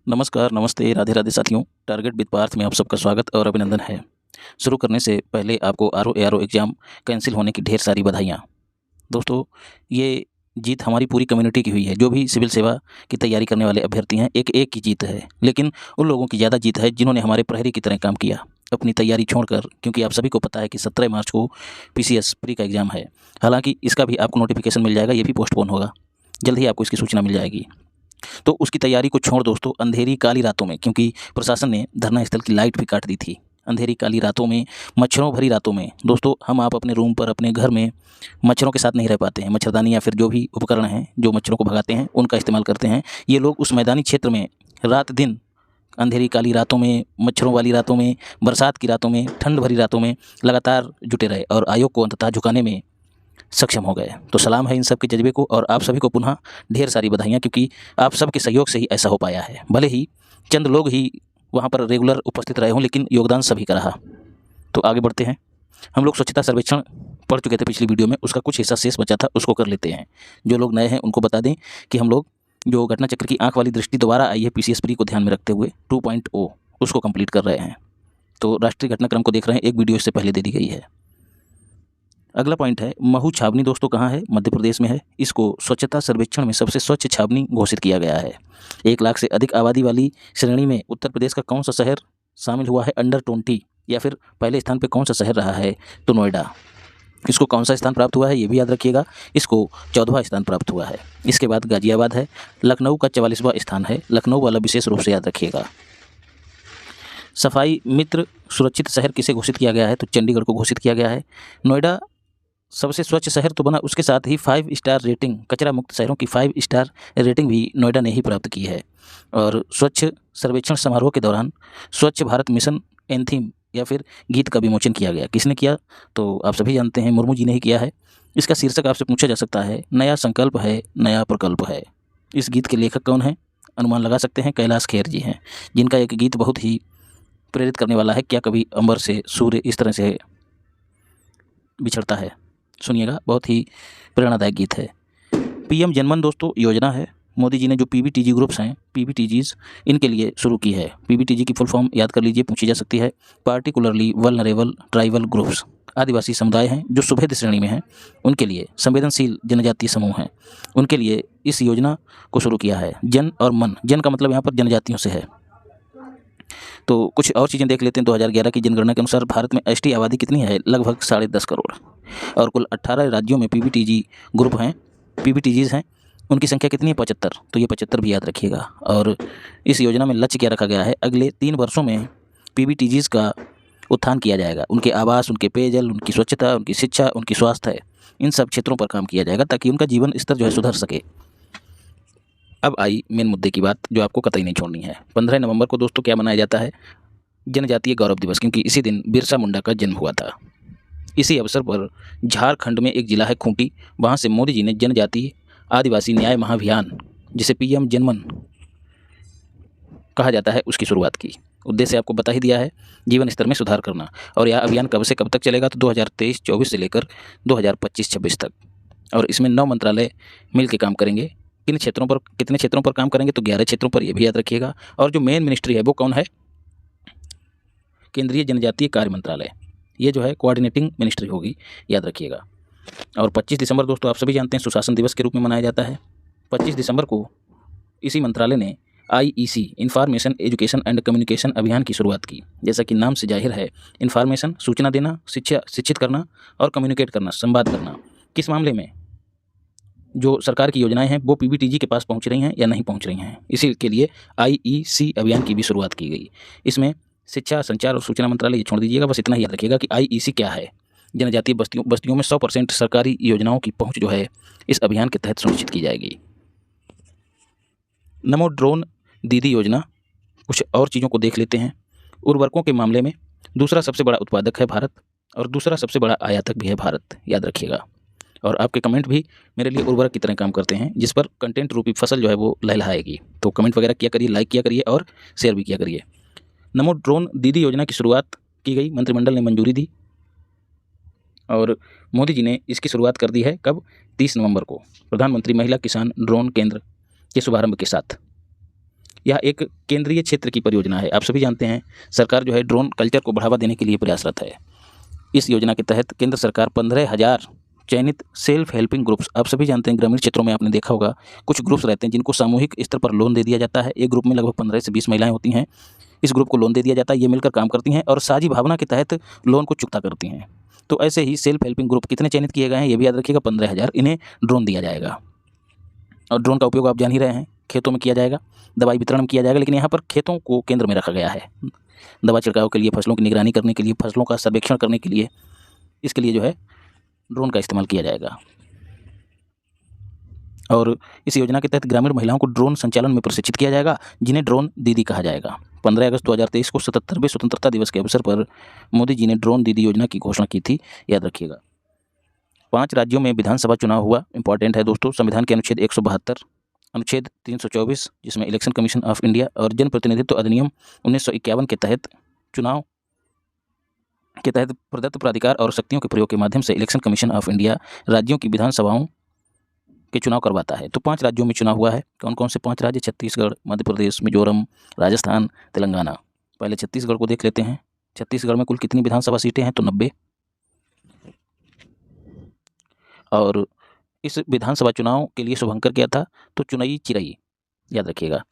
नमस्कार, नमस्ते, राधे राधे साथियों। टारगेट विद पार्थ में आप सबका स्वागत और अभिनंदन है। शुरू करने से पहले आपको आरओ एआरओ एग्ज़ाम कैंसिल होने की ढेर सारी बधाइयाँ। दोस्तों, ये जीत हमारी पूरी कम्युनिटी की हुई है। जो भी सिविल सेवा की तैयारी करने वाले अभ्यर्थी हैं, एक-एक की जीत है। लेकिन उन लोगों की ज़्यादा जीत है जिन्होंने हमारे प्रहरी की तरह काम किया, अपनी तैयारी छोड़कर। क्योंकि आप सभी को पता है कि 17 मार्च को पीसीएस प्री का एग्ज़ाम है। हालाँकि इसका भी आपको नोटिफ़िकेशन मिल जाएगा, ये भी पोस्टपोन होगा। जल्द ही आपको इसकी सूचना मिल जाएगी। तो उसकी तैयारी को छोड़ दोस्तों, अंधेरी काली रातों में, क्योंकि प्रशासन ने धरना स्थल की लाइट भी काट दी थी। अंधेरी काली रातों में, मच्छरों भरी रातों में दोस्तों, हम आप अपने रूम पर, अपने घर में मच्छरों के साथ नहीं रह पाते हैं। मच्छरदानी या फिर जो भी उपकरण हैं जो मच्छरों को भगाते हैं, उनका इस्तेमाल करते हैं। ये लोग उस मैदानी क्षेत्र में रात दिन, अंधेरी काली रातों में, मच्छरों वाली रातों में, बरसात की रातों में, ठंड भरी रातों में लगातार जुटे रहे और आयोग को अंततः झुकाने में सक्षम हो गए। तो सलाम है इन सब के जज्बे को और आप सभी को पुनः ढेर सारी बधाइयाँ, क्योंकि आप सबके सहयोग से ही ऐसा हो पाया है। भले ही चंद लोग ही वहाँ पर रेगुलर उपस्थित रहे हों, लेकिन योगदान सभी का रहा। तो आगे बढ़ते हैं। हम लोग स्वच्छता सर्वेक्षण पढ़ चुके थे पिछली वीडियो में, उसका कुछ हिस्सा शेष बचा था, उसको कर लेते हैं। जो लोग नए हैं उनको बता दें कि हम लोग जो घटना चक्र की आँख वाली दृष्टि दोबारा आई है पीसीएस प्री को ध्यान में रखते हुए 2.0 उसको कंप्लीट कर रहे हैं। तो राष्ट्रीय घटनाक्रम को देख रहे हैं, एक वीडियो इससे पहले दे दी गई है। अगला पॉइंट है, महू छावनी दोस्तों कहाँ है? मध्य प्रदेश में है। इसको स्वच्छता सर्वेक्षण में सबसे स्वच्छ छावनी घोषित किया गया है। 1 लाख से अधिक आबादी वाली श्रेणी में उत्तर प्रदेश का कौन सा शहर शामिल हुआ है? अंडर 20, या फिर पहले स्थान पे कौन सा शहर रहा है? तो नोएडा। इसको कौन सा स्थान प्राप्त हुआ है ये भी याद रखिएगा। इसको 14वां स्थान प्राप्त हुआ है। इसके बाद गाजियाबाद है। लखनऊ का 44वां स्थान है। लखनऊ वाला विशेष रूप से याद रखिएगा। सफाई मित्र सुरक्षित शहर किसे घोषित किया गया है? तो चंडीगढ़ को घोषित किया गया है। नोएडा सबसे स्वच्छ शहर तो बना, उसके साथ ही 5 स्टार रेटिंग, कचरा मुक्त शहरों की 5 स्टार रेटिंग भी नोएडा ने ही प्राप्त की है। और स्वच्छ सर्वेक्षण समारोह के दौरान स्वच्छ भारत मिशन एंथीम या फिर गीत का विमोचन किया गया। किसने किया? तो आप सभी जानते हैं, मुर्मू जी ने ही किया है। इसका शीर्षक आपसे पूछा जा सकता है, नया संकल्प है, नया प्रकल्प है। इस गीत के लेखक कौन हैं? अनुमान लगा सकते हैं, कैलाश खेर जी हैं, जिनका एक गीत बहुत ही प्रेरित करने वाला है, क्या कभी अंबर से सूर्य इस तरह से बिछड़ता है। सुनिएगा, बहुत ही प्रेरणादायक गीत है। पीएम जनमन दोस्तों योजना है। मोदी जी ने जो पीबीटीजी ग्रुप्स हैं, पीबीटीजीज, इनके लिए शुरू की है। पीबीटीजी की फुल फॉर्म याद कर लीजिए, पूछी जा सकती है। पार्टिकुलरली वल्नरेबल ट्राइबल ग्रुप्स, आदिवासी समुदाय हैं जो सुभेद श्रेणी में हैं, उनके लिए संवेदनशील जनजातीय समूह हैं, उनके लिए इस योजना को शुरू किया है। जन और मन, जन का मतलब यहाँ पर जनजातियों से है। तो कुछ और चीज़ें देख लेते हैं। 2011 की जनगणना के अनुसार भारत में एसटी आबादी कितनी है? लगभग 10.5 करोड़। और कुल 18 राज्यों में पीबीटीजी ग्रुप हैं, पीबीटीजीज हैं। उनकी संख्या कितनी है? 75। तो ये 75 भी याद रखिएगा। और इस योजना में लक्ष्य क्या रखा गया है? अगले 3 वर्षों में पीबीटीजीज का उत्थान किया जाएगा। उनके आवास, उनके पेयजल, उनकी स्वच्छता, उनकी शिक्षा, उनकी स्वास्थ्य, इन सब क्षेत्रों पर काम किया जाएगा ताकि उनका जीवन स्तर जो है सुधर सके। अब आई मेन मुद्दे की बात, जो आपको कतई नहीं छोड़नी है। 15 नवंबर को दोस्तों क्या मनाया जाता है? जनजातीय गौरव दिवस, क्योंकि इसी दिन बिरसा मुंडा का जन्म हुआ था। इसी अवसर पर झारखंड में एक जिला है खूंटी, वहाँ से मोदी जी ने जनजातीय आदिवासी न्याय महाअभियान, जिसे पीएम जनमन कहा जाता है, उसकी शुरुआत की। उद्देश्य आपको बता ही दिया है, जीवन स्तर में सुधार करना। और यह अभियान कब से कब तक चलेगा? तो 2023-24 से लेकर 2025-26 तक। और इसमें 9 मंत्रालय मिल के काम करेंगे। किन क्षेत्रों पर, कितने क्षेत्रों पर काम करेंगे? तो 11 क्षेत्रों पर, यह भी याद रखिएगा। और जो मेन मिनिस्ट्री है वो कौन है? केंद्रीय जनजातीय कार्य मंत्रालय। ये जो है कोऑर्डिनेटिंग मिनिस्ट्री होगी, याद रखिएगा। और 25 दिसंबर दोस्तों आप सभी जानते हैं सुशासन दिवस के रूप में मनाया जाता है। 25 दिसंबर को इसी मंत्रालय ने IEC, information education and communication अभियान की शुरुआत की। जैसा कि नाम से जाहिर है, इंफॉर्मेशन सूचना देना, शिक्षित करना और कम्युनिकेट करना, संवाद करना। किस मामले में? जो सरकार की योजनाएं हैं वो पीबीटीजी के पास पहुंच रही हैं या नहीं पहुंच रही हैं, इसी के लिए IEC अभियान की भी शुरुआत की गई। इसमें शिक्षा, संचार और सूचना मंत्रालय, ये छोड़ दीजिएगा, बस इतना ही याद रखिएगा कि IEC क्या है। जनजातीय बस्तियों में 100% सरकारी योजनाओं की पहुंच जो है इस अभियान के तहत सुनिश्चित की जाएगी। नमो ड्रोन दीदी योजना, कुछ और चीज़ों को देख लेते हैं। उर्वरकों के मामले में दूसरा सबसे बड़ा उत्पादक है भारत और दूसरा सबसे बड़ा आयातक भी है भारत, याद रखिएगा। और आपके कमेंट भी मेरे लिए उर्वरक की तरह काम करते हैं, जिस पर कंटेंट रूपी फसल जो है वो लहलहाएगी। तो कमेंट वगैरह किया करिए, लाइक किया करिए और शेयर भी किया करिए। नमो ड्रोन दीदी योजना की शुरुआत की गई, मंत्रिमंडल ने मंजूरी दी और मोदी जी ने इसकी शुरुआत कर दी है। कब? 30 नवंबर को, प्रधानमंत्री महिला किसान ड्रोन केंद्र के शुभारंभ के साथ। यह एक केंद्रीय क्षेत्र की परियोजना है। आप सभी जानते हैं सरकार जो है ड्रोन कल्चर को बढ़ावा देने के लिए प्रयासरत है। इस योजना के तहत केंद्र सरकार 15,000 चयनित सेल्फ हेल्पिंग ग्रुप्स, आप सभी जानते हैं ग्रामीण क्षेत्रों में आपने देखा होगा कुछ ग्रुप्स रहते हैं जिनको सामूहिक स्तर पर लोन दे दिया जाता है। एक ग्रुप में लगभग 15 से 20 महिलाएं होती हैं। इस ग्रुप को लोन दे दिया जाता है, ये मिलकर काम करती हैं और साझी भावना के तहत लोन को चुकता करती हैं। तो ऐसे ही सेल्फ हेल्पिंग ग्रुप कितने चयनित किए गए हैं ये भी याद रखिएगा, 15,000 इन्हें ड्रोन दिया जाएगा। और ड्रोन का उपयोग आप जान ही रहे हैं, खेतों में किया जाएगा, दवाई वितरण में किया जाएगा, लेकिन यहाँ पर खेतों को केंद्र में रखा गया है। दवा छिड़काव के लिए, फसलों की निगरानी करने के लिए, फसलों का सर्वेक्षण करने के लिए, इसके लिए जो है ड्रोन का इस्तेमाल किया जाएगा। और इस योजना के तहत ग्रामीण महिलाओं को ड्रोन संचालन में प्रशिक्षित किया जाएगा, जिन्हें ड्रोन दीदी कहा जाएगा। 15 अगस्त 2023 को 77वें स्वतंत्रता दिवस के अवसर पर मोदी जी ने ड्रोन दीदी योजना की घोषणा की थी, याद रखिएगा। 5 राज्यों में विधानसभा चुनाव हुआ, इंपॉर्टेंट है दोस्तों। संविधान के अनुच्छेद 172, अनुच्छेद 324 जिसमें इलेक्शन कमीशन ऑफ इंडिया और जन प्रतिनिधित्व अधिनियम 1951 के तहत चुनाव के तहत प्रदत्त प्राधिकार और शक्तियों के प्रयोग के माध्यम से इलेक्शन कमीशन ऑफ इंडिया राज्यों की विधानसभाओं के चुनाव करवाता है। तो 5 राज्यों में चुनाव हुआ है। कौन कौन से 5 राज्य? छत्तीसगढ़, मध्य प्रदेश, मिजोरम, राजस्थान, तेलंगाना। पहले छत्तीसगढ़ को देख लेते हैं। छत्तीसगढ़ में कुल कितनी विधानसभा सीटें हैं? तो 90। और इस विधानसभा चुनाव के लिए शुभंकर क्या था? तो चुनई चिरई, याद रखिएगा।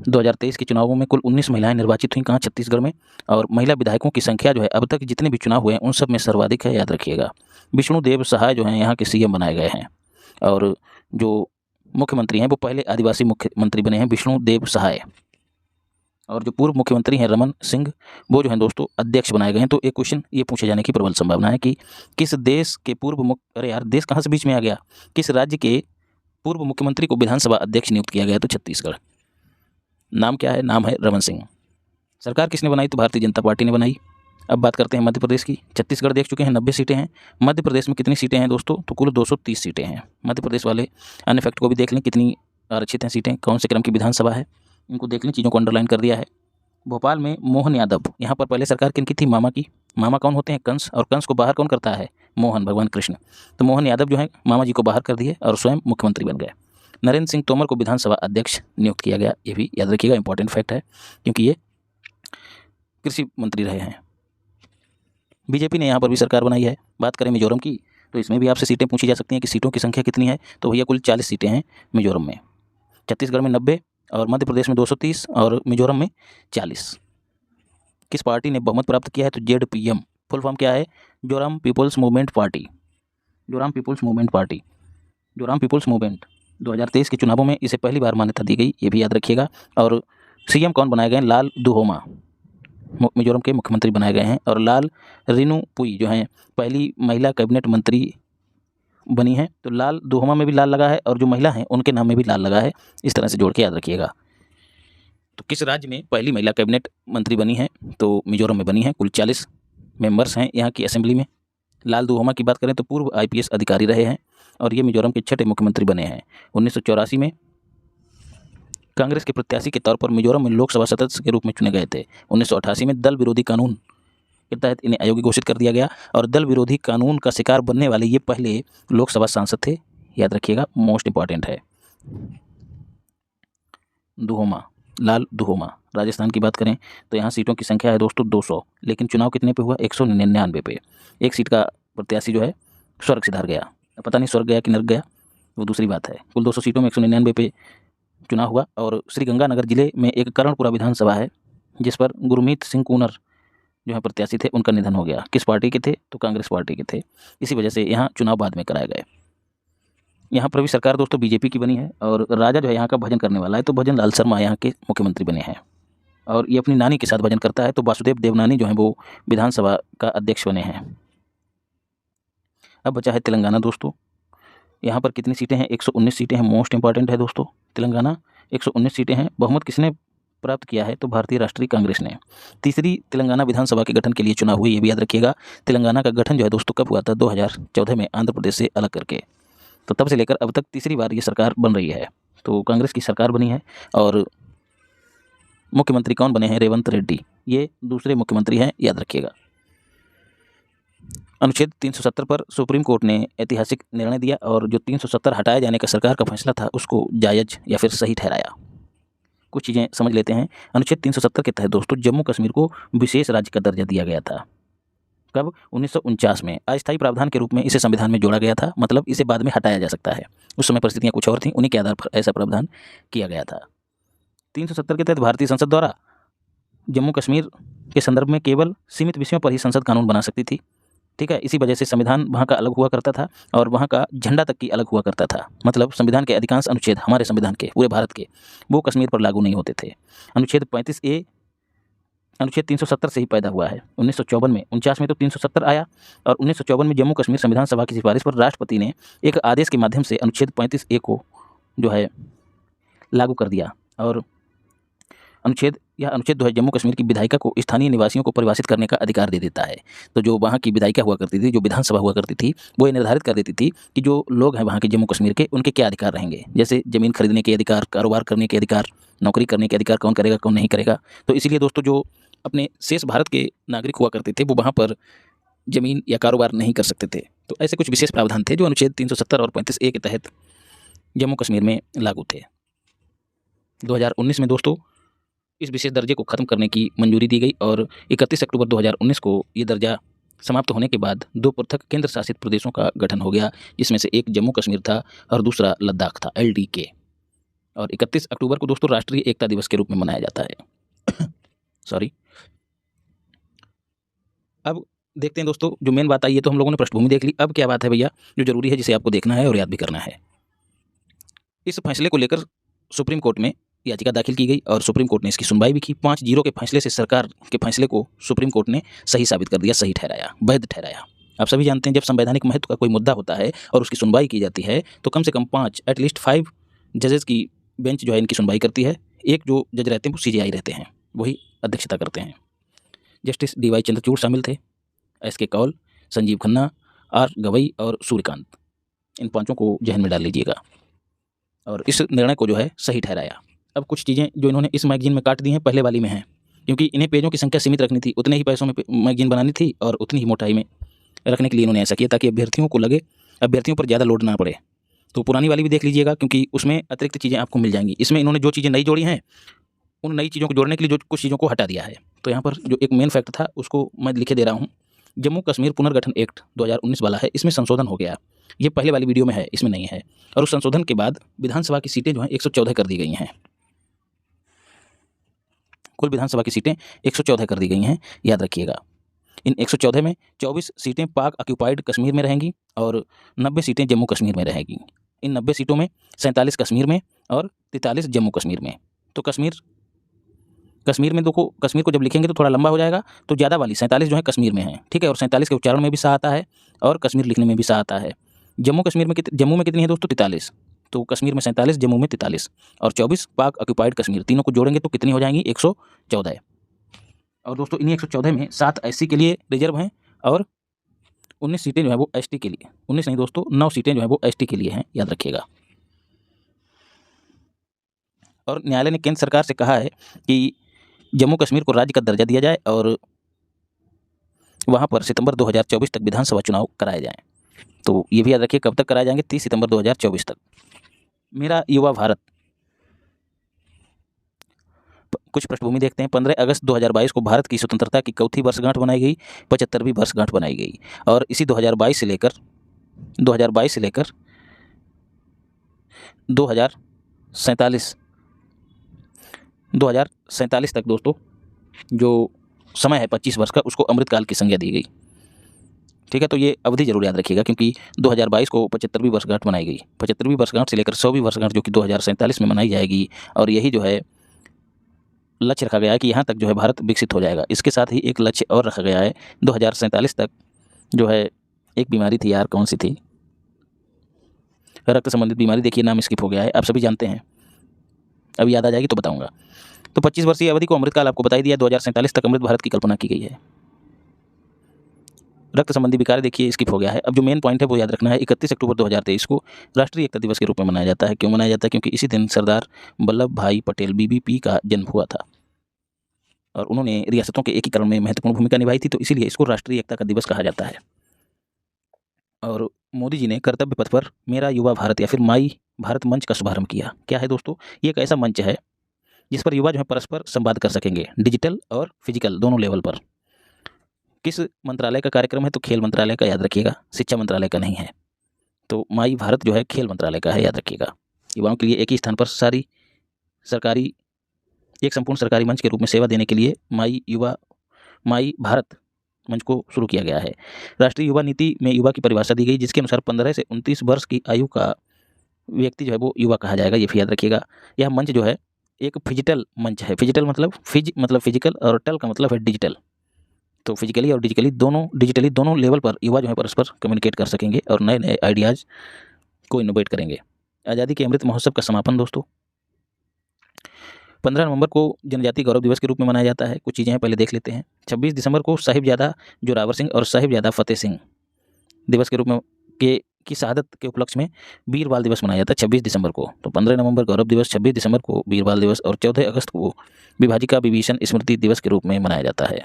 2023 के चुनावों में कुल 19 महिलाएं निर्वाचित हुई, कहाँ? छत्तीसगढ़ में। और महिला विधायकों की संख्या जो है अब तक जितने भी चुनाव हुए हैं उन सब में सर्वाधिक है, याद रखिएगा। विष्णुदेव सहाय जो हैं यहाँ के सीएम बनाए गए हैं। और जो मुख्यमंत्री हैं वो पहले आदिवासी मुख्यमंत्री बने हैं, विष्णुदेव सहाय। और जो पूर्व मुख्यमंत्री हैं रमन सिंह, वो जो हैं दोस्तों अध्यक्ष बनाए गए हैं। तो एक क्वेश्चन ये पूछे जाने की प्रबल संभावना है कि किस देश के अरे यार देश कहाँ से बीच में आ गया, किस राज्य के पूर्व मुख्यमंत्री को विधानसभा अध्यक्ष नियुक्त किया गया? तो छत्तीसगढ़। नाम क्या है? नाम है रमन सिंह। सरकार किसने बनाई? तो भारतीय जनता पार्टी ने बनाई। अब बात करते हैं मध्य प्रदेश की। छत्तीसगढ़ देख चुके हैं, 90 सीटें हैं। मध्य प्रदेश में कितनी सीटें हैं दोस्तों? तो कुल 230 सीटें हैं। मध्य प्रदेश वाले अन्य फैक्ट को भी देख लें, कितनी आरक्षित हैं सीटें, कौन से क्रम की विधानसभा है, इनको देख लें, चीज़ों को अंडरलाइन कर दिया है। भोपाल में मोहन यादव, यहाँ पर पहले सरकार किनकी थी? मामा की। मामा कौन होते हैं? कंस। और कंस को बाहर कौन करता है? मोहन, भगवान कृष्ण। तो मोहन यादव जो है मामा जी को बाहर कर दिए और स्वयं मुख्यमंत्री बन गए। नरेंद्र सिंह तोमर को विधानसभा अध्यक्ष नियुक्त किया गया, ये भी याद रखिएगा, इंपॉर्टेंट फैक्ट है क्योंकि ये कृषि मंत्री रहे हैं। बीजेपी ने यहाँ पर भी सरकार बनाई है। बात करें मिजोरम की तो इसमें भी आपसे सीटें पूछी जा सकती हैं कि सीटों की संख्या कितनी है? तो भैया कुल 40 सीटें हैं मिजोरम में। छत्तीसगढ़ में 90 और मध्य प्रदेश में 230 और मिजोरम में 40। किस पार्टी ने बहुमत प्राप्त किया है? तो जेडपीएम। फुल फॉर्म क्या है? Zoram People's Movement Party. Zoram People's Movement Party, Zoram People's Movement. 2023 के चुनावों में इसे पहली बार मान्यता दी गई, ये भी याद रखिएगा। और सीएम कौन बनाए गए? लाल दुहोमा मिजोरम के मुख्यमंत्री बनाए गए हैं। और लाल रिनुपुई जो हैं पहली महिला कैबिनेट मंत्री बनी हैं। तो लाल दुहोमा में भी लाल लगा है और जो महिला हैं उनके नाम में भी लाल लगा है, इस तरह से जोड़ के याद रखिएगा। तो किस राज्य में पहली महिला कैबिनेट मंत्री बनी है? तो मिजोरम में बनी है। कुल 40 मेंबर्स हैं यहाँ की असेंबली में। लाल दुहोमा की बात करें तो पूर्व IPS अधिकारी रहे हैं और ये मिजोरम के 6ठे मुख्यमंत्री बने हैं। 1984 में कांग्रेस के प्रत्याशी के तौर पर मिजोरम में लोकसभा सदस्य के रूप में चुने गए थे। 1988 में दल विरोधी कानून के तहत इन्हें अयोग्य घोषित कर दिया गया और दल विरोधी कानून का शिकार बनने वाले ये पहले लोकसभा सांसद थे, याद रखिएगा, मोस्ट इंपॉर्टेंट है। दुहोमा, लाल दुहोमा। राजस्थान की बात करें तो यहाँ सीटों की संख्या है दोस्तों 200, लेकिन चुनाव कितने पे हुआ? 199 पे। एक सीट का प्रत्याशी जो है स्वर्ग सिधार गया। पता नहीं स्वर्ग गया कि नर्क गया, वो दूसरी बात है। कुल 200 सीटों में 199 पे चुनाव हुआ। और श्रीगंगानगर जिले में एक करणपुरा विधानसभा है जिस पर गुरमीत सिंह कूनर जो है प्रत्याशी थे, उनका निधन हो गया। किस पार्टी के थे? तो कांग्रेस पार्टी के थे। इसी वजह से यहाँ चुनाव बाद में कराए गए। यहाँ पर भी सरकार दोस्तों बीजेपी की बनी है और राजा जो है यहाँ का भजन करने वाला है, तो भजन लाल शर्मा यहाँ के मुख्यमंत्री बने हैं और ये अपनी नानी के साथ भजन करता है। तो वासुदेव देवनानी जो है वो विधानसभा का अध्यक्ष बने हैं। अब बचा है तेलंगाना दोस्तों। यहाँ पर कितनी सीटें हैं? 119 सीटें हैं। मोस्ट इंपॉर्टेंट है दोस्तों तेलंगाना, 119 सीटें हैं। बहुमत किसने प्राप्त किया है? तो भारतीय राष्ट्रीय कांग्रेस ने। तीसरी तेलंगाना विधानसभा के गठन के लिए चुनाव हुए, ये भी याद रखिएगा। तेलंगाना का गठन जो है दोस्तों कब हुआ था? 2014 में, आंध्र प्रदेश से अलग करके। तो तब से लेकर अब तक तीसरी बार ये सरकार बन रही है। तो कांग्रेस की सरकार बनी है और मुख्यमंत्री कौन बने हैं? रेवंत रेड्डी, ये दूसरे मुख्यमंत्री हैं, याद रखिएगा। अनुच्छेद 370 पर सुप्रीम कोर्ट ने ऐतिहासिक निर्णय दिया और जो 370 हटाए जाने का सरकार का फैसला था उसको जायज़ या फिर सही ठहराया। कुछ चीज़ें समझ लेते हैं। अनुच्छेद 370 के तहत दोस्तों जम्मू कश्मीर को विशेष राज्य का दर्जा दिया गया था। कब? 1949 में। अस्थायी प्रावधान के रूप में इसे संविधान में जोड़ा गया था, मतलब इसे बाद में हटाया जा सकता है। उस समय परिस्थितियाँ कुछ और थीं, उन्हीं के आधार पर ऐसा प्रावधान किया गया था। 370 के तहत भारतीय संसद द्वारा जम्मू कश्मीर के संदर्भ में केवल सीमित विषयों पर ही संसद कानून बना सकती थी। ठीक है, इसी वजह से संविधान वहाँ का अलग हुआ करता था और वहाँ का झंडा तक की अलग हुआ करता था। मतलब संविधान के अधिकांश अनुच्छेद, हमारे संविधान के, पूरे भारत के, वो कश्मीर पर लागू नहीं होते थे। अनुच्छेद 35A अनुच्छेद 370 से ही पैदा हुआ है। 1954 में, 49 में तो 370 आया और 1954 में जम्मू कश्मीर संविधान सभा की सिफारिश पर राष्ट्रपति ने एक आदेश के माध्यम से अनुच्छेद 35A को जो है लागू कर दिया। और अनुच्छेद जो है जम्मू कश्मीर की विधायिका को स्थानीय निवासियों को परिभाषित करने का अधिकार दे देता है। तो जो वहाँ की विधायिका हुआ करती थी, जो विधानसभा हुआ करती थी, वो ये निर्धारित कर देती थी कि जो लोग हैं वहाँ के जम्मू कश्मीर के, उनके क्या अधिकार रहेंगे। जैसे ज़मीन खरीदने के अधिकार, कारोबार करने के अधिकार, नौकरी करने के अधिकार, कौन करेगा कौन नहीं करेगा। तो इसीलिए दोस्तों जो अपने शेष भारत के नागरिक हुआ करते थे वो वहाँ पर ज़मीन या कारोबार नहीं कर सकते थे। तो ऐसे कुछ विशेष प्रावधान थे जो अनुच्छेद 370 और 35A के तहत जम्मू कश्मीर में लागू थे। 2019 में दोस्तों इस विशेष दर्जे को ख़त्म करने की मंजूरी दी गई और 31 अक्टूबर 2019 को ये दर्जा समाप्त होने के बाद 2 पृथक केंद्र शासित प्रदेशों का गठन हो गया, जिसमें से एक जम्मू कश्मीर था और दूसरा लद्दाख था, LDK। और 31 अक्टूबर को दोस्तों राष्ट्रीय एकता दिवस के रूप में मनाया जाता है। सॉरी। अब देखते हैं दोस्तों, जो मेन बात आई है तो हम लोगों ने पृष्ठभूमि देख ली। अब क्या बात है भैया जो ज़रूरी है, जिसे आपको देखना है और याद भी करना है। इस फैसले को लेकर सुप्रीम कोर्ट में याचिका दाखिल की गई और सुप्रीम कोर्ट ने इसकी सुनवाई भी की। 5-0 के फैसले से सरकार के फैसले को सुप्रीम कोर्ट ने सही साबित कर दिया, सही ठहराया, वैध ठहराया। आप सभी जानते हैं जब संवैधानिक महत्व का कोई मुद्दा होता है और उसकी सुनवाई की जाती है तो कम से कम 5 एटलीस्ट 5 जजेस की बेंच जो है इनकी सुनवाई करती है। एक जो जज रहते हैं वो CJI रहते हैं, वही अध्यक्षता करते हैं। जस्टिस DY चंद्रचूड़ शामिल थे, SK कौल, संजीव खन्ना, R गवई और सूर्यकांत। इन 5 को जहन में डाल लीजिएगा। और इस निर्णय को जो है सही ठहराया। अब कुछ चीज़ें जो इन्होंने इस मैगजीन में काट दी हैं पहले वाली में हैं, क्योंकि इन्हें पेजों की संख्या सीमित रखनी थी, उतने ही पैसों में मैगजीन बनानी थी और उतनी ही मोटाई में रखने के लिए इन्होंने ऐसा किया ताकि अभ्यर्थियों को लगे, अभ्यर्थियों पर ज़्यादा लोड ना पड़े। तो पुरानी वाली भी देख लीजिएगा क्योंकि उसमें अतिरिक्त चीज़ें आपको मिल जाएंगी। इसमें इन्होंने जो चीज़ें नई जोड़ी हैं उन नई चीज़ों को जोड़ने के लिए जो कुछ चीज़ों को हटा दिया है। तो यहाँ पर जो एक मेन फैक्ट था उसको मैं लिखे दे रहा हूँ। जम्मू कश्मीर पुनर्गठन एक्ट 2019 वाला है, इसमें संशोधन हो गया। ये पहले वाली वीडियो में है, इसमें नहीं है। और उस संशोधन के बाद विधानसभा की सीटें जो हैं 114 कर दी गई हैं। कुल विधानसभा की सीटें 114 कर दी गई हैं, याद रखिएगा। इन 114 में 24 सीटें पाक ऑक्यूपाइड कश्मीर में रहेंगी और 90 सीटें जम्मू कश्मीर में रहेंगी। इन 90 सीटों में 47 कश्मीर में और 43 जम्मू कश्मीर में। तो कश्मीर में देखो, कश्मीर को जब लिखेंगे तो थोड़ा लंबा हो जाएगा, तो ज़्यादा वाली 47 जो है कश्मीर में है, ठीक है। और 47 के उच्चारण में भी सा आता है और कश्मीर लिखने में भी सा आता है। जम्मू में कितनी है दोस्तों? 43। तो कश्मीर में 47, जम्मू में 43 और 24 पाक ऑक्यूपाइड कश्मीर। तीनों को जोड़ेंगे तो कितनी हो जाएंगी? 114। और दोस्तों इन्हीं 114 में 7 SC के लिए रिजर्व हैं और 19 सीटें जो है वो ST के लिए, 19 नहीं दोस्तों 9 सीटें जो है वो ST के लिए हैं, याद रखिएगा। और न्यायालय ने केंद्र सरकार से कहा है कि जम्मू कश्मीर को राज्य का दर्जा दिया जाए और वहाँ पर सितंबर 2024 तक विधानसभा चुनाव कराए जाएं। तो ये भी याद रखिए, कब तक कराए जाएंगे? 30 सितंबर 2024 तक। मेरा युवा भारत, कुछ पृष्ठभूमि देखते हैं। 15 अगस्त 2022 को भारत की स्वतंत्रता की चौथी वर्षगांठ मनाई गई, 75वीं वर्षगांठ बनाई गई। और इसी 2022 से लेकर 2047 तक दोस्तों जो समय है 25 वर्ष का, उसको अमृतकाल की संज्ञा दी गई, ठीक है। तो ये अवधि जरूर याद रखिएगा क्योंकि 2022 को 75वीं वर्षगांठ मनाई गई। 75वीं वर्षगांठ से लेकर 100वीं वर्षगांठ जो कि 2047 में मनाई जाएगी। और यही जो है लक्ष्य रखा गया है कि यहाँ तक जो है भारत विकसित हो जाएगा। इसके साथ ही एक लक्ष्य और रखा गया है, 2047 तक जो है एक बीमारी थी यार, कौन सी थी? रक्त संबंधित बीमारी, देखिए नाम स्किप हो गया है, आप सभी जानते हैं, अभी याद आ जाएगी तो बताऊंगा। तो 25 वर्षीय अवधि को अमृतकाल आपको बता ही दिया। 2047 तक अमृत भारत की कल्पना की गई है। रक्त संबंधी विकार देखिए स्किप हो गया है। अब जो मेन पॉइंट है वो याद रखना है, 31 अक्टूबर 2023 को राष्ट्रीय एकता दिवस के रूप में मनाया जाता है। क्यों मनाया जाता है? क्योंकि इसी दिन सरदार वल्लभ भाई पटेल BBP का जन्म हुआ था और उन्होंने रियासतों के एकीकरण में महत्वपूर्ण भूमिका निभाई थी, तो इसीलिए इसको राष्ट्रीय एकता का दिवस कहा जाता है। और मोदी जी ने कर्तव्य पथ पर मेरा युवा भारत या फिर माई भारत मंच का शुभारंभ किया। क्या है दोस्तों? ये एक ऐसा मंच है जिस पर युवा जो है परस्पर संवाद कर सकेंगे, डिजिटल और फिजिकल दोनों लेवल पर। किस मंत्रालय का कार्यक्रम है? तो खेल मंत्रालय का, याद रखिएगा, शिक्षा मंत्रालय का नहीं है। तो माई भारत जो है खेल मंत्रालय का है, याद रखिएगा। युवाओं के लिए एक ही स्थान पर सारी सरकारी, एक संपूर्ण सरकारी मंच के रूप में सेवा देने के लिए माई भारत मंच को शुरू किया गया है। राष्ट्रीय युवा नीति में युवा की परिभाषा दी गई, जिसके अनुसार 15 से 29 वर्ष की आयु का व्यक्ति जो है वो युवा कहा जाएगा, ये भी याद रखिएगा। यह मंच जो है एक फिजिटल मंच है। फिजिटल मतलब फिजिकल, और टल का मतलब है डिजिटल। तो फिजिकली और डिजिटली दोनों लेवल पर युवा जो है परस्पर कम्युनिकेट कर सकेंगे और नए नए आइडियाज़ को इनोवेट करेंगे। आज़ादी के अमृत महोत्सव का समापन दोस्तों 15 नवंबर को जनजातीय गौरव दिवस के रूप में मनाया जाता है। कुछ चीज़ें हैं, पहले देख लेते हैं। 26 दिसंबर को साहिबजादा जोरावर सिंह और साहिबजादा फतेह सिंह दिवस के रूप में की शहादत के उपलक्ष्य में वीर बाल दिवस मनाया जाता है 26 दिसंबर को। तो 15 नवंबर गौरव दिवस, 26 दिसंबर को वीर बाल दिवस और 14 अगस्त को विभाजिका विभीषण स्मृति दिवस के रूप में मनाया जाता है।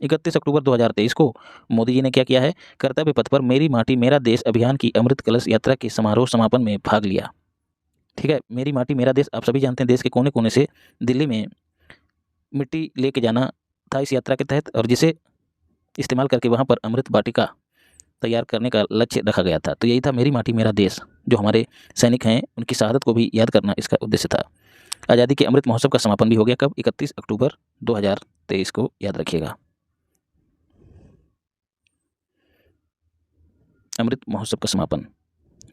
31 अक्टूबर 2023 को मोदी जी ने क्या किया है? कर्तव्य पथ पर मेरी माटी मेरा देश अभियान की अमृत कलश यात्रा के समारोह समापन में भाग लिया। ठीक है, मेरी माटी मेरा देश, आप सभी जानते हैं देश के कोने कोने से दिल्ली में मिट्टी लेके जाना था इस यात्रा के तहत, और जिसे इस्तेमाल करके वहाँ पर अमृत वाटिका तैयार करने का लक्ष्य रखा गया था। तो यही था मेरी माटी मेरा देश। जो हमारे सैनिक हैं उनकी शहादत को भी याद करना इसका उद्देश्य था। आज़ादी के अमृत महोत्सव का समापन भी हो गया। कब? 31 अक्टूबर 2023 को, याद रखिएगा। अमृत महोत्सव का समापन,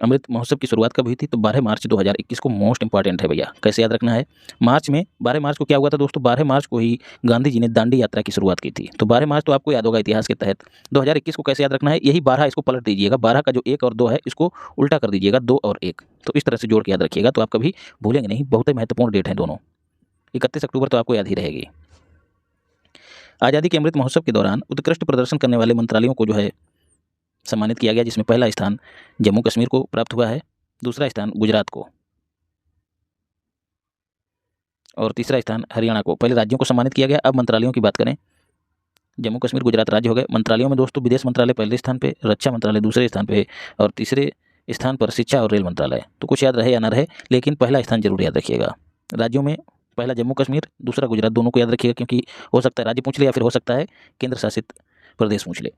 अमृत महोत्सव की शुरुआत कब हुई थी? तो 12 मार्च 2021 को। मोस्ट इंपॉर्टेंट है भैया, कैसे याद रखना है? मार्च में 12 मार्च को क्या हुआ था दोस्तों? 12 मार्च को ही गांधी जी ने दांडी यात्रा की शुरुआत की थी। तो 12 मार्च तो आपको याद होगा इतिहास के तहत। 2021 को कैसे याद रखना है? यही 12 इसको पलट दीजिएगा, 12 का जो 1 और 2 है इसको उल्टा कर दीजिएगा, 2 और 1। तो इस तरह से जोड़ के याद रखिएगा, तो आप कभी भूलेंगे नहीं। बहुत ही महत्वपूर्ण डेट है दोनों। 31 अक्टूबर तो आपको याद ही रहेगी। आज़ादी के अमृत महोत्सव के दौरान उत्कृष्ट प्रदर्शन करने वाले मंत्रालयों को जो है सम्मानित किया गया, जिसमें पहला स्थान जम्मू कश्मीर को प्राप्त हुआ है, दूसरा स्थान गुजरात को और तीसरा स्थान हरियाणा को। पहले राज्यों को सम्मानित किया गया, अब मंत्रालयों की बात करें। जम्मू कश्मीर गुजरात राज्य हो गए। मंत्रालयों में दोस्तों विदेश मंत्रालय पहले स्थान पे, रक्षा मंत्रालय दूसरे स्थान पे और तीसरे स्थान पर शिक्षा और रेल मंत्रालय। तो कुछ याद रहे या ना रहे, लेकिन पहला स्थान जरूर याद रखिएगा। राज्यों में पहला जम्मू कश्मीर, दूसरा गुजरात, दोनों को याद रखिएगा, क्योंकि हो सकता है राज्य पूछ ले या फिर हो सकता है केंद्र शासित प्रदेश पूछ ले।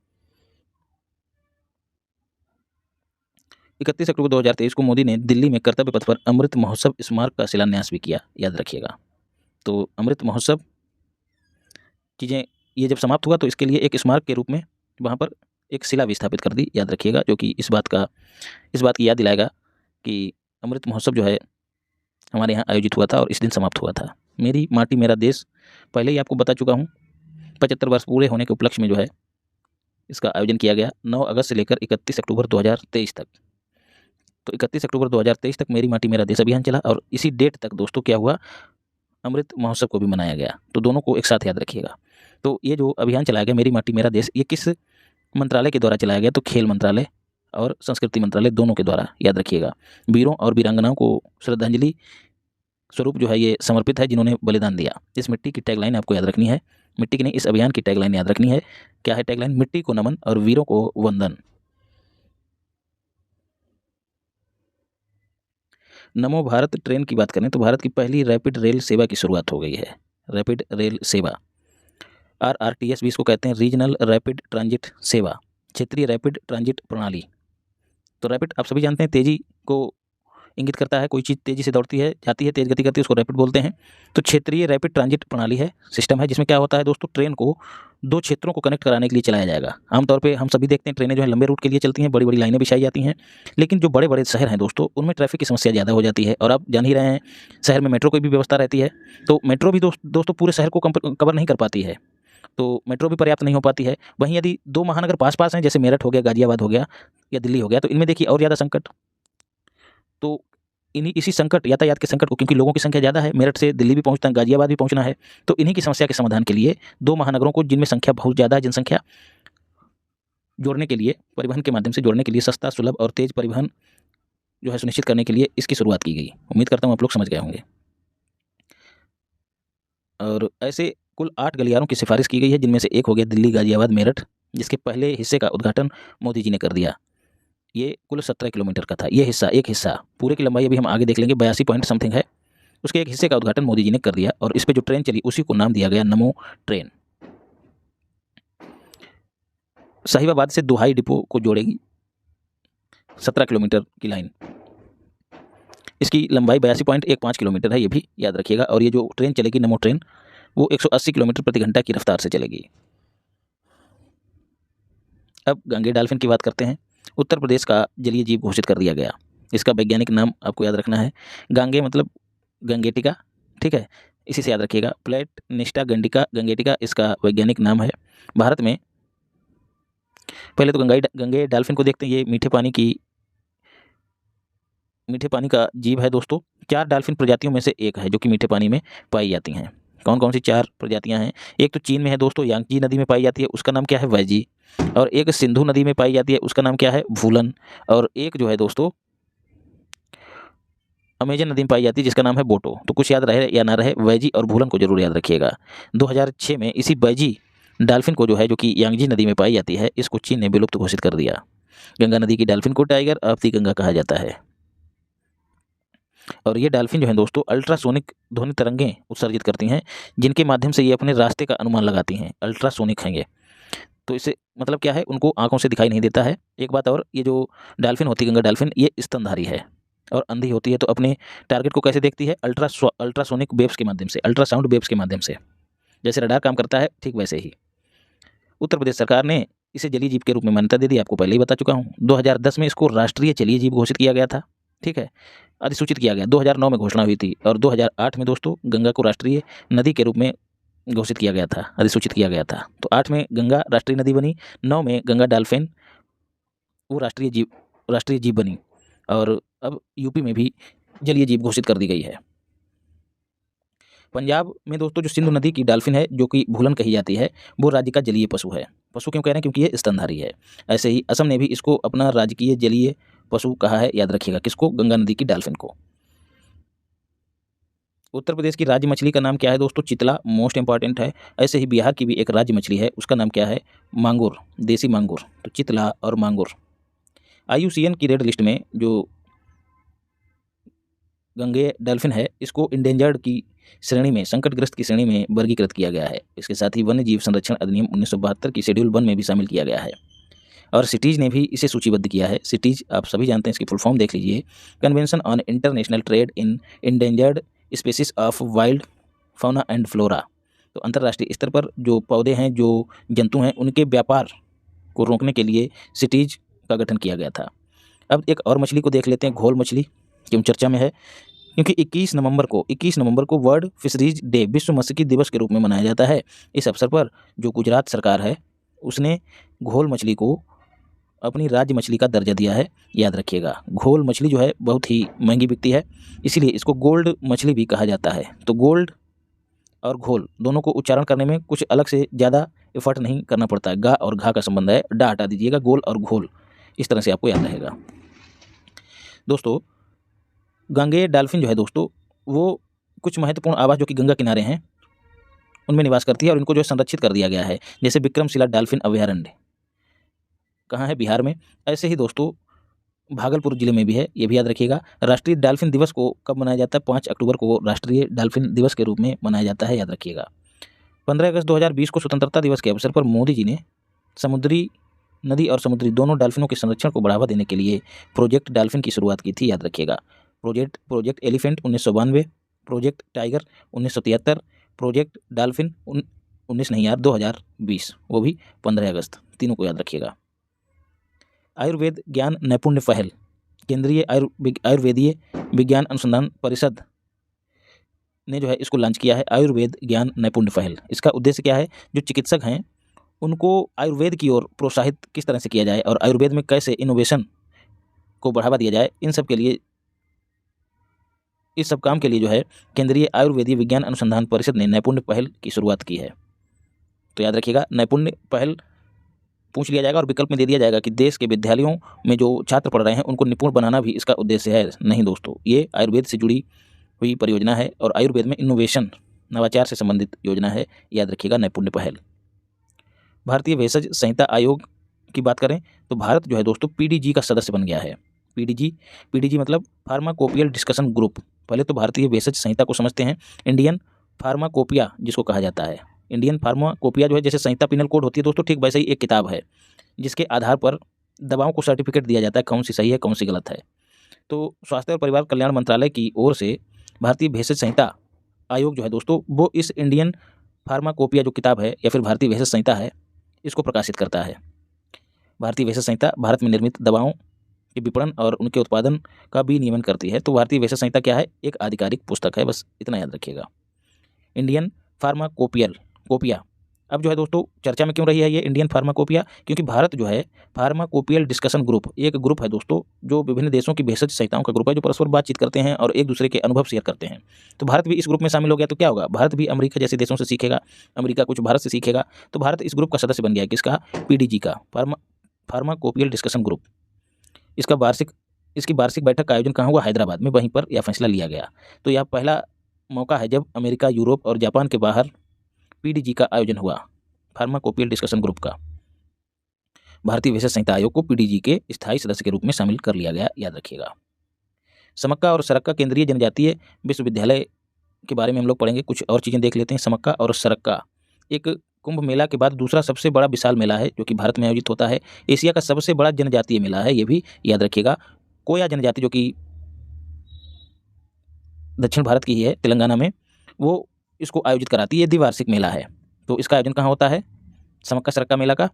31 अक्टूबर 2023 को मोदी ने दिल्ली में कर्तव्य पथ पर अमृत महोत्सव स्मारक का शिलान्यास भी किया, याद रखिएगा। तो अमृत महोत्सव चीज़ें ये जब समाप्त हुआ तो इसके लिए एक स्मारक के रूप में वहाँ पर एक शिला भी स्थापित कर दी, याद रखिएगा, जो कि इस बात की याद दिलाएगा कि अमृत महोत्सव जो है हमारे यहाँ आयोजित हुआ था और इस दिन समाप्त हुआ था। मेरी माटी मेरा देश पहले ही आपको बता चुका हूँ। 75 वर्ष पूरे होने के उपलक्ष्य में जो है इसका आयोजन किया गया 9 अगस्त से लेकर 31 अक्टूबर 2023 तक। तो 31 अक्टूबर 2023 तक मेरी माटी मेरा देश अभियान चला और इसी डेट तक दोस्तों क्या हुआ? अमृत महोत्सव को भी मनाया गया। तो दोनों को एक साथ याद रखिएगा। तो ये जो अभियान चलाया गया मेरी माटी मेरा देश, ये किस मंत्रालय के द्वारा चलाया गया? तो खेल मंत्रालय और संस्कृति मंत्रालय दोनों के द्वारा, याद रखिएगा। वीरों और वीरांगनाओं को श्रद्धांजलि स्वरूप जो है ये समर्पित है, जिन्होंने बलिदान दिया। इस मिट्टी की टैगलाइन आपको याद रखनी है, मिट्टी की नहीं, इस अभियान की टैगलाइन याद रखनी है। क्या है टैगलाइन? मिट्टी को नमन और वीरों को वंदन। नमो भारत ट्रेन की बात करें तो भारत की पहली रैपिड रेल सेवा की शुरुआत हो गई है। रैपिड रेल सेवा, RRTS भी इसको कहते हैं, रीजनल रैपिड ट्रांजिट सेवा, क्षेत्रीय रैपिड ट्रांजिट प्रणाली। तो रैपिड आप सभी जानते हैं तेजी को इंगित करता है, कोई चीज़ तेज़ी से दौड़ती है, जाती है, तेज़ गति करती है, उसको रैपिड बोलते हैं। तो क्षेत्रीय रैपिड ट्रांजिट प्रणाली है, सिस्टम है, जिसमें क्या होता है दोस्तों? ट्रेन को 2 क्षेत्रों को कनेक्ट कराने के लिए चलाया जाएगा। आमतौर पे हम सभी देखते हैं ट्रेनें जो है लंबे रूट के लिए चलती हैं, बड़ी बड़ी लाइनें बिछाई जाती हैं, लेकिन जो बड़े बड़े शहर हैं दोस्तों उनमें ट्रैफिक की समस्या ज़्यादा हो जाती है। और आप जान ही रहे हैं शहर में मेट्रो की भी व्यवस्था रहती है, तो मेट्रो भी दोस्तों पूरे शहर को कवर नहीं कर पाती है, तो मेट्रो भी पर्याप्त नहीं हो पाती है। वहीं यदि 2 महानगर पास पास हैं, जैसे मेरठ हो गया, गाजियाबाद हो गया या दिल्ली हो गया, तो इनमें देखिए और ज़्यादा संकट। तो इसी संकट, यातायात के संकट को, क्योंकि लोगों की संख्या ज़्यादा है, मेरठ से दिल्ली भी पहुंचना है, गाजियाबाद भी पहुंचना है, तो इन्हीं की समस्या के समाधान के लिए 2 महानगरों को, जिनमें संख्या बहुत ज़्यादा है, जनसंख्या, जोड़ने के लिए, परिवहन के माध्यम से जोड़ने के लिए, सस्ता, सुलभ और तेज परिवहन जो है सुनिश्चित करने के लिए इसकी शुरुआत की गई। उम्मीद करता हूँ आप लोग समझ गए होंगे। और ऐसे कुल 8 गलियारों की सिफारिश की गई है, जिनमें से एक हो गया दिल्ली गाजियाबाद मेरठ, जिसके पहले हिस्से का उद्घाटन मोदी जी ने कर दिया। ये कुल 17 किलोमीटर का था ये हिस्सा, एक हिस्सा। पूरे की लंबाई अभी हम आगे देख लेंगे, 82 पॉइंट समथिंग है। उसके एक हिस्से का उद्घाटन मोदी जी ने कर दिया और इस पर जो ट्रेन चली उसी को नाम दिया गया नमो ट्रेन। साहिबाबाद से दोहाई डिपो को जोड़ेगी 17 किलोमीटर की लाइन। इसकी लंबाई 82.15 किलोमीटर है, ये भी याद रखिएगा। और ये जो ट्रेन चलेगी नमो ट्रेन वो 180 किलोमीटर प्रति घंटा की रफ्तार से चलेगी। अब गांगे डॉल्फिन की बात करते हैं। उत्तर प्रदेश का जलीय जीव घोषित कर दिया गया। इसका वैज्ञानिक नाम आपको याद रखना है, गांगे मतलब गंगेटिका, ठीक है, इसी से याद रखिएगा। प्लेट निस्टा गंगेटिका इसका वैज्ञानिक नाम है। भारत में पहले तो गंगे डॉल्फिन को देखते हैं। ये मीठे पानी का जीव है दोस्तों। 4 डॉल्फिन प्रजातियों में से एक है जो कि मीठे पानी में पाई जाती हैं। कौन कौन सी 4 प्रजातियां हैं? एक तो चीन में है दोस्तों, यांगजी नदी में पाई जाती है, उसका नाम क्या है? वैजी। और एक सिंधु नदी में पाई जाती है, उसका नाम क्या है? वुलन। और एक जो है दोस्तों अमेजन नदी में पाई जाती है, जिसका नाम है बोटो। तो कुछ याद रहे या ना रहे, वैजी और वुलन को जरूर याद रखिएगा। 2006 में इसी वैजी डॉल्फिन को जो है, जो कि यांगजी नदी में पाई जाती है, इसको चीन ने विलुप्त घोषित कर दिया। गंगा नदी की डॉल्फिन को टाइगर ऑफ द गंगा कहा जाता है। और ये डॉल्फिन जो है दोस्तों अल्ट्रासोनिक ध्वनि तरंगें उत्सर्जित करती हैं, जिनके माध्यम से ये अपने रास्ते का अनुमान लगाती हैं। अल्ट्रासोनिक हैं ये। तो इससे मतलब क्या है, उनको आंखों से दिखाई नहीं देता है। एक बात और, ये जो डॉल्फिन होती है गंगा डॉल्फिन, ये स्तनधारी है और अंधी होती है। तो अपने टारगेट को कैसे देखती है? अल्ट्रासोनिक वेव्स के माध्यम से, अल्ट्रासाउंड वेव्स के माध्यम से। जैसे रडार काम करता है ठीक वैसे ही। उत्तर प्रदेश सरकार ने इसे जलीय जीव के रूप में मान्यता दे दी, आपको पहले ही बता चुका हूँ। 2010 में इसको राष्ट्रीय जलीय जीव घोषित किया गया था, ठीक है, अधिसूचित किया गया। 2009 में घोषणा हुई थी और 2008 में दोस्तों गंगा को राष्ट्रीय नदी के रूप में घोषित किया गया था, अधिसूचित किया गया था। तो 8 में गंगा राष्ट्रीय नदी बनी, 9 में गंगा डॉल्फिन वो राष्ट्रीय जीव बनी। और अब यूपी में भी जलीय जीव घोषित कर दी गई है। पंजाब में दोस्तों जो सिंधु नदी की डॉल्फिन है, जो कि भूलन कही जाती है, वो राज्य का जलीय पशु है। पशु क्यों कह रहे हैं? क्योंकि ये स्तनधारी है। ऐसे ही असम ने भी इसको अपना राजकीय जलीय पशु कहा है, याद रखिएगा। किसको? गंगा नदी की डॉल्फिन को। उत्तर प्रदेश की राज्य मछली का नाम क्या है दोस्तों? चितला, मोस्ट इंपॉर्टेंट है। ऐसे ही बिहार की भी एक राज्य मछली है, उसका नाम क्या है? मांगुर, देसी मांगुर। तो चितला और मांगुर। IUCN की रेड लिस्ट में जो गंगे डॉल्फिन है, इसको इंडेंजर्ड की श्रेणी में, संकटग्रस्त की श्रेणी में वर्गीकृत किया गया है। इसके साथ ही वन्य जीव संरक्षण अधिनियम 1972 की शेड्यूल 1 में भी शामिल किया गया है। और सिटीज ने भी इसे सूचीबद्ध किया है। सिटीज आप सभी जानते हैं, इसकी फुल फॉर्म देख लीजिए, convention on international trade in endangered species of wild fauna and flora. तो अंतर्राष्ट्रीय स्तर पर जो पौधे हैं, जो जंतु हैं, उनके व्यापार को रोकने के लिए सिटीज का गठन किया गया था। अब एक और मछली को देख लेते हैं, घोल मछली, क्यों चर्चा में है? क्योंकि 21 नवंबर को वर्ल्ड फिशरीज डे, विश्व मत्स्यिकी दिवस के रूप में मनाया जाता है। इस अवसर पर जो गुजरात सरकार है, उसने घोल मछली को अपनी राज्य मछली का दर्जा दिया है, याद रखिएगा। घोल मछली जो है बहुत ही महंगी बिकती है, इसीलिए इसको गोल्ड मछली भी कहा जाता है। तो गोल्ड और घोल दोनों को उच्चारण करने में कुछ अलग से ज़्यादा एफर्ट नहीं करना पड़ता है। गा और घा का संबंध है, डा हटा दीजिएगा, गोल और घोल, इस तरह से आपको याद रहेगा। दोस्तों गांगे डॉल्फिन जो है दोस्तों, वो कुछ महत्वपूर्ण आवास जो कि गंगा किनारे हैं उनमें निवास करती है और इनको जो संरक्षित कर दिया गया है। जैसे विक्रमशिला डॉल्फिन अभयारण्य कहाँ है? बिहार में। ऐसे ही दोस्तों भागलपुर जिले में भी है, ये भी याद रखिएगा। राष्ट्रीय डॉल्फिन दिवस को कब मनाया जाता है? 5 अक्टूबर को राष्ट्रीय डॉल्फिन दिवस के रूप में मनाया जाता है, याद रखिएगा। 15 अगस्त 2020 को स्वतंत्रता दिवस के अवसर पर मोदी जी ने समुद्री नदी और समुद्री दोनों डॉल्फिनों के संरक्षण को बढ़ावा देने के लिए प्रोजेक्ट डॉल्फिन की शुरुआत की थी, याद रखिएगा। Project elephant 1992, project tiger 1973, project dolphin 2020, वो भी 15 अगस्त, तीनों को याद रखिएगा। आयुर्वेद ज्ञान नैपुण्य पहल, केंद्रीय आयुर्वेदीय विज्ञान अनुसंधान परिषद ने जो है इसको लॉन्च किया है, आयुर्वेद ज्ञान नैपुण्य पहल। इसका उद्देश्य क्या है? जो चिकित्सक हैं उनको आयुर्वेद की ओर प्रोत्साहित किस तरह से किया जाए और आयुर्वेद में कैसे इनोवेशन को बढ़ावा दिया जाए, इस सब काम के लिए जो है केंद्रीय आयुर्वेदीय विज्ञान अनुसंधान परिषद ने नैपुण्य पहल की शुरुआत की है। तो याद रखिएगा, नैपुण्य पहल पूछ लिया जाएगा और विकल्प में दे दिया जाएगा कि देश के विद्यालयों में जो छात्र पढ़ रहे हैं उनको निपुण बनाना भी इसका उद्देश्य है। नहीं दोस्तों, ये आयुर्वेद से जुड़ी हुई परियोजना है और आयुर्वेद में इनोवेशन, नवाचार से संबंधित योजना है, याद रखिएगा नैपुण्य पहल। भारतीय भेषज संहिता आयोग की बात करें तो भारत जो है दोस्तों PDG का सदस्य बन गया है। पीडीजी। पीडीजी मतलब फार्माकोपियल डिस्कशन ग्रुप। पहले तो भारतीय भेषज संहिता को समझते हैं। इंडियन फार्माकोपिया जिसको कहा जाता है, इंडियन फार्माकोपिया जो है, जैसे संहिता पिनल कोड होती है दोस्तों, ठीक वैसे ही एक किताब है जिसके आधार पर दवाओं को सर्टिफिकेट दिया जाता है, कौन सी सही है कौन सी गलत है। तो स्वास्थ्य और परिवार कल्याण मंत्रालय की ओर से भारतीय भेषज संहिता आयोग जो है दोस्तों, वो इस इंडियन फार्माकोपिया जो किताब है या फिर भारतीय भेषज संहिता है, इसको प्रकाशित करता है। भारतीय भेषज संहिता भारत में निर्मित दवाओं के विपणन और उनके उत्पादन का भी नियमन करती है। तो भारतीय भेषज संहिता क्या है? एक आधिकारिक पुस्तक है, बस इतना याद रखिएगा। इंडियन फार्माकोपिया अब जो है दोस्तों चर्चा में क्यों रही है ये इंडियन फार्माकोपिया? क्योंकि भारत जो है फार्माकोपियल डिस्कशन ग्रुप एक ग्रुप है दोस्तों, जो विभिन्न देशों की भेषज संहिताओं का ग्रुप है, जो परस्पर बातचीत करते हैं और एक दूसरे के अनुभव शेयर करते हैं। तो भारत भी इस ग्रुप में शामिल हो गया, तो क्या होगा? भारत भी अमेरिका जैसे देशों से सीखेगा, अमेरिका कुछ भारत से सीखेगा। तो भारत इस ग्रुप का सदस्य बन गया। किसका? पीडीजी का, फार्माकोपियल डिस्कशन ग्रुप। इसकी वार्षिक बैठक का आयोजन कहाँ हुआ? हैदराबाद में। वहीं पर यह फैसला लिया गया। तो यह पहला मौका है जब अमेरिका, यूरोप और जापान के बाहर पीडीजी का आयोजन हुआ, फार्माकोपियल डिस्कशन ग्रुप का। भारतीय भेषज संहिता आयोग को पीडीजी के स्थायी सदस्य के रूप में शामिल कर लिया गया, याद रखिएगा। समक्का और सरक्का केंद्रीय जनजातीय विश्वविद्यालय के बारे में हम लोग पढ़ेंगे। कुछ और चीज़ें देख लेते हैं। समक्का और सरक्का एक कुंभ मेला के बाद दूसरा सबसे बड़ा विशाल मेला है जो कि भारत में आयोजित होता है। एशिया का सबसे बड़ा जनजातीय मेला है, ये भी याद रखिएगा। कोया जनजाति जो कि दक्षिण भारत की ही है, तेलंगाना में, वो इसको आयोजित कराती है। ये द्विवार्षिक मेला है। तो इसका आयोजन कहाँ होता है? समक्का सरक्का मेला का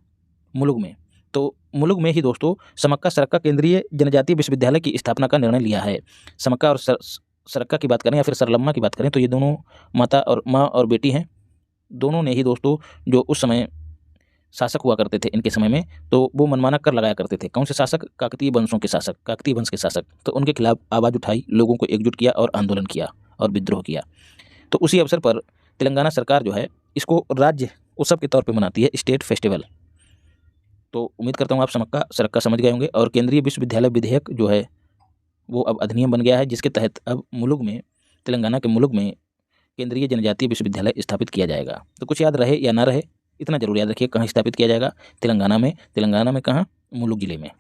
मुलुगु में। तो मुलुगु में ही दोस्तों समक्का सरक्का केंद्रीय जनजातीय विश्वविद्यालय की स्थापना का निर्णय लिया है। समक्का और सरक्का की बात करें या फिर सरलम्मा की बात करें तो ये दोनों माँ और बेटी हैं। दोनों ने ही दोस्तों जो उस समय शासक हुआ करते थे इनके समय में, तो वो मनमाना कर लगाया करते थे। कौन से शासक? काकतीय वंशों के शासक, काकतीय वंश के शासक। तो उनके खिलाफ आवाज़ उठाई, लोगों को एकजुट किया और आंदोलन किया और विद्रोह किया। तो उसी अवसर पर तेलंगाना सरकार जो है इसको राज्य उत्सव के तौर पे मनाती है, स्टेट फेस्टिवल। तो उम्मीद करता हूँ आप समक्का सरक्का समझ गए होंगे। और केंद्रीय विश्वविद्यालय विधेयक जो है वो अब अधिनियम बन गया है, जिसके तहत अब मुलुगु में, तेलंगाना के मुलुगु में केंद्रीय जनजातीय विश्वविद्यालय स्थापित किया जाएगा। तो कुछ याद रहे या ना रहे, इतना जरूर याद रखिए। कहाँ स्थापित किया जाएगा? तेलंगाना में। तेलंगाना में कहाँ? मुलुगु जिले में।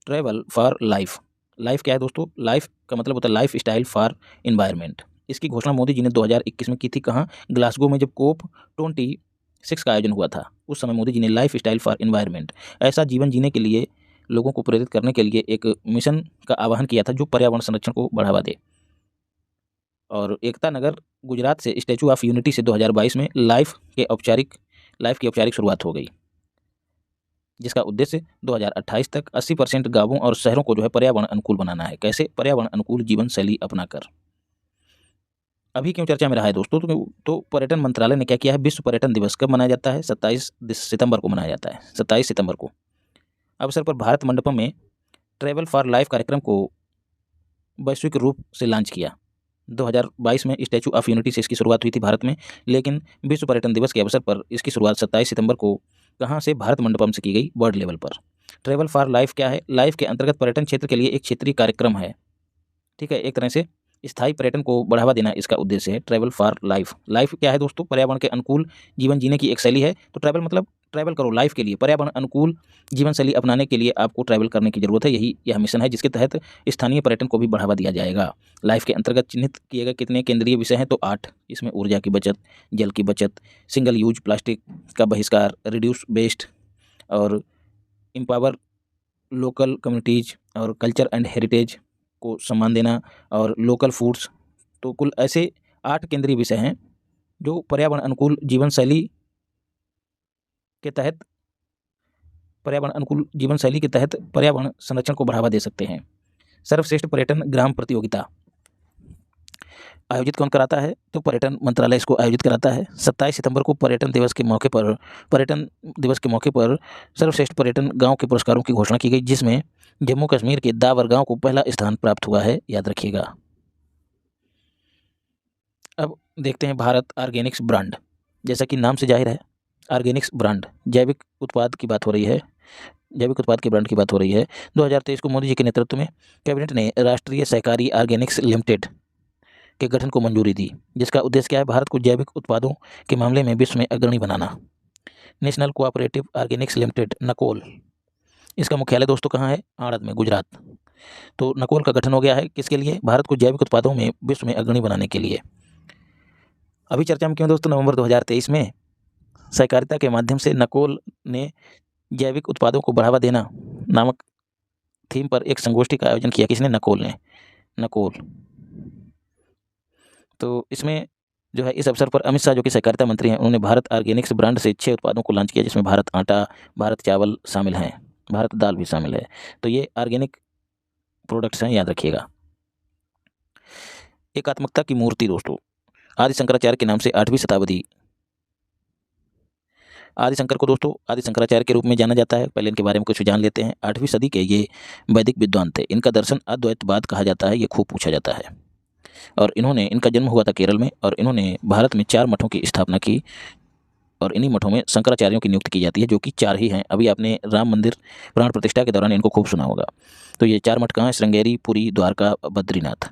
Travel for life. लाइफ क्या है दोस्तों? लाइफ का मतलब होता है लाइफ स्टाइल फॉर एनवायरनमेंट। इसकी घोषणा मोदी जी ने 2021 में की थी। कहाँ? ग्लासगो में, जब COP26 का आयोजन हुआ था। उस समय मोदी जी ने लाइफ स्टाइल फॉर एनवायरनमेंट, ऐसा जीवन जीने के लिए लोगों को प्रेरित करने के लिए एक मिशन का आह्वान किया था जो पर्यावरण संरक्षण को बढ़ावा दे। और एकता नगर गुजरात से स्टैचू ऑफ यूनिटी से 2022 में लाइफ की औपचारिक शुरुआत हो गई, जिसका उद्देश्य 2028 तक 80% गांवों और शहरों को जो है पर्यावरण अनुकूल बनाना है। कैसे? पर्यावरण अनुकूल जीवन शैली अपनाकर। अभी क्यों चर्चा में रहा है दोस्तों? तो पर्यटन मंत्रालय ने क्या किया है? विश्व पर्यटन दिवस कब मनाया जाता है? 27 सितंबर को मनाया जाता है। 27 सितंबर को अवसर पर भारत मंडपम में ट्रैवल फॉर लाइफ कार्यक्रम को वैश्विक रूप से लॉन्च किया। 2022 में स्टैचू ऑफ यूनिटी से इसकी शुरुआत हुई थी भारत में, लेकिन विश्व पर्यटन दिवस के अवसर पर इसकी शुरुआत 27 सितंबर को कहाँ से? भारत मंडपम से की गई, वर्ल्ड लेवल पर। ट्रैवल फॉर लाइफ क्या है? लाइफ के अंतर्गत पर्यटन क्षेत्र के लिए एक क्षेत्रीय कार्यक्रम है। ठीक है, एक तरह से स्थायी पर्यटन को बढ़ावा देना इसका उद्देश्य है। Travel for life. लाइफ क्या है दोस्तों? पर्यावरण के अनुकूल जीवन जीने की एक शैली है। तो ट्रैवल मतलब ट्रैवल करो लाइफ के लिए, पर्यावरण अनुकूल जीवन शैली अपनाने के लिए आपको ट्रैवल करने की जरूरत है। यह मिशन है जिसके तहत स्थानीय पर्यटन को भी बढ़ावा दिया जाएगा। लाइफ के अंतर्गत चिन्हित किए गए कितने केंद्रीय विषय हैं? तो 8। इसमें ऊर्जा की बचत, जल की बचत, सिंगल यूज प्लास्टिक का बहिष्कार, रिड्यूस वेस्ट और एम्पावर लोकल कम्युनिटीज और कल्चर एंड हेरिटेज को सम्मान देना और लोकल फूड्स। तो कुल ऐसे 8 केंद्रीय विषय हैं जो पर्यावरण अनुकूल जीवन शैली के तहत पर्यावरण संरक्षण को बढ़ावा दे सकते हैं। सर्वश्रेष्ठ पर्यटन ग्राम प्रतियोगिता आयोजित कौन कराता है? तो पर्यटन मंत्रालय इसको आयोजित कराता है। 27 सितंबर को पर्यटन दिवस के मौके पर सर्वश्रेष्ठ पर्यटन गांव के पुरस्कारों की घोषणा की गई, जिसमें जम्मू कश्मीर के दावर गांव को पहला स्थान प्राप्त हुआ है, याद रखिएगा। अब देखते हैं भारत ऑर्गेनिक्स ब्रांड। जैसा कि नाम से जाहिर है, ऑर्गेनिक्स ब्रांड, जैविक उत्पाद की बात हो रही है, जैविक उत्पाद के ब्रांड की बात हो रही है। 2023 को मोदी जी के नेतृत्व में कैबिनेट ने राष्ट्रीय सहकारी ऑर्गेनिक्स लिमिटेड के गठन को मंजूरी दी, जिसका उद्देश्य क्या है? भारत को जैविक उत्पादों के मामले में विश्व में अग्रणी बनाना। नेशनल कोऑपरेटिव ऑर्गेनिक्स लिमिटेड, नकोल, इसका मुख्यालय दोस्तों कहाँ है? आणंद में, गुजरात। तो नकोल का गठन हो गया है किसके लिए? भारत को जैविक उत्पादों में विश्व में अग्रणी बनाने के लिए। अभी चर्चा में क्यों दोस्तों? नवंबर 2023 में सहकारिता के माध्यम से नकोल ने जैविक उत्पादों को बढ़ावा देना नामक थीम पर एक संगोष्ठी का आयोजन किया। किसने? नकोल ने। नकोल। तो इसमें जो है इस अवसर पर अमित शाह जो कि सहकारिता मंत्री हैं, उन्होंने भारत ऑर्गेनिक्स ब्रांड से 6 उत्पादों को लॉन्च किया, जिसमें भारत आटा, भारत चावल शामिल हैं, भारत दाल भी शामिल है। तो ये ऑर्गेनिक प्रोडक्ट्स हैं, याद रखिएगा। एकात्मकता की मूर्ति दोस्तों, आदि शंकराचार्य के नाम से 8वीं शताब्दी। आदि शंकर को दोस्तों आदि शंकराचार्य के रूप में जाना जाता है। पहले इनके बारे में कुछ जान लेते हैं। 8वीं सदी के ये वैदिक विद्वान थे। इनका दर्शन अद्वैतवाद कहा जाता है, ये खूब पूछा जाता है। और इनका जन्म हुआ था केरल में, और इन्होंने भारत में 4 मठों की स्थापना की, और इन्हीं मठों में शंकराचार्यों की नियुक्ति की जाती है, जो कि 4 ही हैं। अभी आपने राम मंदिर प्राण प्रतिष्ठा के दौरान इनको खूब सुना होगा। तो ये 4 मठ कहाँ हैं? श्रृंगेरी, पुरी, द्वारका, बद्रीनाथ।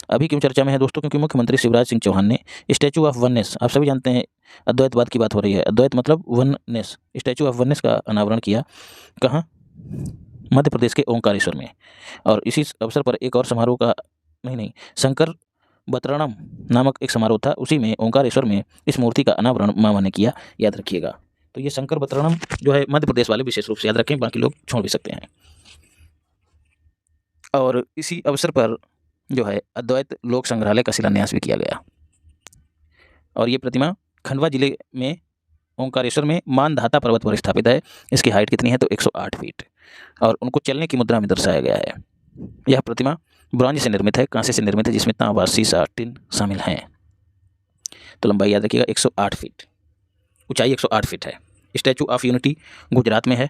अभी क्यों चर्चा में है दोस्तों? क्योंकि मुख्यमंत्री शिवराज सिंह चौहान ने स्टैचू ऑफ वननेस, आप सभी जानते हैं अद्वैतवाद की बात हो रही है, अद्वैत मतलब वननेस, स्टैचू ऑफ वननेस का अनावरण किया। कहाँ? मध्य प्रदेश के ओंकारेश्वर में। और इसी अवसर पर एक और समारोह का शंकर बतरणम नामक एक समारोह था, उसी में ओंकारेश्वर में इस मूर्ति का अनावरण मामा ने किया, याद रखिएगा। तो ये शंकर बतरणम जो है मध्य प्रदेश वाले विशेष रूप से याद रखें, बाकी लोग छोड़ भी सकते हैं। और इसी अवसर पर जो है अद्वैत लोक संग्रहालय का शिलान्यास भी किया गया। और ये प्रतिमा खंडवा जिले में ओंकारेश्वर में मानधाता पर्वत पर स्थापित है। इसकी हाइट कितनी है? तो 108 फीट। और उनको चलने की मुद्रा में दर्शाया गया है। यह प्रतिमा ब्रॉन्ज से निर्मित है, कांसे से निर्मित है, जिसमें तांबा, सीसा, टिन शामिल हैं। तो लंबाई याद रखिएगा 108 फीट, ऊंचाई 108 फीट है। स्टैचू ऑफ यूनिटी गुजरात में है,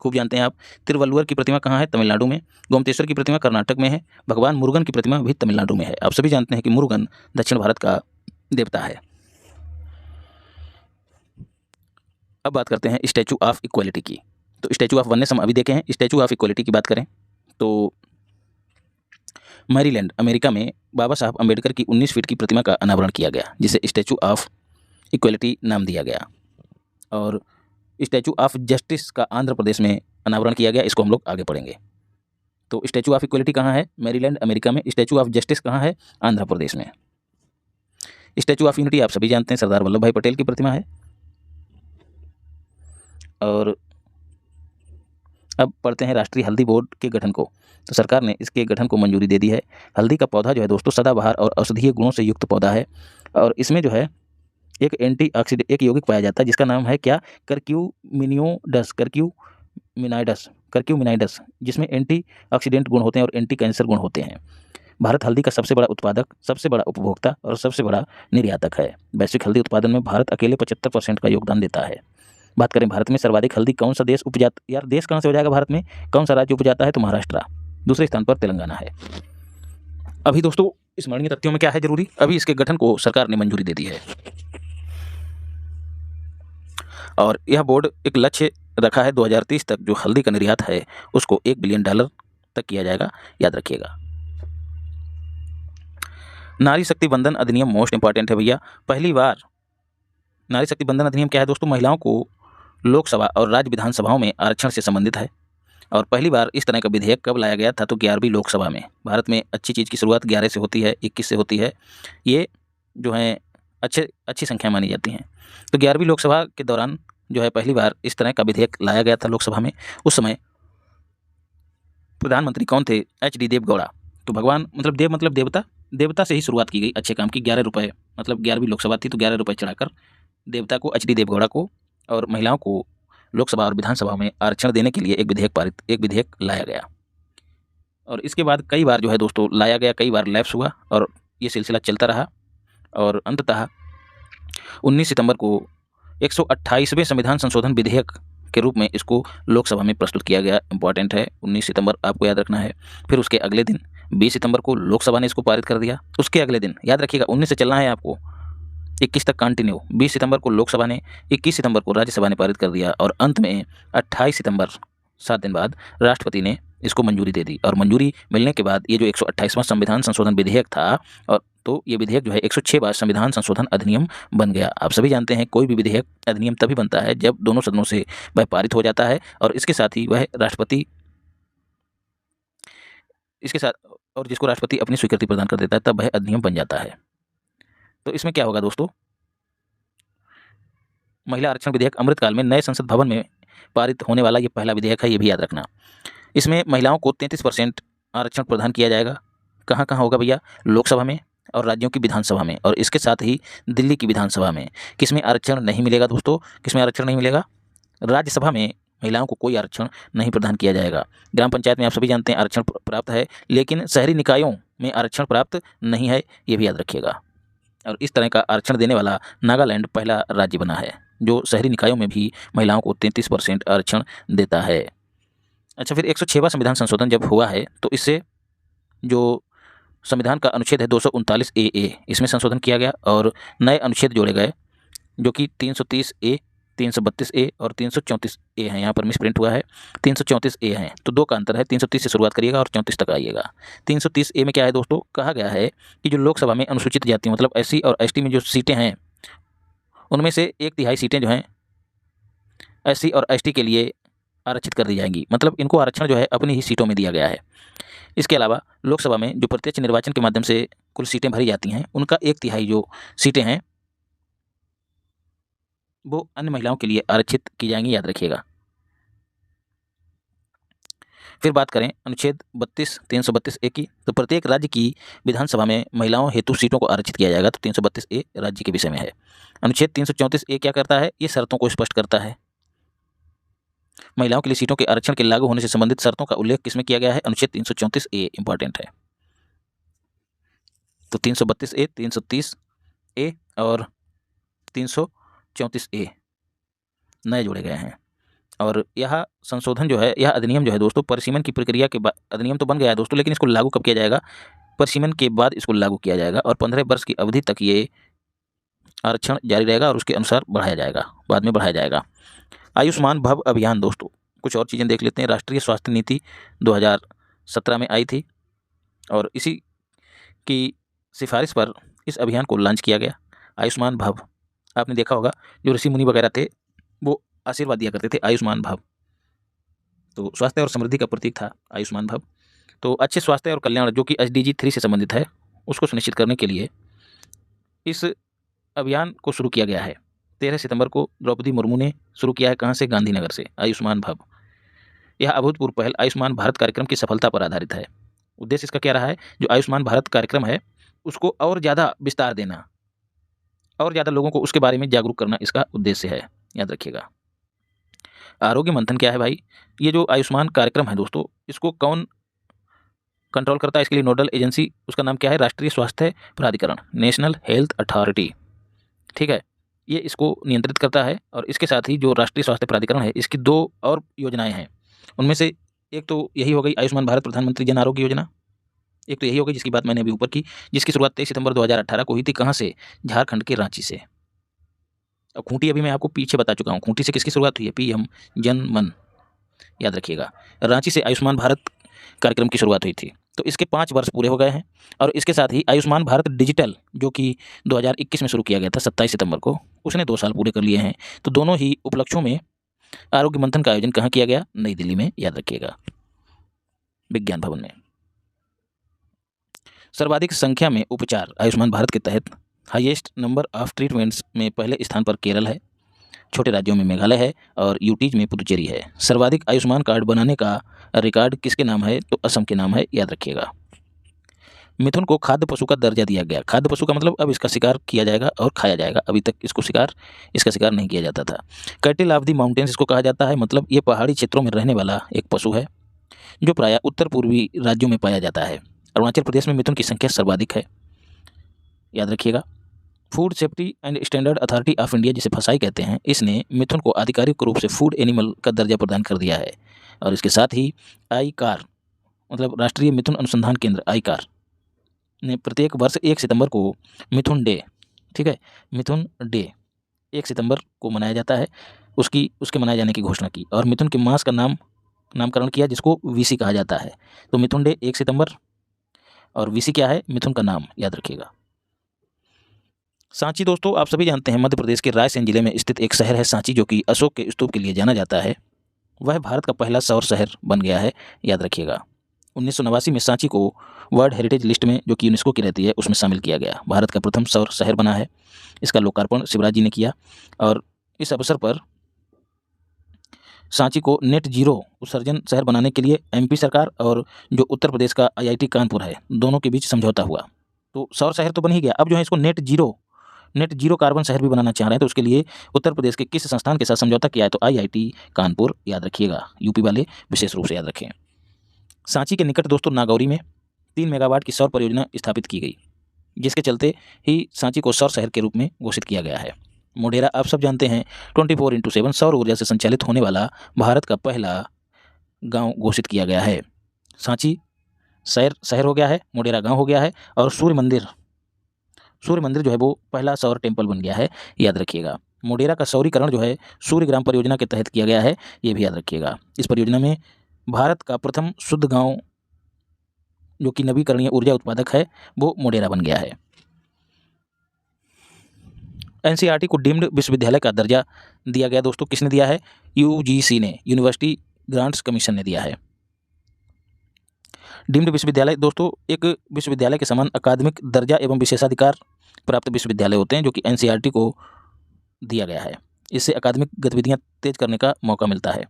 खूब जानते हैं आप। तिरुवल्लुवर की प्रतिमा कहाँ है? तमिलनाडु में। गोमतेश्वर की प्रतिमा कर्नाटक में है। भगवान मुरुगन की प्रतिमा भी तमिलनाडु में है। आप सभी जानते हैं कि मुरुगन दक्षिण भारत का देवता है। अब बात करते हैं स्टैचू ऑफ इक्वलिटी की। तो स्टैचू ऑफ वननेस हम अभी देखे हैं। स्टैचू ऑफ इक्वलिटी की बात करें तो मैरीलैंड अमेरिका में बाबा साहब अम्बेडकर की 19 फीट की प्रतिमा का अनावरण किया गया, जिसे स्टैचू ऑफ इक्वलिटी नाम दिया गया। और स्टैचू ऑफ जस्टिस का आंध्र प्रदेश में अनावरण किया गया, इसको हम लोग आगे पढ़ेंगे। तो स्टैचू ऑफ इक्वलिटी कहाँ है? मैरीलैंड अमेरिका में। स्टैचू ऑफ जस्टिस कहाँ है? आंध्र प्रदेश में। स्टैचू ऑफ यूनिटी आप सभी जानते हैं, सरदार वल्लभ भाई पटेल की प्रतिमा है। और अब पढ़ते हैं राष्ट्रीय हल्दी बोर्ड के गठन को। तो सरकार ने इसके गठन को मंजूरी दे दी है। हल्दी का पौधा जो है दोस्तों सदाबहार और औषधीय गुणों से युक्त पौधा है, और इसमें जो है एक एंटीऑक्सीडेंट, एक यौगिक पाया जाता है, जिसका नाम है क्या? कर्क्यूमिनाइडस, जिसमें एंटीऑक्सीडेंट गुण होते हैं और एंटी कैंसर गुण होते हैं। भारत हल्दी का सबसे बड़ा उत्पादक, सबसे बड़ा उपभोक्ता और सबसे बड़ा निर्यातक है। वैश्विक हल्दी उत्पादन में भारत अकेले 75% का योगदान देता है। बात करें भारत में सर्वाधिक हल्दी कौन सा देश उपजाता? यार देश कहाँ से हो जाएगा भारत में? कौन सा राज्य उपजाता है? तो महाराष्ट्र। दूसरे स्थान पर तेलंगाना है। अभी दोस्तों स्मरणीय तथ्यों में क्या है जरूरी? अभी इसके गठन को सरकार ने मंजूरी दे दी है, और यह बोर्ड एक लक्ष्य रखा है 2030 तक जो हल्दी का निर्यात है उसको $1 बिलियन तक किया जाएगा, याद रखिएगा। नारी शक्ति बंधन अधिनियम मोस्ट इंपॉर्टेंट है भैया। पहली बार नारी शक्ति बंधन अधिनियम क्या है दोस्तों? महिलाओं को लोकसभा और राज्य विधानसभाओं में आरक्षण से संबंधित है। और पहली बार इस तरह का विधेयक कब लाया गया था? तो 11वीं लोकसभा में। भारत में अच्छी चीज़ की शुरुआत 11 से होती है, 21 से होती है। ये जो है अच्छी संख्या मानी जाती हैं। तो 11वीं लोकसभा के दौरान जो है पहली बार इस तरह का विधेयक लाया गया था लोकसभा में। उस समय प्रधानमंत्री कौन थे? HD देवगौड़ा। तो भगवान मतलब देव मतलब देवता से ही शुरुआत की गई अच्छे काम की। 11 रुपये मतलब 11वीं लोकसभा थी तो 11 रुपये चढ़ाकर देवता को, HD देवगौड़ा को, और महिलाओं को लोकसभा और विधानसभा में आरक्षण देने के लिए एक विधेयक लाया गया। और इसके बाद कई बार जो है दोस्तों लाया गया, कई बार लैप्स हुआ और ये सिलसिला चलता रहा। और अंततः 19 सितंबर को 128वें संविधान संशोधन विधेयक के रूप में इसको लोकसभा में प्रस्तुत किया गया। इंपॉर्टेंट है, 19 सितंबर आपको याद रखना है। फिर उसके अगले दिन 20 सितंबर को लोकसभा ने इसको पारित कर दिया। उसके अगले दिन याद रखिएगा 19 से चलना है आपको, 21 तक कंटिन्यू। 20 सितंबर को लोकसभा ने, 21 सितंबर को राज्यसभा ने पारित कर दिया, और अंत में 28 सितंबर 7 दिन बाद राष्ट्रपति ने इसको मंजूरी दे दी। और मंजूरी मिलने के बाद ये जो 128वां संविधान संशोधन विधेयक था और तो ये विधेयक जो है 106 बार संविधान संशोधन अधिनियम बन गया। आप सभी जानते हैं कोई भी विधेयक अधिनियम तभी बनता है जब दोनों सदनों से वह पारित हो जाता है और इसके साथ ही वह राष्ट्रपति जिसको राष्ट्रपति अपनी स्वीकृति प्रदान कर देता है तब वह अधिनियम बन जाता है। तो इसमें क्या होगा दोस्तों, महिला आरक्षण विधेयक अमृतकाल में नए संसद भवन में पारित होने वाला ये पहला विधेयक है, ये भी याद रखना। इसमें महिलाओं को 33% आरक्षण प्रदान किया जाएगा। कहाँ कहाँ होगा भैया? लोकसभा में और राज्यों की विधानसभा में, और इसके साथ ही दिल्ली की विधानसभा में। किसमें आरक्षण नहीं मिलेगा दोस्तों? किसमें आरक्षण नहीं मिलेगा? राज्यसभा में महिलाओं को कोई आरक्षण नहीं प्रदान किया जाएगा। ग्राम पंचायत में आप सभी जानते हैं आरक्षण प्राप्त है, लेकिन शहरी निकायों में आरक्षण प्राप्त नहीं है, ये भी याद रखिएगा। और इस तरह का आरक्षण देने वाला नागालैंड पहला राज्य बना है जो शहरी निकायों में भी महिलाओं को 33% आरक्षण देता है। अच्छा, फिर 106वां संविधान संशोधन जब हुआ है तो इससे जो संविधान का अनुच्छेद है 239 ए, इसमें संशोधन किया गया और नए अनुच्छेद जोड़े गए जो कि 330 ए, 332 ए और 334 ए हैं। यहाँ पर मिसप्रिंट हुआ है, 334 ए हैं, तो 2 का अंतर है। 330 से शुरुआत करिएगा और 34 तक आइएगा। 330 ए में क्या है दोस्तों? कहा गया है कि जो लोकसभा में अनुसूचित जाति मतलब SC और ST में जो सीटें हैं उनमें से 1/3 सीटें जो हैं SC और ST के लिए आरक्षित कर दी जाएंगी। मतलब इनको आरक्षण जो है अपनी ही सीटों में दिया गया है। इसके अलावा लोकसभा में जो प्रत्यक्ष निर्वाचन के माध्यम से कुल सीटें भरी जाती हैं उनका 1/3 जो सीटें हैं वो अन्य महिलाओं के लिए आरक्षित की जाएंगी, याद रखिएगा। फिर बात करें अनुच्छेद 332 ए की, तो प्रत्येक राज्य की विधानसभा में महिलाओं हेतु सीटों को आरक्षित किया जाएगा। तो 332 ए राज्य के विषय में है। अनुच्छेद 334 ए क्या करता है? ये शर्तों को स्पष्ट करता है। महिलाओं के लिए सीटों के आरक्षण के लागू होने से संबंधित शर्तों का उल्लेख किसमें किया गया है? अनुच्छेद 334 ए इंपॉर्टेंट है। तो 332 ए, 330 ए और 334 ए नए जोड़े गए हैं। और यह संशोधन जो है, यह अधिनियम जो है दोस्तों परिसीमन की प्रक्रिया के बाद, अधिनियम तो बन गया है दोस्तों लेकिन इसको लागू कब किया जाएगा? परिसीमन के बाद इसको लागू किया जाएगा और 15 वर्ष की अवधि तक ये आरक्षण जारी रहेगा और उसके अनुसार बढ़ाया जाएगा, बाद में बढ़ाया जाएगा। आयुष्मान भव अभियान दोस्तों, कुछ और चीज़ें देख लेते हैं। राष्ट्रीय स्वास्थ्य नीति 2017 में आई थी और इसी की सिफारिश पर इस अभियान को लॉन्च किया गया। आयुष्मान भव आपने देखा होगा, जो ऋषि मुनि वगैरह थे वो आशीर्वाद दिया करते थे आयुष्मान भव, तो स्वास्थ्य और समृद्धि का प्रतीक था आयुष्मान भव। तो अच्छे स्वास्थ्य और कल्याण जो कि SDG 3 से संबंधित है उसको सुनिश्चित करने के लिए इस अभियान को शुरू किया गया है। 13 सितंबर को द्रौपदी मुर्मू ने शुरू किया है। कहाँ से? गांधीनगर से। आयुष्मान भव यह अभूतपूर्व पहल आयुष्मान भारत कार्यक्रम की सफलता पर आधारित है। उद्देश्य इसका क्या रहा है? जो आयुष्मान भारत कार्यक्रम है उसको और ज़्यादा विस्तार देना और ज़्यादा लोगों को उसके बारे में जागरूक करना इसका उद्देश्य है, याद रखिएगा। आरोग्य मंथन क्या है भाई? ये जो आयुष्मान कार्यक्रम है दोस्तों इसको कौन कंट्रोल करता है? इसके लिए नोडल एजेंसी, उसका नाम क्या है? राष्ट्रीय स्वास्थ्य प्राधिकरण, नेशनल हेल्थ अथॉरिटी, ठीक है, ये इसको नियंत्रित करता है। और इसके साथ ही जो राष्ट्रीय स्वास्थ्य प्राधिकरण है इसकी 2 और योजनाएं हैं। उनमें से एक तो यही हो गई आयुष्मान भारत प्रधानमंत्री जन आरोग्य योजना, एक तो यही हो गई जिसकी बात मैंने अभी ऊपर की, जिसकी शुरुआत 23 सितंबर 2018 को हुई थी। कहाँ से? झारखंड के रांची से। और खूंटी अभी मैं आपको पीछे बता चुका हूँ, खूंटी से किसकी शुरुआत हुई है? PM जन मन, याद रखिएगा। रांची से आयुष्मान भारत कार्यक्रम की शुरुआत हुई थी। तो इसके 5 वर्ष पूरे हो गए हैं। और इसके साथ ही आयुष्मान भारत डिजिटल जो कि 2021 में शुरू किया गया था 27 सितंबर को, उसने 2 साल पूरे कर लिए हैं। तो दोनों ही उपलक्ष्यों में आरोग्य मंथन का आयोजन कहाँ किया गया? नई दिल्ली में, याद रखिएगा, विज्ञान भवन में। सर्वाधिक संख्या में उपचार आयुष्मान भारत के तहत हाईएस्ट नंबर ऑफ ट्रीटमेंट्स में पहले स्थान पर केरल है, छोटे राज्यों में मेघालय है और यूटीज में पुदुचेरी है। सर्वाधिक आयुष्मान कार्ड बनाने का रिकॉर्ड किसके नाम है? तो असम के नाम है, याद रखिएगा। मिथुन को खाद्य पशु का दर्जा दिया गया। खाद्य पशु का मतलब अब इसका शिकार किया जाएगा और खाया जाएगा, अभी तक इसका शिकार नहीं किया जाता था। कैटल ऑफ द माउंटेन्स इसको कहा जाता है, मतलब ये पहाड़ी क्षेत्रों में रहने वाला एक पशु है जो प्रायः उत्तर पूर्वी राज्यों में पाया जाता है। अरुणाचल प्रदेश में मिथुन की संख्या सर्वाधिक है, याद रखिएगा। Food safety and standard authority of India, जिसे फसाई कहते हैं, इसने मिथुन को आधिकारिक रूप से फूड एनिमल का दर्जा प्रदान कर दिया है। और इसके साथ ही आईकार मतलब राष्ट्रीय मिथुन अनुसंधान केंद्र आईकार ने प्रत्येक वर्ष 1 सितंबर को मिथुन डे, ठीक है, मिथुन डे 1 सितंबर को मनाया जाता है, उसके मनाए जाने की घोषणा की। और मिथुन के मास का नामकरण किया जिसको VC कहा जाता है। तो मिथुन डे 1 सितंबर और VC क्या है? मिथुन का नाम, याद रखिएगा। सांची दोस्तों आप सभी जानते हैं मध्य प्रदेश के रायसेन जिले में स्थित एक शहर है सांची, जो कि अशोक के स्तूप के लिए जाना जाता है। वह भारत का पहला सौर शहर बन गया है, याद रखिएगा। 1989 में सांची को वर्ल्ड हेरिटेज लिस्ट में, जो कि यूनेस्को की रहती है, उसमें शामिल किया गया। भारत का प्रथम सौर शहर बना है। इसका लोकार्पण शिवराज जी ने किया और इस अवसर पर सांची को नेट जीरो उत्सर्जन शहर बनाने के लिए एमपी सरकार और जो उत्तर प्रदेश का आईआईटी कानपुर है, दोनों के बीच समझौता हुआ। तो सौर शहर तो बन ही गया, अब जो है इसको नेट जीरो कार्बन शहर भी बनाना चाह रहे हैं। तो उसके लिए उत्तर प्रदेश के किस संस्थान के साथ समझौता किया है? तो आईआईटी कानपुर, याद रखिएगा। यूपी वाले विशेष रूप से याद रखें। सांची के निकट दोस्तों नागौरी में 3 मेगावाट की सौर परियोजना स्थापित की गई, जिसके चलते ही सांची को सौर शहर के रूप में घोषित किया गया है। मोढेरा आप सब जानते हैं 24/7 सौर ऊर्जा से संचालित होने वाला भारत का पहला गांव घोषित किया गया है। सांची शहर हो गया है, मोढेरा गांव हो गया है और सूर्य मंदिर जो है वो पहला सौर टेम्पल बन गया है, याद रखिएगा। मोढेरा का सौरीकरण जो है सूर्य ग्राम परियोजना के तहत किया गया है, ये भी याद रखिएगा। इस परियोजना में भारत का प्रथम शुद्ध गांव जो कि नवीकरणीय ऊर्जा उत्पादक है, वो मोढेरा बन गया है। एनसीईआरटी को डीम्ड विश्वविद्यालय का दर्जा दिया गया दोस्तों, किसने दिया है? यूजीसी ने, यूनिवर्सिटी ग्रांट्स कमीशन ने दिया है। डीम्ड विश्वविद्यालय दोस्तों एक विश्वविद्यालय के समान अकादमिक दर्जा एवं विशेषाधिकार प्राप्त विश्वविद्यालय होते हैं, जो कि एनसीईआरटी को दिया गया है। इससे अकादमिक गतिविधियां तेज करने का मौका मिलता है।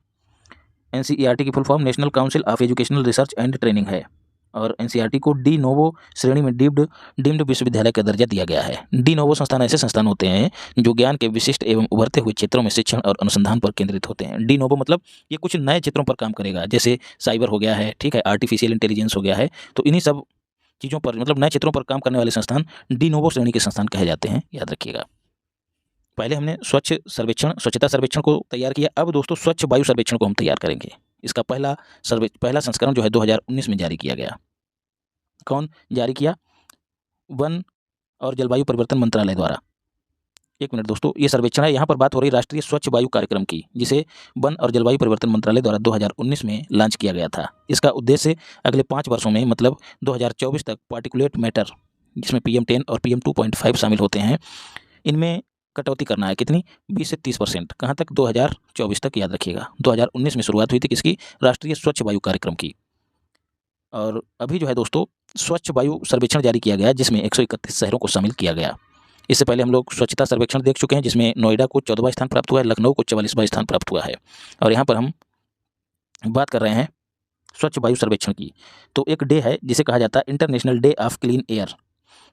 एनसीईआरटी की full form national council of educational research and training है और एनसीईआरटी को डी नोवो श्रेणी में डीम्ड विश्वविद्यालय का दर्जा दिया गया है। डी नोवो संस्थान ऐसे संस्थान होते हैं जो ज्ञान के विशिष्ट एवं उभरते हुए क्षेत्रों में शिक्षण और अनुसंधान पर केंद्रित होते हैं। डी नोवो मतलब ये कुछ नए क्षेत्रों पर काम करेगा, जैसे साइबर हो गया है, ठीक है, आर्टिफिशियल इंटेलिजेंस हो गया है। तो इन्हीं सब चीज़ों पर, मतलब नए क्षेत्रों पर काम करने वाले संस्थान डी नोवो श्रेणी के संस्थान कहे जाते हैं, याद रखिएगा। पहले हमने स्वच्छता सर्वेक्षण को तैयार किया, अब दोस्तों स्वच्छ वायु सर्वेक्षण को हम तैयार करेंगे। इसका पहला संस्करण जो है 2019 में जारी किया गया। कौन जारी किया? वन और जलवायु परिवर्तन मंत्रालय द्वारा। एक मिनट दोस्तों, ये सर्वेक्षण है, यहाँ पर बात हो रही राष्ट्रीय स्वच्छ वायु कार्यक्रम की, जिसे वन और जलवायु परिवर्तन मंत्रालय द्वारा 2019 में लॉन्च किया गया था। इसका उद्देश्य अगले 5 वर्षों में, मतलब 2024 तक पार्टिकुलेट मैटर, जिसमें PM10 और PM2.5 शामिल होते हैं, इनमें कटौती करना है। कितनी? 20 से 30%। कहाँ तक? 2024 तक, याद रखिएगा। 2019 में शुरुआत हुई थी किसकी? राष्ट्रीय स्वच्छ वायु कार्यक्रम की। और अभी जो है दोस्तों स्वच्छ वायु सर्वेक्षण जारी किया गया, जिसमें 131 शहरों को शामिल किया गया। इससे पहले हम लोग स्वच्छता सर्वेक्षण देख चुके हैं, जिसमें नोएडा को 14वां स्थान प्राप्त हुआ है, लखनऊ को 44वां स्थान प्राप्त हुआ है। और यहाँ पर हम बात कर रहे हैं स्वच्छ वायु सर्वेक्षण की। तो एक डे है जिसे कहा जाता है international day of clean air,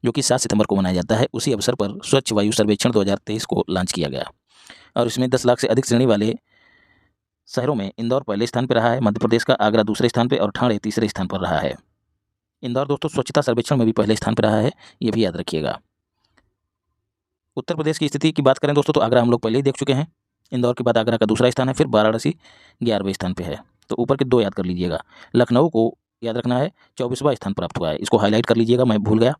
जो कि 7 सितंबर को मनाया जाता है। उसी अवसर पर स्वच्छ वायु सर्वेक्षण 2023 को लॉन्च किया गया और इसमें 10 लाख से अधिक श्रेणी वाले शहरों में इंदौर पहले स्थान पर रहा है, मध्य प्रदेश का आगरा दूसरे स्थान पर और ठाणे तीसरे स्थान पर रहा है। इंदौर दोस्तों स्वच्छता सर्वेक्षण में भी पहले स्थान पर रहा है, ये भी याद रखिएगा। उत्तर प्रदेश की स्थिति की बात करें दोस्तों, तो आगरा हम लोग पहले ही देख चुके हैं। इंदौर के बाद आगरा का दूसरा स्थान है, फिर वाराणसी 11वें स्थान पे है। तो ऊपर के 2 याद कर लीजिएगा। लखनऊ को याद रखना है, 24वां स्थान प्राप्त हुआ है, इसको हाईलाइट कर लीजिएगा, मैं भूल गया।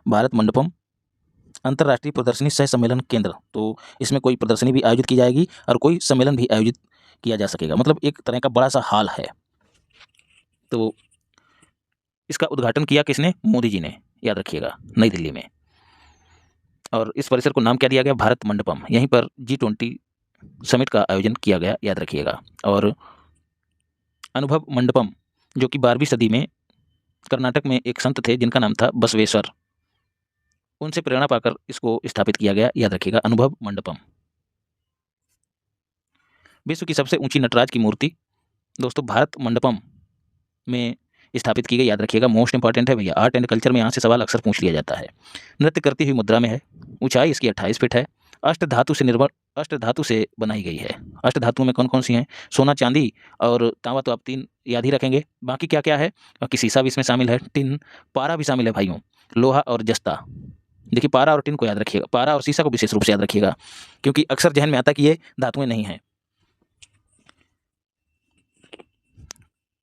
भारत मंडपम अंतर्राष्ट्रीय प्रदर्शनी सह सम्मेलन केंद्र, तो इसमें कोई प्रदर्शनी भी आयोजित की जाएगी और कोई सम्मेलन भी आयोजित किया जा सकेगा, मतलब एक तरह का बड़ा सा हॉल है। तो इसका उद्घाटन किया किसने? मोदी जी ने, याद रखिएगा, नई दिल्ली में। और इस परिसर को नाम क्या दिया गया? भारत मंडपम। यहीं पर G20 समिट का आयोजन किया गया, याद रखिएगा। और अनुभव मंडपम, जो कि 12वीं सदी में कर्नाटक में एक संत थे जिनका नाम था बसवेश्वर, उनसे प्रेरणा पाकर इसको स्थापित किया गया, याद रखिएगा, अनुभव मंडपम। विश्व की सबसे ऊंची नटराज की मूर्ति दोस्तों भारत मंडपम में स्थापित की गई, याद रखिएगा। मोस्ट इंपॉर्टेंट है भैया, आर्ट एंड कल्चर में यहाँ से सवाल अक्सर पूछ लिया जाता है। नृत्य करती हुई मुद्रा में है, ऊंचाई इसकी 28 फीट है, अष्ट धातु से बनाई गई है। अष्ट धातुओं में कौन कौन सी हैं? सोना, चांदी और तांबा, तो आप 3 याद ही रखेंगे। बाकी क्या क्या है? बाकी शीशा भी इसमें शामिल है, टिन, पारा भी शामिल है भाइयों, लोहा और जस्ता। देखिए पारा और टिन को याद रखिएगा, पारा और शीशा को विशेष रूप से याद रखिएगा, क्योंकि अक्सर जहन में आता कि ये धातुएं नहीं हैं।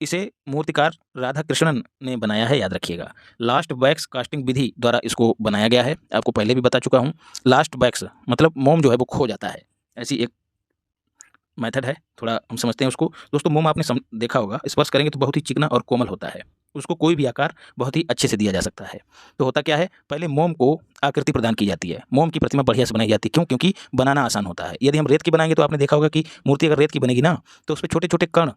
इसे मूर्तिकार राधा कृष्णन ने बनाया है, याद रखिएगा। लास्ट वैक्स कास्टिंग विधि द्वारा इसको बनाया गया है, आपको पहले भी बता चुका हूँ। लास्ट वैक्स मतलब मोम जो है वो खो जाता है, ऐसी एक मेथड है, थोड़ा हम समझते हैं उसको। दोस्तों मोम आपने देखा होगा, स्पर्श करेंगे तो बहुत ही चिकना और कोमल होता है, उसको कोई भी आकार बहुत ही अच्छे से दिया जा सकता है। तो होता क्या है, पहले मोम को आकृति प्रदान की जाती है, मोम की प्रतिमा बढ़िया से बनाई जाती है। क्यों? क्योंकि बनाना आसान होता है। यदि हम रेत की बनाएंगे तो आपने देखा होगा कि मूर्ति अगर रेत की बनेगी ना, तो उसमें छोटे छोटे कण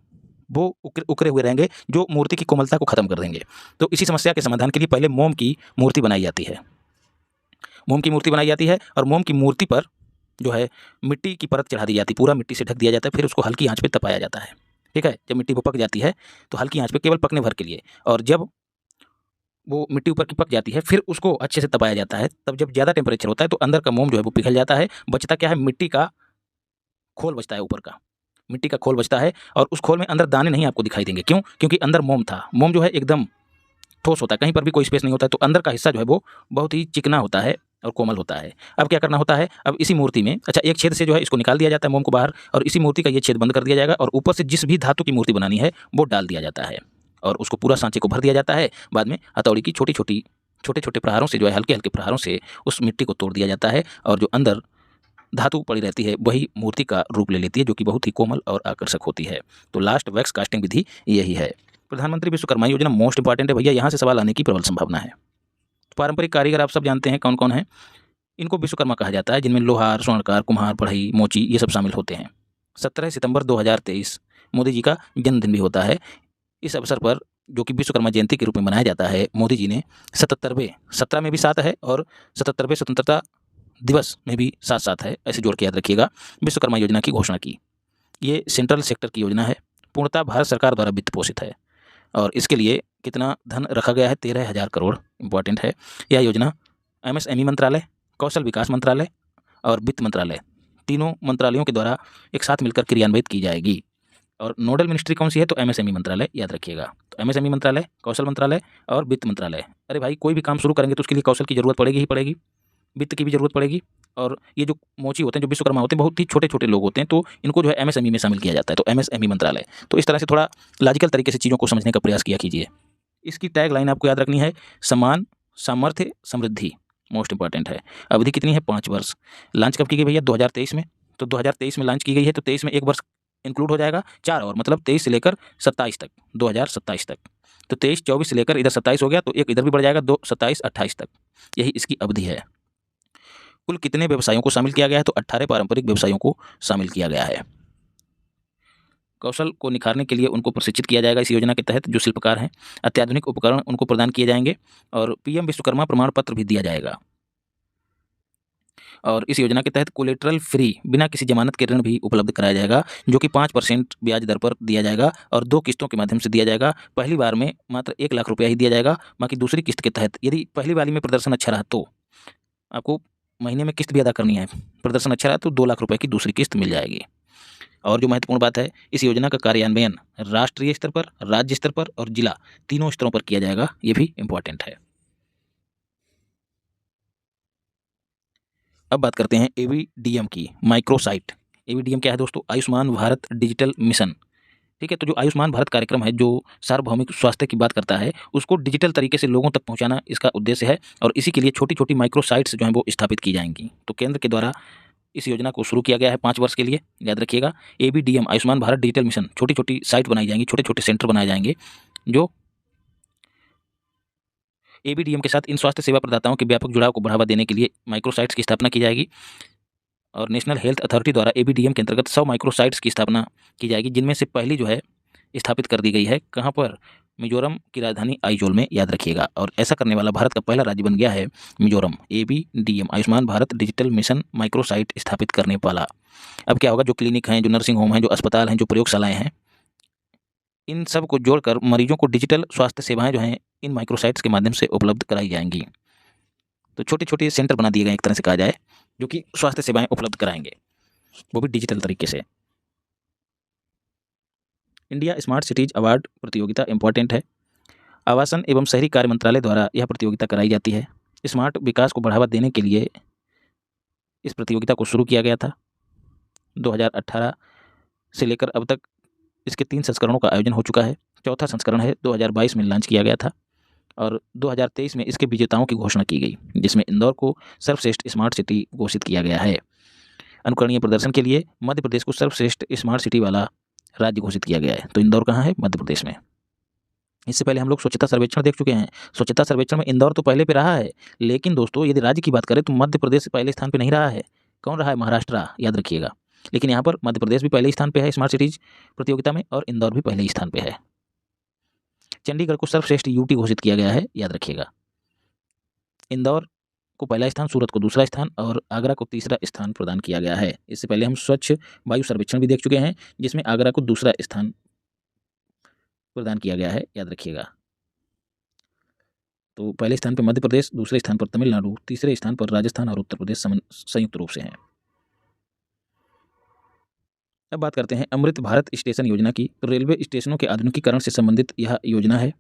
वो उकरे हुए रहेंगे, जो मूर्ति की कोमलता को खत्म कर देंगे। तो इसी समस्या के समाधान के लिए पहले मोम की मूर्ति बनाई जाती है। मोम की मूर्ति बनाई जाती है और मोम की मूर्ति पर जो है मिट्टी की परत चढ़ा दी जाती है, पूरा मिट्टी से ढक दिया जाता है। फिर उसको हल्की आंच पे तपाया जाता है। ठीक है, जब मिट्टी वो पक जाती है तो हल्की आंच पे केवल पकने भर के लिए, और जब वो मिट्टी ऊपर की पक जाती है फिर उसको अच्छे से तपाया जाता है। तब जब ज़्यादा टेम्परेचर होता है तो अंदर का मोम जो है वो पिघल जाता है। बचता क्या है, मिट्टी का खोल बचता है, ऊपर का मिट्टी का खोल बचता है, और उस खोल में अंदर दाने नहीं आपको दिखाई देंगे। क्यों? क्योंकि अंदर मोम था। मोम जो है एकदम ठोस होता है, कहीं पर भी कोई स्पेस नहीं होता है, तो अंदर का हिस्सा जो है वो बहुत ही चिकना होता है और कोमल होता है। अब क्या करना होता है, अब इसी मूर्ति में एक छेद से जो है इसको निकाल दिया जाता है मोम को बाहर, और इसी मूर्ति का ये छेद बंद कर दिया जाएगा, और ऊपर से जिस भी धातु की मूर्ति बनानी है वो डाल दिया जाता है, और उसको पूरा सांचे को भर दिया जाता है। बाद में हथौड़ी की छोटे छोटे प्रहारों से जो है हल्के हल्के प्रहारों से उस मिट्टी को तोड़ दिया जाता है, और जो अंदर धातु पड़ी रहती है वही मूर्ति का रूप ले लेती है, जो कि बहुत ही कोमल और आकर्षक होती है। तो लास्ट वैक्स कास्टिंग विधि यही है। प्रधानमंत्री विश्वकर्मा योजना मोस्ट इंपॉर्टेंट है भैया, यहाँ से सवाल आने की प्रबल संभावना है। पारंपरिक कारीगर आप सब जानते हैं कौन कौन है, इनको विश्वकर्मा कहा जाता है, जिनमें लोहार, स्वर्णकार, कुम्हार, बढ़ई, मोची ये सब शामिल होते हैं। 17 सितंबर 2023 मोदी जी का जन्मदिन भी होता है। इस अवसर पर जो कि विश्वकर्मा जयंती के रूप में मनाया जाता है, मोदी जी ने 77वें, 17 में भी 7 है और 77वें स्वतंत्रता दिवस में भी साथ साथ है, ऐसे जोड़ के याद रखिएगा, विश्वकर्मा योजना की घोषणा की। ये सेंट्रल सेक्टर की योजना है, पूर्णतः भारत सरकार द्वारा वित्त पोषित है, और इसके लिए कितना धन रखा गया है, 13,000 करोड़। इंपॉर्टेंट है। यह योजना MSME मंत्रालय, कौशल विकास मंत्रालय और वित्त मंत्रालय, तीनों मंत्रालयों के द्वारा एक साथ मिलकर क्रियान्वित की जाएगी। और नोडल मिनिस्ट्री कौन सी है, तो MSME मंत्रालय, याद रखिएगा। तो MSME मंत्रालय, कौशल मंत्रालय और वित्त मंत्रालय। अरे भाई, कोई भी काम शुरू करेंगे तो उसके लिए कौशल की जरूरत पड़ेगी ही पड़ेगी, वित्त की भी जरूरत पड़ेगी, और ये जो मोची होते हैं, जो विश्वकर्मा होते हैं, बहुत ही छोटे छोटे लोग होते हैं, तो इनको जो है MSME में शामिल किया जाता है, तो MSME मंत्रालय। तो इस तरह से थोड़ा लॉजिकल तरीके से चीज़ों को समझने का प्रयास किया कीजिए। इसकी टैग लाइन आपको याद रखनी है, समान, सामर्थ्य, समृद्धि। मोस्ट इंपॉर्टेंट है। अवधि कितनी है, 5 वर्ष। लॉन्च कब की गई भैया, 2023 में। तो 2023 में लॉन्च की गई है, तो 23 में 1 वर्ष इंक्लूड हो जाएगा, 4 और, मतलब 23 से लेकर 27 तक, 2027 तक। तो 23-24 से लेकर इधर 27 हो गया, तो एक इधर भी बढ़ जाएगा, 27-28 तक, यही इसकी अवधि है। कुल कितने व्यवसायों को शामिल किया गया है, तो 18 पारंपरिक व्यवसायों को शामिल किया गया है। कौशल को निखारने के लिए उनको प्रशिक्षित किया जाएगा इस योजना के तहत, जो शिल्पकार हैं। अत्याधुनिक उपकरण उनको प्रदान किए जाएंगे, और PM विश्वकर्मा प्रमाण पत्र भी दिया जाएगा। और इस योजना के तहत कोलेटरल फ्री, बिना किसी जमानत के ऋण भी उपलब्ध कराया जाएगा, जो कि 5% ब्याज दर पर दिया जाएगा, और 2 किस्तों के माध्यम से दिया जाएगा। पहली बार में मात्र 1 लाख रुपया ही दिया जाएगा, बाकी दूसरी किस्त के तहत, यदि पहली वाली में प्रदर्शन अच्छा रहा तो आपको महीने में किस्त भी अदा करनी है, प्रदर्शन अच्छा रहा तो 2 लाख रुपए की दूसरी किस्त मिल जाएगी। और जो महत्वपूर्ण बात है, इस योजना का कार्यान्वयन राष्ट्रीय स्तर पर, राज्य स्तर पर और जिला, तीनों स्तरों पर किया जाएगा, ये भी इम्पॉर्टेंट है। अब बात करते हैं ABDM की, माइक्रोसाइट। ABDM क्या है दोस्तों, आयुष्मान भारत डिजिटल मिशन। ठीक है, तो जो आयुष्मान भारत कार्यक्रम है, जो सार्वभौमिक स्वास्थ्य की बात करता है, उसको डिजिटल तरीके से लोगों तक पहुंचाना इसका उद्देश्य है, और इसी के लिए छोटी छोटी माइक्रोसाइट्स जो हैं वो स्थापित की जाएंगी। तो केंद्र के द्वारा इस योजना को शुरू किया गया है 5 वर्ष के लिए, याद रखिएगा। ABDM, Ayushman Bharat digital mission, छोटी छोटी साइट बनाई जाएंगी, छोटे छोटे सेंटर बनाए जाएंगे, जो ABDM के साथ इन स्वास्थ्य सेवा प्रदाताओं के व्यापक जुड़ाव को बढ़ावा देने के लिए माइक्रोसाइट्स की स्थापना की जाएगी। और नेशनल हेल्थ अथॉरिटी द्वारा ABDM के अंतर्गत 100 माइक्रोसाइट्स की स्थापना की जाएगी, जिनमें से पहली जो है स्थापित कर दी गई है, कहाँ पर, मिजोरम की राजधानी आइजोल में, याद रखिएगा। और ऐसा करने वाला भारत का पहला राज्य बन गया है Mizoram, ABDM, Ayushman Bharat digital mission microsite स्थापित करने वाला। अब क्या होगा, जो क्लिनिक हैं, जो नर्सिंग होम हैं, जो अस्पताल हैं, जो प्रयोगशालाएँ हैं, इन सब को जोड़कर मरीजों को डिजिटल स्वास्थ्य सेवाएं जो हैं इन माइक्रोसाइट्स के माध्यम से उपलब्ध कराई जाएंगी। तो छोटे छोटे सेंटर बना दिए गए, एक तरह से कहा जाए, जो कि स्वास्थ्य सेवाएं उपलब्ध कराएंगे, वो भी डिजिटल तरीके से। इंडिया स्मार्ट सिटीज अवार्ड प्रतियोगिता इंपॉर्टेंट है। आवासन एवं शहरी कार्य मंत्रालय द्वारा यह प्रतियोगिता कराई जाती है। स्मार्ट विकास को बढ़ावा देने के लिए इस प्रतियोगिता को शुरू किया गया था। 2018 से लेकर अब तक इसके 3 संस्करणों का आयोजन हो चुका है। चौथा संस्करण है, 2022 में लॉन्च किया गया था, और 2023 में इसके विजेताओं की घोषणा की गई, जिसमें इंदौर को सर्वश्रेष्ठ स्मार्ट सिटी घोषित किया गया है। अनुकरणीय प्रदर्शन के लिए मध्य प्रदेश को सर्वश्रेष्ठ स्मार्ट सिटी वाला राज्य घोषित किया गया है। तो इंदौर कहाँ है, मध्य प्रदेश में। इससे पहले हम लोग स्वच्छता सर्वेक्षण देख चुके हैं। स्वच्छता सर्वेक्षण में इंदौर तो पहले पे रहा है, लेकिन दोस्तों यदि राज्य की बात करें तो मध्य प्रदेश पहले स्थान पे नहीं रहा है। कौन रहा है? महाराष्ट्र, याद रखिएगा। लेकिन यहाँ पर मध्य प्रदेश भी पहले स्थान पे है स्मार्ट सिटीज़ प्रतियोगिता में, और इंदौर भी पहले स्थान पे है। चंडीगढ़ को सर्वश्रेष्ठ यूटी घोषित किया गया है, याद रखिएगा। इंदौर को पहला स्थान, सूरत को दूसरा स्थान और आगरा को तीसरा स्थान प्रदान किया गया है। इससे पहले हम स्वच्छ वायु सर्वेक्षण भी देख चुके हैं, जिसमें आगरा को दूसरा स्थान प्रदान किया गया है, याद रखिएगा। तो पहले स्थान पर मध्य प्रदेश, दूसरे स्थान पर तमिलनाडु, तीसरे स्थान पर राजस्थान और उत्तर प्रदेश संयुक्त रूप से हैं। अब बात करते हैं अमृत भारत स्टेशन योजना की। तो रेलवे स्टेशनों के आधुनिकीकरण से संबंधित यह योजना है।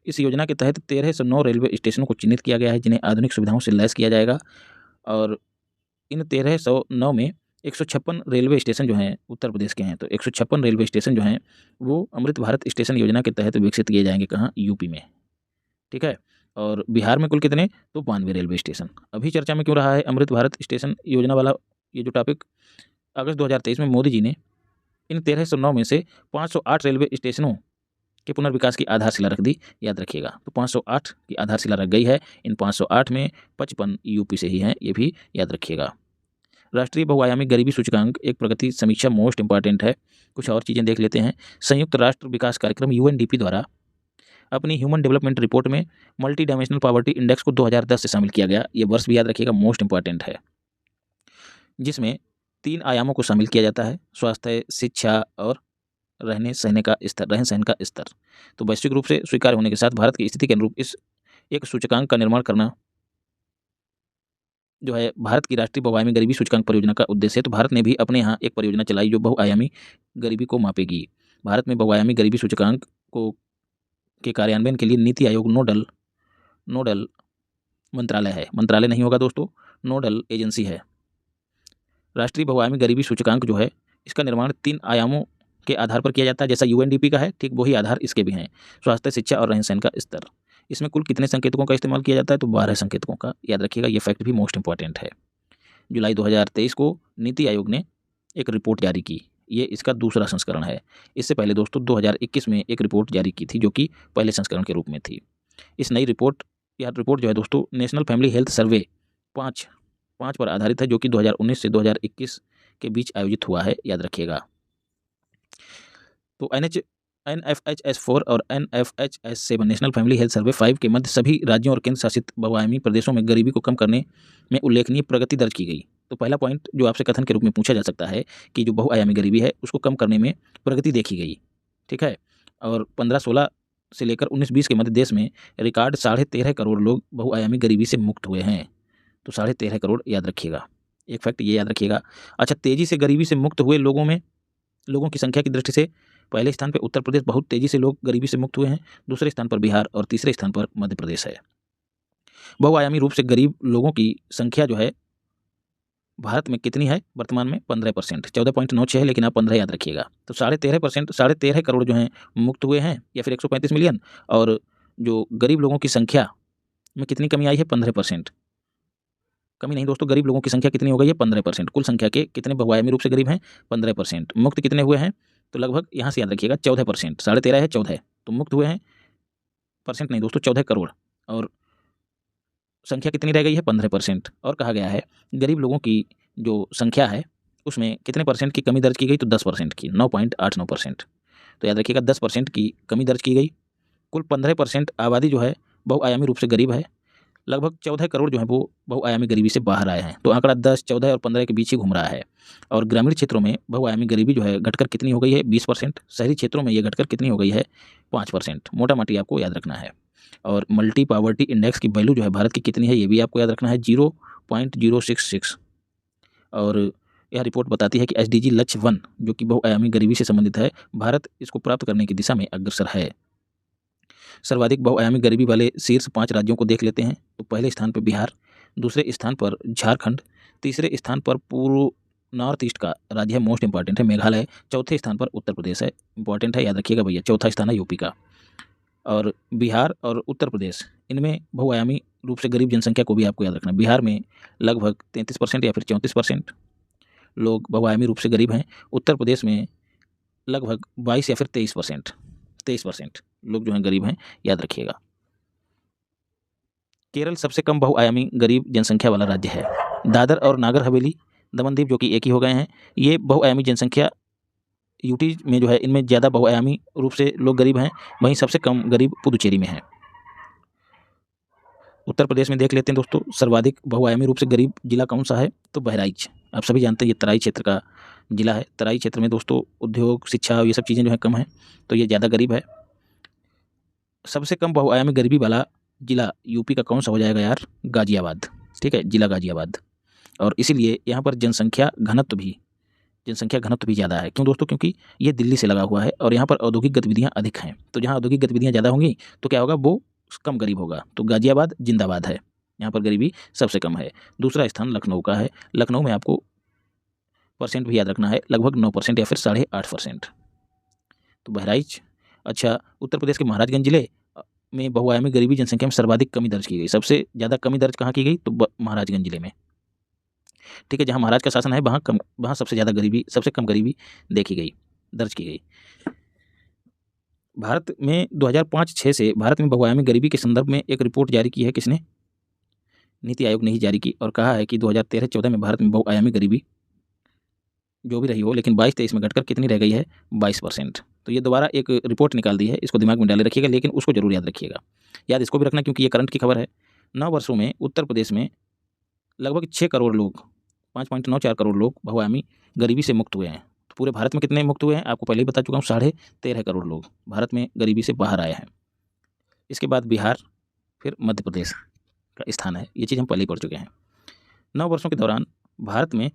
इस योजना के तहत 1309 रेलवे स्टेशनों को चिन्हित किया गया है, जिन्हें आधुनिक सुविधाओं से लैस किया जाएगा। और इन 1309 में 156 रेलवे स्टेशन जो हैं उत्तर प्रदेश के हैं। तो 156 रेलवे स्टेशन जो हैं वो अमृत भारत स्टेशन योजना के तहत विकसित किए जाएंगे। कहाँ? यूपी में, ठीक है। और बिहार में कुल कितने? तो 92 रेलवे स्टेशन। अभी चर्चा में क्यों रहा है अमृत भारत स्टेशन योजना वाला ये जो टॉपिक? अगस्त 2023 में मोदी जी ने इन 1309 में से 508 रेलवे स्टेशनों के पुनर्विकास की आधारशिला रख दी, याद रखिएगा। तो 508 की आधारशिला रख गई है। इन 508 में 55 यूपी से ही हैं, ये भी याद रखिएगा। राष्ट्रीय बहुआयामी गरीबी सूचकांक एक प्रगति समीक्षा मोस्ट इंपॉर्टेंट है। कुछ और चीज़ें देख लेते हैं। संयुक्त राष्ट्र विकास कार्यक्रम यूएनडीपी द्वारा अपनी ह्यूमन डेवलपमेंट रिपोर्ट में मल्टी डायमेंशनल पॉवर्टी इंडेक्स को 2010 से शामिल किया गया। ये वर्ष भी याद रखिएगा, मोस्ट इंपॉर्टेंट है, जिसमें 3 आयामों को शामिल किया जाता है: स्वास्थ्य, शिक्षा और रहन सहन का स्तर। तो वैश्विक रूप से स्वीकार होने के साथ भारत की स्थिति के अनुरूप इस एक सूचकांक का निर्माण करना जो है भारत की राष्ट्रीय बहुआयामी गरीबी सूचकांक परियोजना का उद्देश्य है। तो भारत ने भी अपने यहाँ एक परियोजना चलाई जो बहुआयामी गरीबी को मापेगी। भारत में बहुआयामी गरीबी सूचकांक को के कार्यान्वयन के लिए नीति आयोग नोडल मंत्रालय है। मंत्रालय नहीं होगा दोस्तों, नोडल एजेंसी है। राष्ट्रीय बहुआयामी गरीबी सूचकांक जो है इसका निर्माण 3 आयामों के आधार पर किया जाता है, जैसा यूएनडीपी का है, ठीक वही आधार इसके भी हैं: स्वास्थ्य, शिक्षा और रहन सहन का स्तर। इसमें कुल कितने संकेतकों का इस्तेमाल किया जाता है? तो 12 संकेतकों का, याद रखिएगा। ये फैक्ट भी मोस्ट इंपॉर्टेंट है। जुलाई 2023 को नीति आयोग ने एक रिपोर्ट जारी की। ये इसका दूसरा संस्करण है। इससे पहले दोस्तों 2021 में एक रिपोर्ट जारी की थी जो कि पहले संस्करण के रूप में थी। इस नई रिपोर्ट जो है दोस्तों नेशनल फैमिली हेल्थ सर्वे 5 पर आधारित है, जो कि 2019 से 2021 के बीच आयोजित हुआ है, याद रखिएगा। तो NFHS4 और NFHS7 national family health survey 5 के मध्य सभी राज्यों और केंद्र शासित बहुआयामी प्रदेशों में गरीबी को कम करने में उल्लेखनीय प्रगति दर्ज की गई। तो पहला पॉइंट जो आपसे कथन के रूप में पूछा जा सकता है कि जो बहुआयामी गरीबी है उसको कम करने में प्रगति देखी गई, ठीक है। और 15-16 से लेकर 19-20 के मध्य देश में रिकॉर्ड 13.5 करोड़ लोग बहुआयामी गरीबी से मुक्त हुए हैं। तो 13.5 करोड़, याद रखिएगा। एक फैक्ट ये याद रखिएगा। अच्छा, तेज़ी से गरीबी से मुक्त हुए लोगों की संख्या की दृष्टि से पहले स्थान पर उत्तर प्रदेश, बहुत तेज़ी से लोग गरीबी से मुक्त हुए हैं। दूसरे स्थान पर बिहार और तीसरे स्थान पर मध्य प्रदेश है। बहुआयामी रूप से गरीब लोगों की संख्या जो है भारत में कितनी है वर्तमान में? 15%। 14.96 है, लेकिन आप 15 याद रखिएगा। तो 13.5%, 13.5 करोड़ जो हैं मुक्त हुए हैं, या फिर 135 मिलियन। और जो गरीब लोगों की संख्या में कितनी कमी आई है? 15%। कमी नहीं दोस्तों, गरीब लोगों की संख्या कितनी हो गई है? 15%। कुल संख्या के कितने बहुआयामी रूप से गरीब हैं? 15%। मुक्त कितने हुए हैं? तो लगभग यहाँ से याद रखिएगा 14%। 13.5 है, 14, तो मुक्त हुए हैं परसेंट नहीं दोस्तों, 14 करोड़। और संख्या कितनी रह गई है? 15%। और कहा गया है गरीब लोगों की जो संख्या है उसमें कितने परसेंट की कमी दर्ज की गई? तो 10% की, 9.89%। तो याद रखिएगा 10% की कमी दर्ज की गई। कुल 15% आबादी जो है बहुआयामी रूप से गरीब है। लगभग 14 करोड़ जो है वो बहुआयामी गरीबी से बाहर आए हैं। तो आंकड़ा 10, 14 और 15 के बीच ही घूम रहा है। और ग्रामीण क्षेत्रों में बहुआयामी गरीबी जो है घटकर कितनी हो गई है? 20%। शहरी क्षेत्रों में ये घटकर कितनी हो गई है? 5%। मोटा माटी आपको याद रखना है। और मल्टी पॉवर्टी इंडेक्स की वैल्यू जो है भारत की कितनी है, ये भी आपको याद रखना है, 0.066। और यह रिपोर्ट बताती है कि SDG लक्ष्य 1 जो कि बहुआयामी गरीबी से संबंधित है, भारत इसको प्राप्त करने की दिशा में अग्रसर है। सर्वाधिक बहुआयामी गरीबी वाले शीर्ष 5 राज्यों को देख लेते हैं। तो पहले स्थान पर बिहार, दूसरे स्थान पर झारखंड, तीसरे स्थान पर पूर्व नॉर्थ ईस्ट का राज्य है, मोस्ट इंपॉर्टेंट है, मेघालय। चौथे स्थान पर उत्तर प्रदेश है, इंपॉर्टेंट है, याद रखिएगा भैया। चौथा स्थान है यूपी का। और बिहार और उत्तर प्रदेश, इनमें बहुआयामी रूप से गरीब जनसंख्या को भी आपको याद रखना है। बिहार में लगभग 33% या फिर 34% लोग बहुआयामी रूप से गरीब हैं। उत्तर प्रदेश में लगभग 22 या फिर 23%। 23% लोग जो हैं गरीब हैं, याद रखिएगा। केरल सबसे कम बहुआयामी गरीब जनसंख्या वाला राज्य है। दादर और नागर हवेली, दमन दीव जो कि एक ही हो गए हैं, ये बहुआयामी जनसंख्या यूटी में जो है इनमें ज़्यादा बहुआयामी रूप से लोग गरीब हैं, वहीं सबसे कम गरीब पुदुचेरी में है। उत्तर प्रदेश में देख लेते हैं दोस्तों, सर्वाधिक बहुआयामी रूप से गरीब जिला कौन सा है, तो बहराइच। आप सभी जानते हैं ये तराई क्षेत्र का जिला है। तराई क्षेत्र में दोस्तों उद्योग, शिक्षा, ये सब चीज़ें जो है कम हैं, तो ये ज़्यादा गरीब है। सबसे कम बहुआयामी गरीबी वाला जिला यूपी का कौन सा हो जाएगा यार, गाजियाबाद। ठीक है, जिला गाजियाबाद। और इसीलिए यहाँ पर जनसंख्या घनत्व भी ज़्यादा है। क्यों दोस्तों? क्योंकि ये दिल्ली से लगा हुआ है और यहाँ पर औद्योगिक गतिविधियाँ अधिक हैं। तो जहाँ औद्योगिक गतिविधियाँ ज़्यादा होंगी तो क्या होगा, वो कम गरीब होगा। तो गाजियाबाद जिंदाबाद है, यहाँ पर गरीबी सबसे कम है। दूसरा स्थान लखनऊ का है। लखनऊ में आपको परसेंट भी याद रखना है, लगभग 9% या फिर 8.5%। तो बहराइच। अच्छा, उत्तर प्रदेश के महाराजगंज जिले में बहुआयामी गरीबी जनसंख्या में सर्वाधिक कमी दर्ज की गई। सबसे ज़्यादा कमी दर्ज कहाँ की गई, तो महाराजगंज जिले में। ठीक है, जहाँ महाराज का शासन है वहाँ सबसे कम गरीबी देखी गई, दर्ज की गई। भारत में 2005-6 से भारत में बहुआयामी गरीबी के संदर्भ में एक रिपोर्ट जारी की है। किसने? नीति आयोग ने ही जारी की, और कहा है कि 2013-14 में भारत में बहुआयामी गरीबी जो भी रही हो, लेकिन 22-23 में घटकर कितनी रह गई है, 22%। तो ये दोबारा एक रिपोर्ट निकाल दी है, इसको दिमाग में डाले रखिएगा, लेकिन उसको जरूर याद रखिएगा। याद इसको भी रखना क्योंकि ये करंट की खबर है। 9 वर्षों में उत्तर प्रदेश में लगभग 6 करोड़ लोग, 5.94 करोड़ लोग बहुआयामी गरीबी से मुक्त हुए हैं। तो पूरे भारत में कितने मुक्त हुए हैं, आपको पहले ही बता चुका हूँ, 13.5 करोड़ लोग भारत में गरीबी से बाहर आए हैं। इसके बाद बिहार, फिर मध्य प्रदेश का स्थान है। ये चीज़ हम पहले ही पढ़ चुके हैं। 9 वर्षों के दौरान भारत में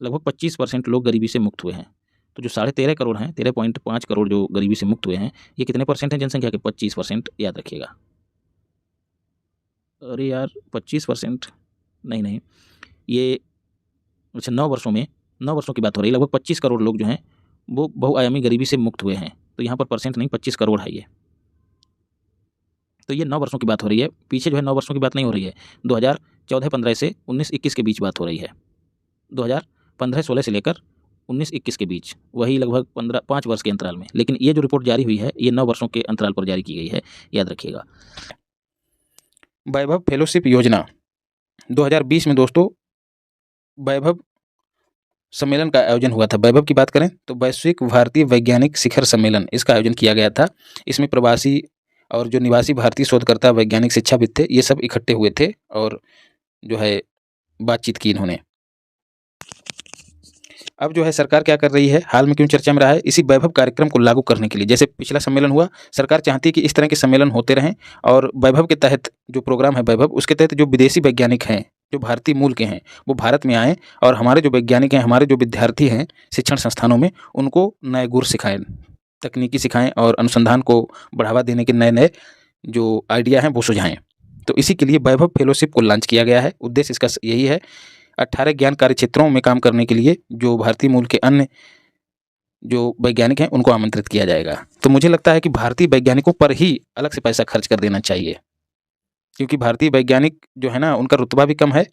लगभग 25% लोग गरीबी से मुक्त हुए हैं। तो जो 13.5 करोड़ हैं, 13.5 करोड़ जो गरीबी से मुक्त हुए हैं, ये कितने परसेंट हैं जनसंख्या के? 25%, याद रखिएगा। अरे यार 25% नहीं, ये अच्छा 9 वर्षों की बात हो रही है। लगभग 25 करोड़ लोग जो हैं वो बहुआयामी गरीबी से मुक्त हुए हैं। तो यहाँ पर परसेंट नहीं, 25 करोड़ है ये। तो ये 9 वर्षों की बात हो रही है, पीछे जो है 9 वर्षों की बात नहीं हो रही है। 2014-15 से 19-21 के बीच बात हो रही है। 2015-16 से लेकर 19-21 के बीच, वही लगभग 5 वर्ष के अंतराल में। लेकिन ये जो रिपोर्ट जारी हुई है, ये 9 वर्षों के अंतराल पर जारी की गई है, याद रखिएगा। वैभव फेलोशिप योजना 2020 में दोस्तों वैभव सम्मेलन का आयोजन हुआ था। वैभव की बात करें तो वैश्विक भारतीय वैज्ञानिक शिखर सम्मेलन, इसका आयोजन किया गया था। इसमें प्रवासी और जो निवासी भारतीय शोधकर्ता, वैज्ञानिक, शिक्षाविद थे, ये सब इकट्ठे हुए थे और जो है बातचीत की इन्होंने। अब जो है सरकार क्या कर रही है, हाल में क्यों चर्चा में रहा है, इसी वैभव कार्यक्रम को लागू करने के लिए। जैसे पिछला सम्मेलन हुआ, सरकार चाहती है कि इस तरह के सम्मेलन होते रहें, और वैभव के तहत जो प्रोग्राम है वैभव, उसके तहत जो विदेशी वैज्ञानिक हैं, जो भारतीय मूल के हैं, वो भारत में आएँ और हमारे जो वैज्ञानिक हैं, हमारे जो विद्यार्थी हैं शिक्षण संस्थानों में, उनको नए गुर सिखाएं, तकनीकी सिखाएं और अनुसंधान को बढ़ावा देने के नए नए जो आइडिया हैं वो सुझाएं। तो इसी के लिए वैभव फेलोशिप को लॉन्च किया गया है। उद्देश्य इसका यही है, 18 ज्ञान कार्य क्षेत्रों में काम करने के लिए जो भारतीय मूल के अन्य जो वैज्ञानिक हैं उनको आमंत्रित किया जाएगा। तो मुझे लगता है कि भारतीय वैज्ञानिकों पर ही अलग से पैसा खर्च कर देना चाहिए, क्योंकि भारतीय वैज्ञानिक जो है ना, उनका रुतबा भी कम है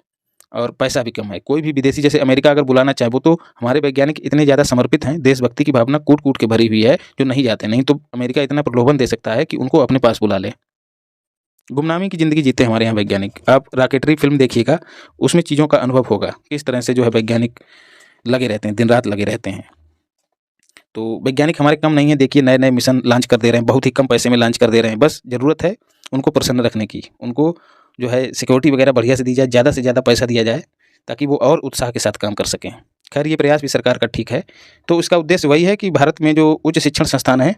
और पैसा भी कम है। कोई भी विदेशी, जैसे अमेरिका अगर बुलाना चाहे, वो तो हमारे वैज्ञानिक इतने ज़्यादा समर्पित हैं, देशभक्ति की भावना कूट कूट के भरी हुई है, जो नहीं जाते। नहीं तो अमेरिका इतना प्रलोभन दे सकता है कि उनको अपने पास बुला ले। गुमनामी की ज़िंदगी जीते हमारे यहाँ वैज्ञानिक। आप रॉकेटरी फिल्म देखिएगा, उसमें चीज़ों का अनुभव होगा, किस तरह से जो है वैज्ञानिक लगे रहते हैं, दिन रात लगे रहते हैं। तो वैज्ञानिक हमारे कम नहीं है। देखिए नए नए मिशन लॉन्च कर दे रहे हैं, बहुत ही कम पैसे में लॉन्च कर दे रहे हैं। बस ज़रूरत है उनको प्रसन्न रखने की, उनको जो है सिक्योरिटी वगैरह बढ़िया से दी जाए, ज़्यादा से ज़्यादा पैसा दिया जाए, ताकि वो और उत्साह के साथ काम कर सकें। खैर ये प्रयास भी सरकार का ठीक है। तो इसका उद्देश्य वही है कि भारत में जो उच्च शिक्षण संस्थान हैं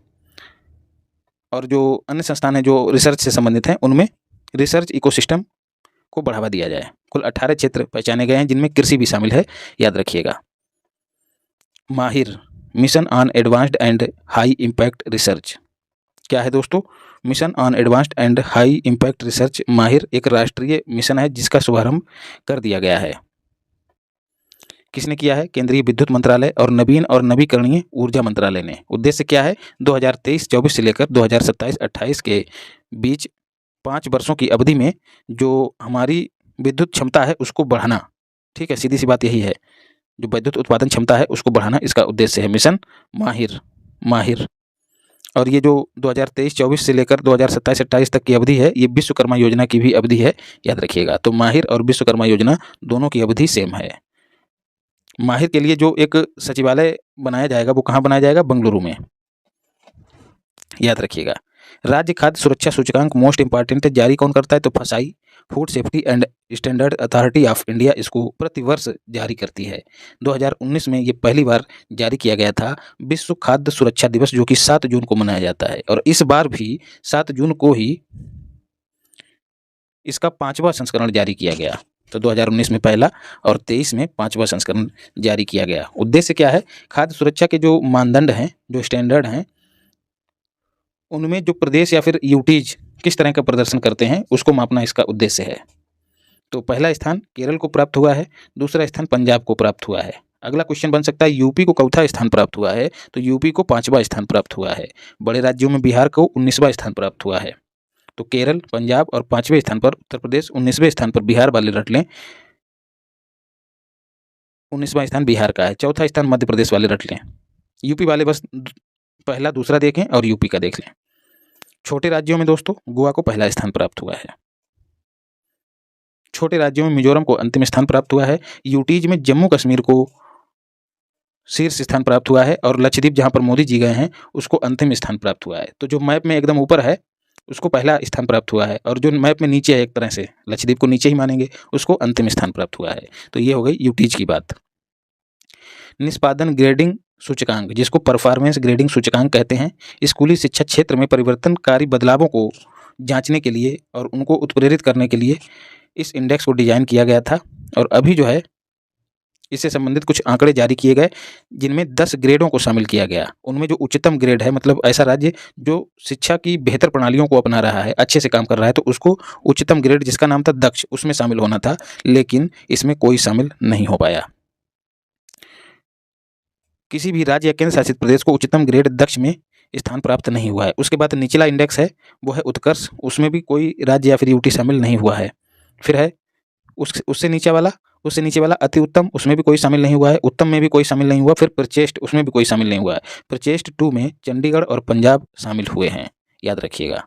और जो अन्य संस्थान हैं जो रिसर्च से संबंधित हैं, उनमें रिसर्च इकोसिस्टम को बढ़ावा दिया जाए। कुल 18 क्षेत्र पहचाने गए हैं, जिनमें कृषि भी शामिल है, याद रखिएगा। माहिर, mission on advanced and high impact research. क्या है दोस्तों? Mission on advanced and high impact research माहिर एक राष्ट्रीय मिशन है, जिसका शुभारंभ कर दिया गया है। किसने किया है? केंद्रीय विद्युत मंत्रालय और नवीन और नवीकरणीय ऊर्जा मंत्रालय ने। उद्देश्य क्या है? 2023-24 से लेकर 2027-28 के बीच 5 वर्षों की अवधि में जो हमारी विद्युत क्षमता है उसको बढ़ाना। ठीक है, सीधी सी बात यही है, जो विद्युत उत्पादन क्षमता है उसको बढ़ाना, इसका उद्देश्य है मिशन माहिर। और ये जो 2023-24 से लेकर 2027-28 तक की अवधि है, ये विश्वकर्मा योजना की भी अवधि है, याद रखिएगा। तो माहिर और विश्वकर्मा योजना दोनों की अवधि सेम है। माहिर के लिए जो एक सचिवालय बनाया जाएगा वो कहाँ बनाया जाएगा? बंगलुरु में, याद रखिएगा। राज्य खाद्य सुरक्षा सूचकांक मोस्ट इंपॉर्टेंट है, जारी कौन करता है? तो फसाई, food safety and standard authority of India इसको प्रतिवर्ष जारी करती है। 2019 में ये पहली बार जारी किया गया था। विश्व खाद्य सुरक्षा दिवस जो कि 7 जून को मनाया जाता है, और इस बार भी 7 जून को ही इसका 5वां संस्करण जारी किया गया। तो 2019 में पहला और 23 में 5वां संस्करण जारी किया गया। उद्देश्य क्या है? खाद्य सुरक्षा के जो मानदंड हैं, जो स्टैंडर्ड हैं, उनमें जो प्रदेश या फिर यूटीज किस तरह का प्रदर्शन करते हैं उसको मापना इसका उद्देश्य है। तो पहला स्थान केरल को प्राप्त हुआ है, दूसरा स्थान पंजाब को प्राप्त हुआ है। अगला क्वेश्चन बन सकता है यूपी को चौथा स्थान प्राप्त हुआ है, तो यूपी को 5वां स्थान प्राप्त हुआ है। बड़े राज्यों में बिहार को 19वां स्थान प्राप्त हुआ है। तो केरल, पंजाब और 5वें स्थान पर उत्तर प्रदेश, 19वें स्थान पर बिहार वाले रट लें, 19वां स्थान बिहार का है, चौथा स्थान मध्य प्रदेश वाले रट लें। यूपी वाले बस पहला दूसरा देखें और यूपी का देख लें। छोटे राज्यों में दोस्तों गोवा को पहला स्थान प्राप्त हुआ है। छोटे राज्यों में मिजोरम को अंतिम स्थान प्राप्त हुआ है। यूटीज में जम्मू कश्मीर को शीर्ष स्थान प्राप्त हुआ है, और लक्षद्वीप जहां पर मोदी जी गए हैं उसको अंतिम स्थान प्राप्त हुआ है। तो जो मैप में एकदम ऊपर है उसको पहला स्थान प्राप्त हुआ है, और जो मैप में नीचे है, एक तरह से लक्षद्वीप को नीचे ही मानेंगे, उसको अंतिम स्थान प्राप्त हुआ है। तो ये हो गई यूटीज की बात। निष्पादन ग्रेडिंग सूचकांक, जिसको परफॉर्मेंस ग्रेडिंग सूचकांक कहते हैं, स्कूली शिक्षा क्षेत्र में परिवर्तनकारी बदलावों को जांचने के लिए और उनको उत्प्रेरित करने के लिए इस इंडेक्स को डिजाइन किया गया था। और अभी जो है इससे संबंधित कुछ आंकड़े जारी किए गए, जिनमें 10 ग्रेडों को शामिल किया गया। उनमें जो उच्चतम ग्रेड है, मतलब ऐसा राज्य जो शिक्षा की बेहतर प्रणालियों को अपना रहा है, अच्छे से काम कर रहा है, तो उसको उच्चतम ग्रेड, जिसका नाम था दक्ष, उसमें शामिल होना था, लेकिन इसमें कोई शामिल नहीं हो पाया। किसी भी राज्य या केंद्र शासित प्रदेश को उच्चतम ग्रेड दक्ष में स्थान प्राप्त नहीं हुआ है। उसके बाद निचला इंडेक्स है वो है उत्कर्ष, उसमें भी कोई राज्य या फिर यूटी शामिल नहीं हुआ है। फिर है उससे नीचे वाला अति उत्तम, उसमें भी कोई शामिल नहीं हुआ है। उत्तम में भी कोई शामिल नहीं हुआ। फिर प्रचेष्ट, उसमें भी कोई शामिल नहीं हुआ है। प्रचेष्ट 2 में चंडीगढ़ और पंजाब शामिल हुए हैं, याद रखिएगा।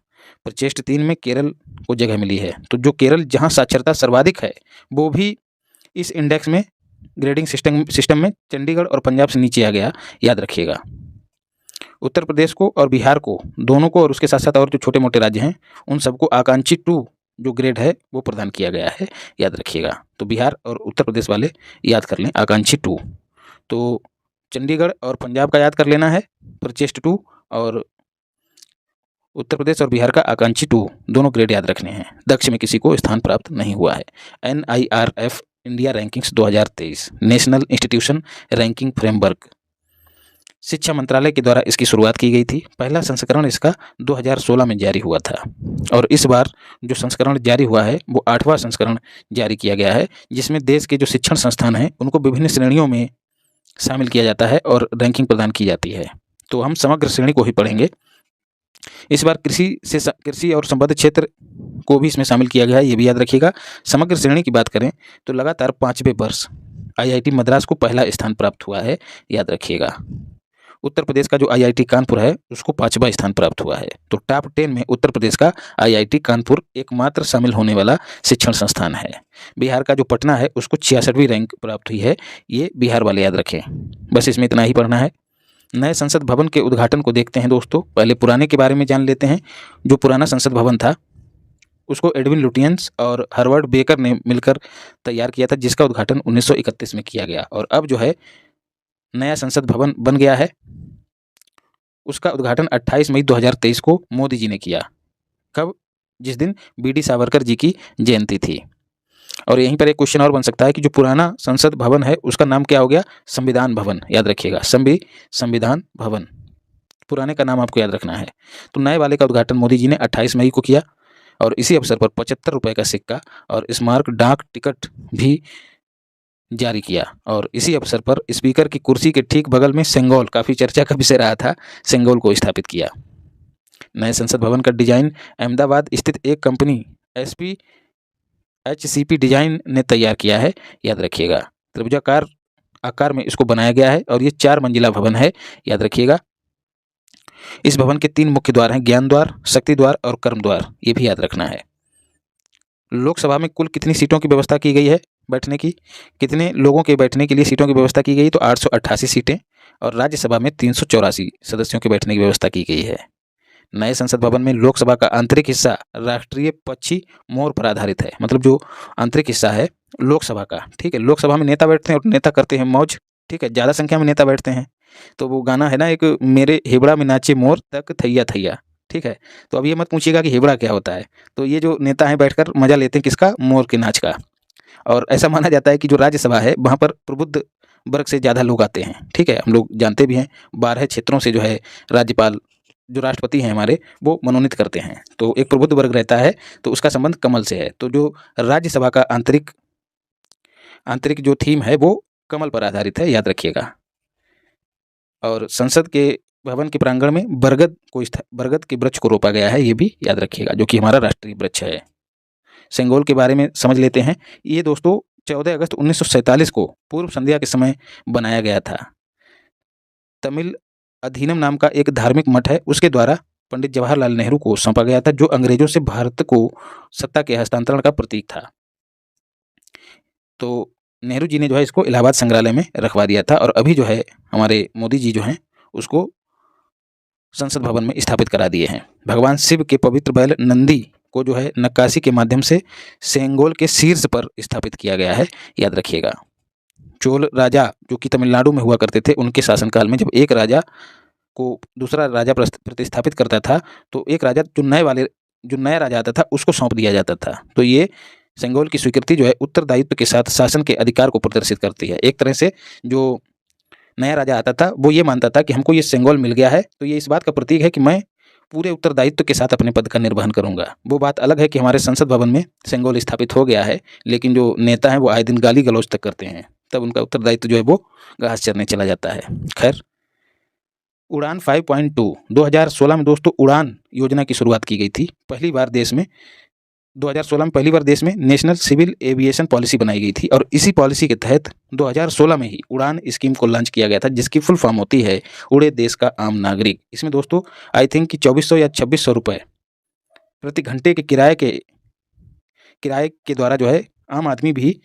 प्रचेष्ट 3 में केरल को जगह मिली है। तो जो केरल जहाँ साक्षरता सर्वाधिक है वो भी इस इंडेक्स में ग्रेडिंग सिस्टम में चंडीगढ़ और पंजाब से नीचे आ गया, याद रखिएगा। उत्तर प्रदेश को और बिहार को, दोनों को, और उसके साथ साथ और जो छोटे मोटे राज्य हैं उन सबको आकांक्षी 2 जो ग्रेड है वो प्रदान किया गया है, याद रखिएगा। तो बिहार और उत्तर प्रदेश वाले याद कर लें आकांक्षी 2। तो चंडीगढ़ और पंजाब का याद कर लेना है, प्रचेष्ट 2, और उत्तर प्रदेश और बिहार का आकांक्षी 2, दोनों ग्रेड याद रखने हैं। दक्ष में किसी को स्थान प्राप्त नहीं हुआ है। NIRF India rankings 2023 national institution ranking framework, शिक्षा मंत्रालय के द्वारा इसकी शुरुआत की गई थी। पहला संस्करण इसका 2016 में जारी हुआ था, और इस बार जो संस्करण जारी हुआ है वो 8वां संस्करण जारी किया गया है, जिसमें देश के जो शिक्षण संस्थान हैं उनको विभिन्न श्रेणियों में शामिल किया जाता है और रैंकिंग प्रदान की जाती है। तो हम समग्र श्रेणी को ही पढ़ेंगे। इस बार कृषि और संबद्ध क्षेत्र को भी इसमें शामिल किया गया है, ये भी याद रखिएगा। समग्र श्रेणी की बात करें तो लगातार 5वें वर्ष IIT मद्रास को पहला स्थान प्राप्त हुआ है, याद रखिएगा। उत्तर प्रदेश का जो IIT कानपुर है उसको 5वां स्थान प्राप्त हुआ है। तो टॉप 10 में उत्तर प्रदेश का IIT कानपुर एकमात्र शामिल होने वाला शिक्षण संस्थान है। बिहार का जो पटना है उसको 66वीं रैंक प्राप्त हुई है, ये बिहार वाले याद रखें। बस इसमें इतना ही पढ़ना है। नए संसद भवन के उद्घाटन को देखते हैं दोस्तों। पहले पुराने के बारे में जान लेते हैं। जो पुराना संसद भवन था उसको एडविन लुटियंस और हार्वर्ड बेकर ने मिलकर तैयार किया था, जिसका उद्घाटन 1931 में किया गया। और अब जो है नया संसद भवन बन गया है, उसका उद्घाटन 28 मई 2023 को मोदी जी ने किया। कब? जिस दिन BD सावरकर जी की जयंती थी। और यहीं पर एक क्वेश्चन और बन सकता है कि जो पुराना संसद भवन है उसका नाम क्या हो गया? संविधान भवन, याद रखिएगा। संविधान भवन, पुराने का नाम आपको याद रखना है। तो नए वाले का उद्घाटन मोदी जी ने 28 मई को किया, और इसी अवसर पर 75 रुपये का सिक्का और स्मारक डाक टिकट भी जारी किया। और इसी अवसर पर स्पीकर की कुर्सी के ठीक बगल में सेंगोल, काफ़ी चर्चा का विषय रहा था, सेंगोल को स्थापित किया। नए संसद भवन का डिजाइन अहमदाबाद स्थित एक कंपनी HCP डिजाइन ने तैयार किया है, याद रखिएगा। त्रिभुजाकार आकार में इसको बनाया गया है और ये 4 मंजिला भवन है, याद रखिएगा। इस भवन के 3 मुख्य द्वार हैं, ज्ञान द्वार, शक्ति द्वार और कर्म द्वार, ये भी याद रखना है। लोकसभा में कुल कितनी सीटों की व्यवस्था की गई है बैठने की, कितने लोगों के बैठने के लिए सीटों की व्यवस्था की गई, तो 888 सीटें। और राज्यसभा में 384 सदस्यों के बैठने की व्यवस्था की गई है। नए संसद भवन में लोकसभा का आंतरिक हिस्सा राष्ट्रीय पक्षी मोर पर आधारित है, मतलब जो आंतरिक हिस्सा है लोकसभा का, ठीक है। लोकसभा में नेता बैठते हैं और नेता करते हैं मौज, ठीक है, ज़्यादा संख्या में नेता बैठते हैं। तो वो गाना है ना एक, मेरे हिबड़ा में नाचे मोर तक थैया थैया, ठीक है। तो अब ये मत पूछिएगा कि हिबड़ा क्या होता है। तो ये जो नेता हैं बैठकर मजा लेते हैं किसका, मोर के नाच का। और ऐसा माना जाता है कि जो राज्यसभा है वहाँ पर प्रबुद्ध वर्ग से ज़्यादा लोग आते हैं, ठीक है। हम लोग जानते भी हैं 12 क्षेत्रों से जो है राज्यपाल, जो राष्ट्रपति हैं हमारे, वो मनोनीत करते हैं। तो एक प्रबुद्ध वर्ग रहता है, तो उसका संबंध कमल से है। तो जो राज्यसभा का आंतरिक जो थीम है वो कमल पर आधारित है, याद रखिएगा। और संसद के भवन के प्रांगण में बरगद के वृक्ष को रोपा गया है, ये भी याद रखिएगा, जो कि हमारा राष्ट्रीय वृक्ष है। सेंगोल के बारे में समझ लेते हैं। ये दोस्तों 14 अगस्त 1947 को पूर्व संध्या के समय बनाया गया था। तमिल अधीनम नाम का एक धार्मिक मठ है, उसके द्वारा पंडित जवाहरलाल नेहरू को सौंपा गया था, जो अंग्रेजों से भारत को सत्ता के हस्तांतरण का प्रतीक था। तो नेहरू जी ने जो है इसको इलाहाबाद संग्रहालय में रखवा दिया था, और अभी जो है हमारे मोदी जी जो हैं उसको संसद भवन में स्थापित करा दिए हैं। भगवान शिव के पवित्र बैल नंदी को जो है नक्काशी के माध्यम से सेंगोल के शीर्ष पर स्थापित किया गया है, याद रखिएगा। चोल राजा जो कि तमिलनाडु में हुआ करते थे, उनके शासनकाल में जब एक राजा को दूसरा राजा प्रतिस्थापित करता था, तो एक राजा जो नया राजा आता था उसको सौंप दिया जाता था। तो ये सेंगोल की स्वीकृति जो है उत्तरदायित्व के साथ शासन के अधिकार को प्रदर्शित करती है। एक तरह से जो नया राजा आता था वो ये मानता था कि हमको ये सेंगोल मिल गया है, तो ये इस बात का प्रतीक है कि मैं पूरे उत्तरदायित्व के साथ अपने पद का निर्वहन करूंगा। वो बात अलग है कि हमारे संसद भवन में सेंगोल स्थापित हो गया है, लेकिन जो नेता हैं वो आए दिन गाली गलौज तक करते हैं, तब उनका उत्तरदायित्व जो है वो घास चरने चला जाता है। खैर, उड़ान 5.2 2016 में दोस्तों उड़ान योजना की शुरुआत की गई थी। 2016 में पहली बार देश में नेशनल सिविल एविएशन पॉलिसी बनाई गई थी, और इसी पॉलिसी के तहत 2016 में ही उड़ान स्कीम को लॉन्च किया गया था, जिसकी फुल फॉर्म होती है उड़े देश का आम नागरिक। इसमें दोस्तों आई थिंक कि 2400 या 2600 रुपये प्रति घंटे के किराए के द्वारा जो है आम आदमी भी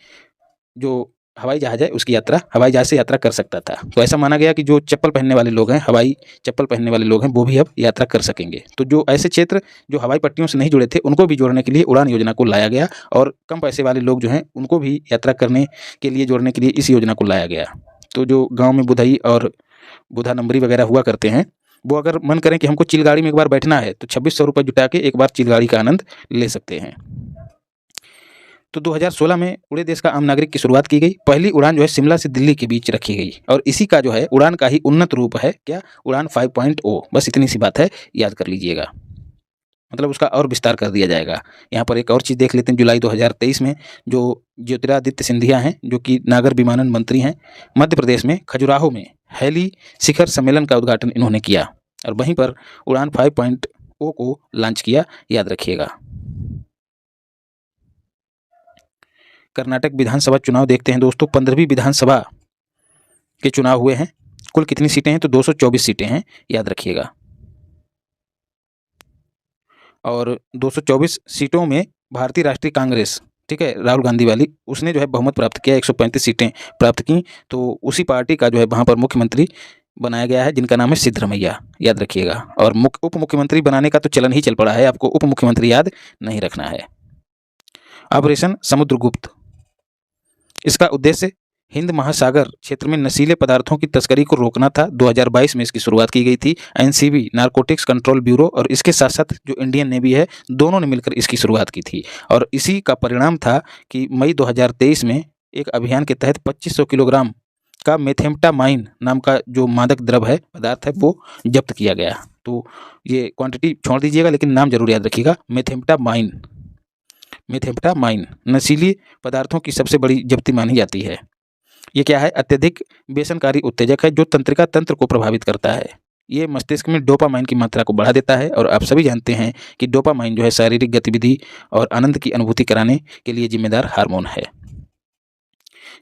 जो हवाई जहाज है उसकी यात्रा हवाई जहाज से यात्रा कर सकता था। तो ऐसा माना गया कि जो चप्पल पहनने वाले लोग हैं, हवाई चप्पल पहनने वाले लोग हैं, वो भी अब यात्रा कर सकेंगे। तो जो ऐसे क्षेत्र जो हवाई पट्टियों से नहीं जुड़े थे उनको भी जोड़ने के लिए उड़ान योजना को लाया गया, और कम पैसे वाले लोग जो हैं उनको भी यात्रा करने के लिए जोड़ने के लिए इस योजना को लाया गया। तो जो गाँव में बुधई और बुधा नंबरी वगैरह हुआ करते हैं, वो अगर मन करें कि हमको चिलगाड़ी में एक बार बैठना है तो 2600 रुपये जुटा के एक बार चिलगाड़ी का आनंद ले सकते हैं। तो 2016 में उड़े देश का आम नागरिक की शुरुआत की गई। पहली उड़ान जो है शिमला से दिल्ली के बीच रखी गई, और इसी का जो है उड़ान का ही उन्नत रूप है क्या, उड़ान 5.0। बस इतनी सी बात है, याद कर लीजिएगा, मतलब उसका और विस्तार कर दिया जाएगा। यहाँ पर एक और चीज़ देख लेते हैं। जुलाई 2023 में जो ज्योतिरादित्य सिंधिया हैं, जो कि नागर विमानन मंत्री हैं, मध्य प्रदेश में खजुराहो में हैली शिखर सम्मेलन का उद्घाटन इन्होंने किया, और वहीं पर उड़ान 5.0 को लॉन्च किया, याद रखिएगा। कर्नाटक विधानसभा चुनाव देखते हैं दोस्तों। 15वीं विधानसभा के चुनाव हुए हैं। कुल कितनी सीटें हैं, तो 224 सीटें हैं, याद रखिएगा। और 224 सीटों में भारतीय राष्ट्रीय कांग्रेस, ठीक है, राहुल गांधी वाली, उसने जो है बहुमत प्राप्त किया, 135 सीटें प्राप्त की। तो उसी पार्टी का जो है वहाँ पर मुख्यमंत्री बनाया गया है, जिनका नाम है सिद्धरमैया, याद रखिएगा। और उप मुख्यमंत्री बनाने का तो चलन ही चल पड़ा है, आपको उप मुख्यमंत्री याद नहीं रखना है। ऑपरेशन समुद्रगुप्त, इसका उद्देश्य हिंद महासागर क्षेत्र में नशीले पदार्थों की तस्करी को रोकना था। 2022 में इसकी शुरुआत की गई थी। एनसीबी नारकोटिक्स कंट्रोल ब्यूरो और इसके साथ साथ जो इंडियन नेवी है, दोनों ने मिलकर इसकी शुरुआत की थी, और इसी का परिणाम था कि मई 2023 में एक अभियान के तहत 2500 किलोग्राम का मेथेम्टामाइन नाम का जो मादक द्रव्य है, पदार्थ है, वो जब्त किया गया। तो ये क्वांटिटी छोड़ दीजिएगा, लेकिन नाम जरूर याद रखिएगा, मेथेम्टामाइन नशीली पदार्थों की सबसे बड़ी जब्ती मानी जाती है। ये क्या है, अत्यधिक व्यसनकारी उत्तेजक है जो तंत्रिका तंत्र को प्रभावित करता है। ये मस्तिष्क में डोपामाइन की मात्रा को बढ़ा देता है, और आप सभी जानते हैं कि डोपामाइन जो है शारीरिक गतिविधि और आनंद की अनुभूति कराने के लिए जिम्मेदार हार्मोन है।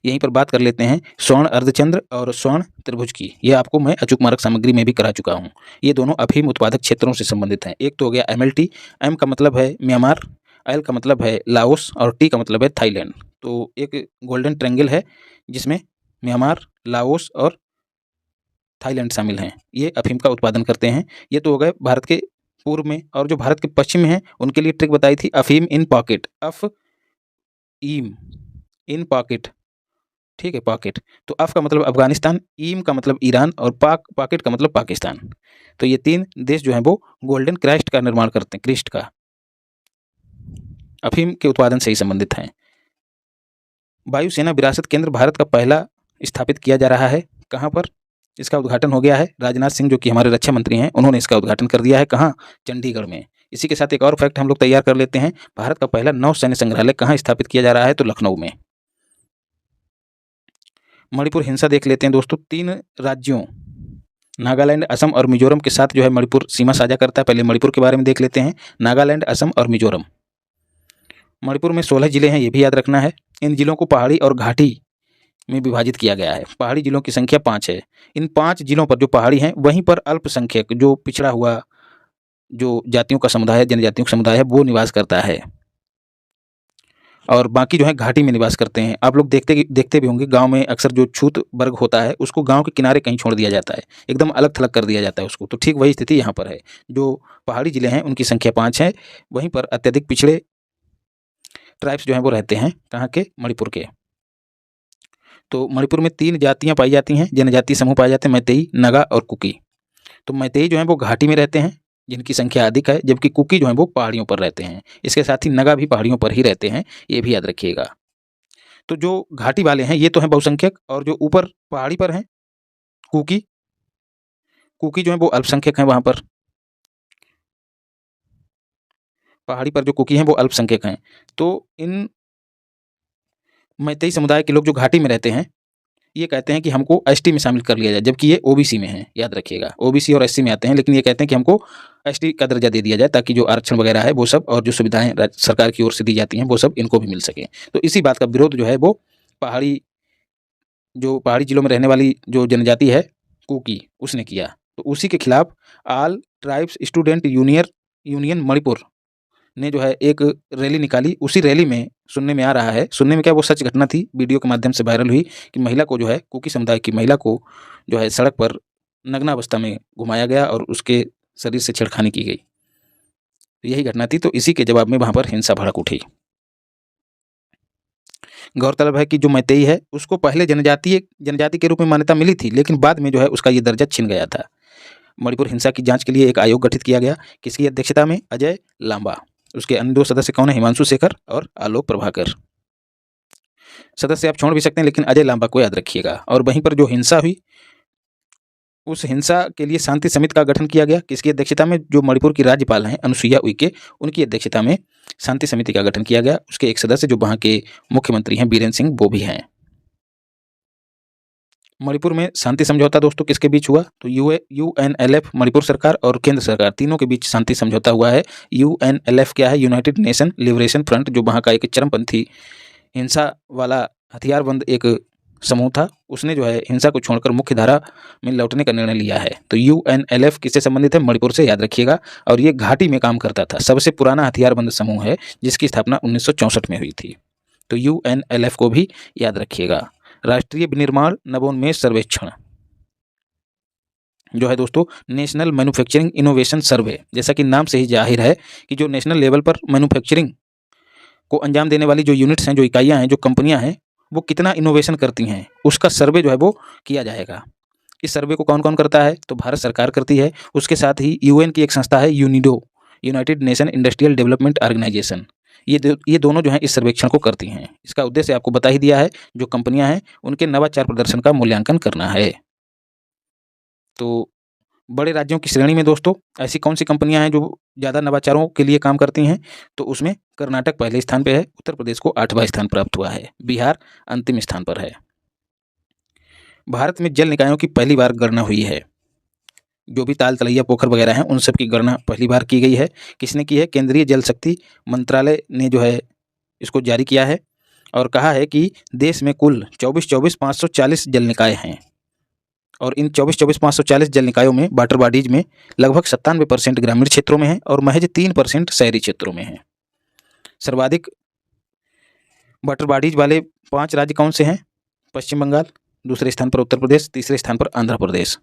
यहीं पर बात कर लेते हैं स्वर्ण अर्धचंद्र और स्वर्ण त्रिभुज की। ये आपको मैं अचूक मारक सामग्री में भी करा चुका हूँ। ये दोनों अफीम उत्पादक क्षेत्रों से संबंधित हैं। एक तो हो गया MLT, M का मतलब है म्यांमार, L का मतलब है लाओस और T का मतलब है थाईलैंड। तो एक गोल्डन ट्रायंगल है जिसमें म्यांमार, लाओस और थाईलैंड शामिल हैं। ये अफीम का उत्पादन करते हैं। ये तो हो गए भारत के पूर्व में, और जो भारत के पश्चिम में हैं उनके लिए ट्रिक बताई थी अफीम इन पॉकेट, ईम इन पॉकेट, ठीक है, पॉकेट। तो अफ का मतलब अफगानिस्तान, ईम का मतलब ईरान और पॉकेट का मतलब पाकिस्तान। तो ये 3 देश जो हैं वो गोल्डन क्रास्ट का निर्माण करते हैं, क्रिस्ट का, अफीम के उत्पादन से ही संबंधित हैं। वायुसेना विरासत केंद्र भारत का पहला स्थापित किया जा रहा है। कहाँ पर? इसका उद्घाटन हो गया है। राजनाथ सिंह जो कि हमारे रक्षा मंत्री हैं, उन्होंने इसका उद्घाटन कर दिया है। कहाँ? चंडीगढ़ में। इसी के साथ एक और फैक्ट हम लोग तैयार कर लेते हैं। भारत का पहला नौसैन्य संग्रहालय कहाँ स्थापित किया जा रहा है? तो लखनऊ में। मणिपुर हिंसा देख लेते हैं दोस्तों। 3 राज्यों नागालैंड, असम और मिजोरम के साथ जो है मणिपुर सीमा साझा करता है। पहले मणिपुर के बारे में देख लेते हैं। नागालैंड, असम और मिजोरम। मणिपुर में 16 जिले हैं, ये भी याद रखना है। इन जिलों को पहाड़ी और घाटी में विभाजित किया गया है। पहाड़ी जिलों की संख्या 5 है। इन 5 जिलों पर जो पहाड़ी हैं वहीं पर अल्पसंख्यक, जो पिछड़ा हुआ जो जातियों का समुदाय है, जनजातियों का समुदाय है, वो निवास करता है, और बाकी जो है घाटी में निवास करते हैं। आप लोग देखते भी होंगे, गांव में अक्सर जो छूत वर्ग होता है उसको गांव के किनारे कहीं छोड़ दिया जाता है, एकदम अलग थलग कर दिया जाता है उसको। तो ठीक वही स्थिति यहाँ पर है। जो पहाड़ी जिले हैं उनकी संख्या 5 है, वहीं पर अत्यधिक पिछड़े ट्राइब्स जो हैं वो रहते हैं। कहाँ के? मणिपुर के। तो मणिपुर में 3 जातियाँ पाई जाती हैं, जनजातीय समूह पाए जाते हैं, मैतेई, नगा और कुकी। तो मैतेई जो हैं वो घाटी में रहते हैं, जिनकी संख्या अधिक है, जबकि कुकी जो हैं वो पहाड़ियों पर रहते हैं। इसके साथ ही नगा भी पहाड़ियों पर ही रहते हैं, ये भी याद रखिएगा। तो जो घाटी वाले हैं ये तो हैं बहुसंख्यक, और जो ऊपर पहाड़ी पर हैं कुकी, कुकी जो हैं वो अल्पसंख्यक हैं। वहाँ पर पहाड़ी पर जो कुकी हैं वो अल्पसंख्यक हैं। तो इन मैतेई समुदाय के लोग जो घाटी में रहते हैं, ये कहते हैं कि हमको एसटी में शामिल कर लिया जाए, जबकि ये ओबीसी में है, याद रखिएगा। ओबीसी और एससी में आते हैं, लेकिन ये कहते हैं कि हमको एसटी का दर्जा दे दिया जाए, ताकि जो आरक्षण वगैरह है वो सब, और जो सुविधाएं सरकार की ओर से दी जाती हैं वो सब इनको भी मिल सके। तो इसी बात का विरोध जो है वो पहाड़ी जिलों में रहने वाली जो जनजाति है कुकी, उसने किया। तो उसी के खिलाफ all tribes student union Manipur ने जो है एक रैली निकाली। उसी रैली में सुनने में आ रहा है, सुनने में क्या, वो सच घटना थी, वीडियो के माध्यम से वायरल हुई, कि महिला को जो है, कुकी समुदाय की महिला को जो है सड़क पर नग्नावस्था में घुमाया गया और उसके शरीर से छेड़खानी की गई। तो यही घटना थी। तो इसी के जवाब में वहाँ पर हिंसा भड़क उठी। गौरतलब है कि जो मैतेई है उसको पहले जनजाति के रूप में मान्यता मिली थी, लेकिन बाद में जो है उसका ये दर्जा छिन गया था। मणिपुर हिंसा की जांच के लिए एक आयोग गठित किया गया। किसकी अध्यक्षता में? अजय लांबा। उसके अन्य 2 सदस्य कौन है? हिमांशु शेखर और आलोक प्रभाकर। सदस्य आप छोड़ भी सकते हैं, लेकिन अजय लांबा को याद रखिएगा। और वहीं पर जो हिंसा हुई, उस हिंसा के लिए शांति समिति का गठन किया गया। किसकी अध्यक्षता में? जो मणिपुर की राज्यपाल हैं अनुसुईया उइके, उनकी अध्यक्षता में शांति समिति का गठन किया गया। उसके एक सदस्य जो वहाँ के मुख्यमंत्री हैं बीरेन सिंह, वो भी हैं। मणिपुर में शांति समझौता दोस्तों किसके बीच हुआ? तो यूएनएलएफ, मणिपुर सरकार और केंद्र सरकार, तीनों के बीच शांति समझौता हुआ है। यूएनएलएफ क्या है? यूनाइटेड नेशन लिबरेशन फ्रंट, जो वहाँ का एक चरमपंथी हिंसा वाला हथियारबंद एक समूह था, उसने जो है हिंसा को छोड़कर मुख्य धारा में लौटने का निर्णय लिया है। तो यूएनएलएफ किससे संबंधित है? मणिपुर से, याद रखिएगा। और ये घाटी में काम करता था। सबसे पुराना हथियारबंद समूह है, जिसकी स्थापना 1964 में हुई थी। तो यूएनएलएफ को भी याद रखिएगा। राष्ट्रीय विनिर्माण नवोन्मेष सर्वेक्षण जो है दोस्तों, नेशनल मैन्युफैक्चरिंग इनोवेशन सर्वे, जैसा कि नाम से ही जाहिर है कि जो नेशनल लेवल पर मैन्युफैक्चरिंग को अंजाम देने वाली जो यूनिट्स हैं, जो इकाइयां हैं, जो कंपनियां हैं, वो कितना इनोवेशन करती हैं, उसका सर्वे जो है वो किया जाएगा। इस सर्वे को कौन कौन करता है? तो भारत सरकार करती है। उसके साथ ही यूएन की एक संस्था है UNIDO, United Nation Industrial Development Organization, ये दोनों जो हैं इस सर्वेक्षण को करती हैं। इसका उद्देश्य आपको बता ही दिया है, जो कंपनियां हैं उनके नवाचार प्रदर्शन का मूल्यांकन करना है। तो बड़े राज्यों की श्रेणी में दोस्तों ऐसी कौन सी कंपनियां हैं जो ज़्यादा नवाचारों के लिए काम करती हैं? तो उसमें कर्नाटक पहले स्थान पे है, उत्तर प्रदेश को 8वां स्थान प्राप्त हुआ है, बिहार अंतिम स्थान पर है। भारत में जल निकायों की पहली बार गणना हुई है। जो भी ताल तलैया पोखर वगैरह हैं, उन सब की गणना पहली बार की गई है। किसने की है? केंद्रीय जल शक्ति मंत्रालय ने जो है इसको जारी किया है। और कहा है कि देश में कुल 24,540 जल निकाय हैं और इन 24,540 जल निकायों में वाटर बॉडीज में लगभग 97% ग्रामीण क्षेत्रों में है और महज 3% शहरी क्षेत्रों में है। सर्वाधिक वाटर बॉडीज वाले 5 राज्य कौन से हैं? पश्चिम बंगाल, दूसरे स्थान पर उत्तर प्रदेश, तीसरे स्थान पर आंध्र प्रदेश।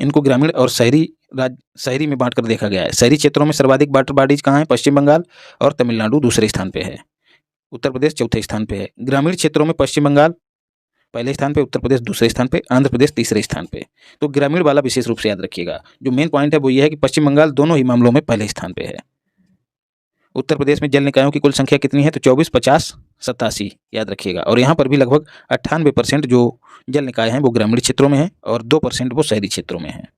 इनको ग्रामीण और शहरी में बांट कर देखा गया है। शहरी क्षेत्रों में सर्वाधिक वाटर बॉडीज कहाँ है? पश्चिम बंगाल और तमिलनाडु दूसरे स्थान पे है, उत्तर प्रदेश चौथे स्थान पे है। ग्रामीण क्षेत्रों में पश्चिम बंगाल पहले स्थान पे, उत्तर प्रदेश दूसरे स्थान पे, आंध्र प्रदेश तीसरे स्थान पे। तो ग्रामीण वाला विशेष रूप से याद रखिएगा। जो मेन पॉइंट है वो ये है कि पश्चिम बंगाल दोनों ही मामलों में पहले स्थान पे है। उत्तर प्रदेश में जल निकायों की कुल संख्या कितनी है? तो 24, 50, 87 याद रखिएगा। और यहाँ पर भी लगभग 98% जो जल निकाय हैं वो ग्रामीण क्षेत्रों में हैं और 2% वो शहरी क्षेत्रों में हैं।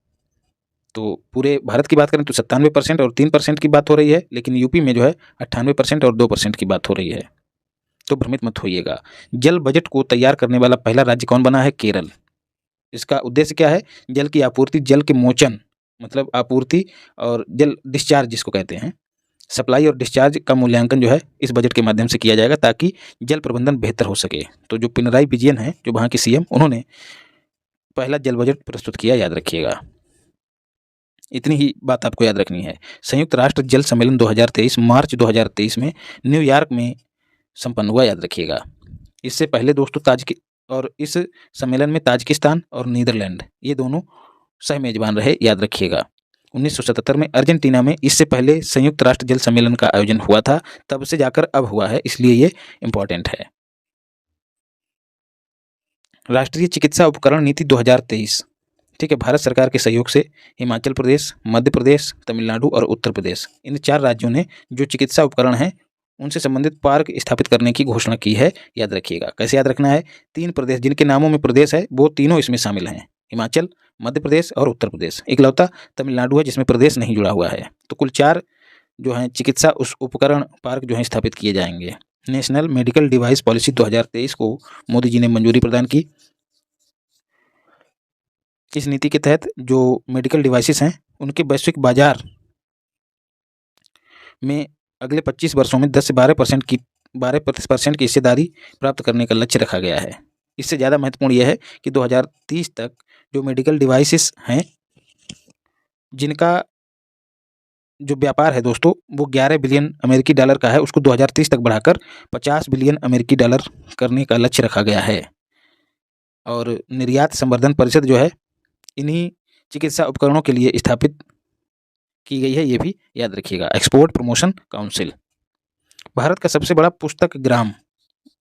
तो पूरे भारत की बात करें तो 97% और 3% की बात हो रही है, लेकिन यूपी में जो है 98% और 2% की बात हो रही है। तो भ्रमित मत होइएगा। जल बजट को तैयार करने वाला पहला राज्य कौन बना है? केरल। इसका उद्देश्य क्या है? जल की आपूर्ति, जल के मोचन मतलब आपूर्ति और जल डिस्चार्ज जिसको कहते हैं, सप्लाई और डिस्चार्ज का मूल्यांकन जो है इस बजट के माध्यम से किया जाएगा ताकि जल प्रबंधन बेहतर हो सके। तो जो पिनराई विजयन है, जो वहाँ के सीएम, उन्होंने पहला जल बजट प्रस्तुत किया, याद रखिएगा। इतनी ही बात आपको याद रखनी है। संयुक्त राष्ट्र जल सम्मेलन 2023 मार्च 2023 में न्यूयॉर्क में संपन्न हुआ, याद रखिएगा। इससे पहले दोस्तों इस सम्मेलन में ताजिकिस्तान और नीदरलैंड ये दोनों सह मेजबान रहे, याद रखिएगा। 1977 में अर्जेंटीना में इससे पहले संयुक्त राष्ट्र जल सम्मेलन का आयोजन हुआ था, तब से जाकर अब हुआ है, इसलिए ये इम्पोर्टेंट है। राष्ट्रीय चिकित्सा उपकरण नीति 2023, ठीक है, भारत सरकार के सहयोग से हिमाचल प्रदेश, मध्य प्रदेश, तमिलनाडु और उत्तर प्रदेश, इन 4 राज्यों ने जो चिकित्सा उपकरण हैं उनसे संबंधित पार्क स्थापित करने की घोषणा की है, याद रखिएगा। कैसे याद रखना है? 3 प्रदेश जिनके नामों में प्रदेश है वो तीनों इसमें शामिल हैं, हिमाचल, मध्य प्रदेश और उत्तर प्रदेश। इकलौता तमिलनाडु है जिसमें प्रदेश नहीं जुड़ा हुआ है। तो कुल 4 जो हैं चिकित्सा उपकरण पार्क जो हैं स्थापित किए जाएंगे। नेशनल मेडिकल डिवाइस पॉलिसी 2023 को मोदी जी ने मंजूरी प्रदान की। इस नीति के तहत जो मेडिकल डिवाइसेस हैं उनके वैश्विक बाजार में अगले 25 वर्षों में 10 से 12% की हिस्सेदारी प्राप्त करने का लक्ष्य रखा गया है। इससे ज़्यादा महत्वपूर्ण यह है कि 2030 तक जो मेडिकल डिवाइसेस हैं जिनका जो व्यापार है दोस्तों वो 11 बिलियन अमेरिकी डॉलर का है, उसको 2030 तक बढ़ाकर 50 बिलियन अमेरिकी डॉलर करने का लक्ष्य रखा गया है। और निर्यात संवर्धन परिषद जो है इन्हीं चिकित्सा उपकरणों के लिए स्थापित की गई है, ये भी याद रखिएगा। एक्सपोर्ट प्रमोशन काउंसिल, भारत का सबसे बड़ा पुस्तक ग्राम,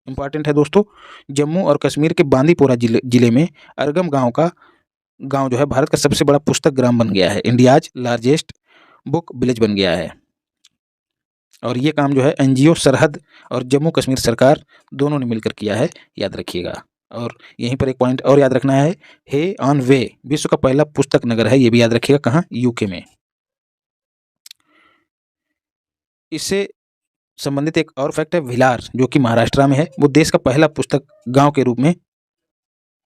इंपॉर्टेंट है दोस्तों। जम्मू और कश्मीर के बांदीपोरा जिले में अरगम गांव जो है भारत का सबसे बड़ा पुस्तक ग्राम बन गया है। इंडियाज लार्जेस्ट बुक विलेज बन गया है। और ये काम जो है एनजीओ सरहद और जम्मू कश्मीर सरकार दोनों ने मिलकर किया है, याद रखिएगा। और यहीं पर एक पॉइंट और याद रखना है ऑन वे विश्व का पहला पुस्तक नगर है, ये भी याद रखिएगा। कहाँ? यूके में। इससे संबंधित एक और फैक्ट है, भिलार जो कि महाराष्ट्र में है, वो देश का पहला पुस्तक गांव के रूप में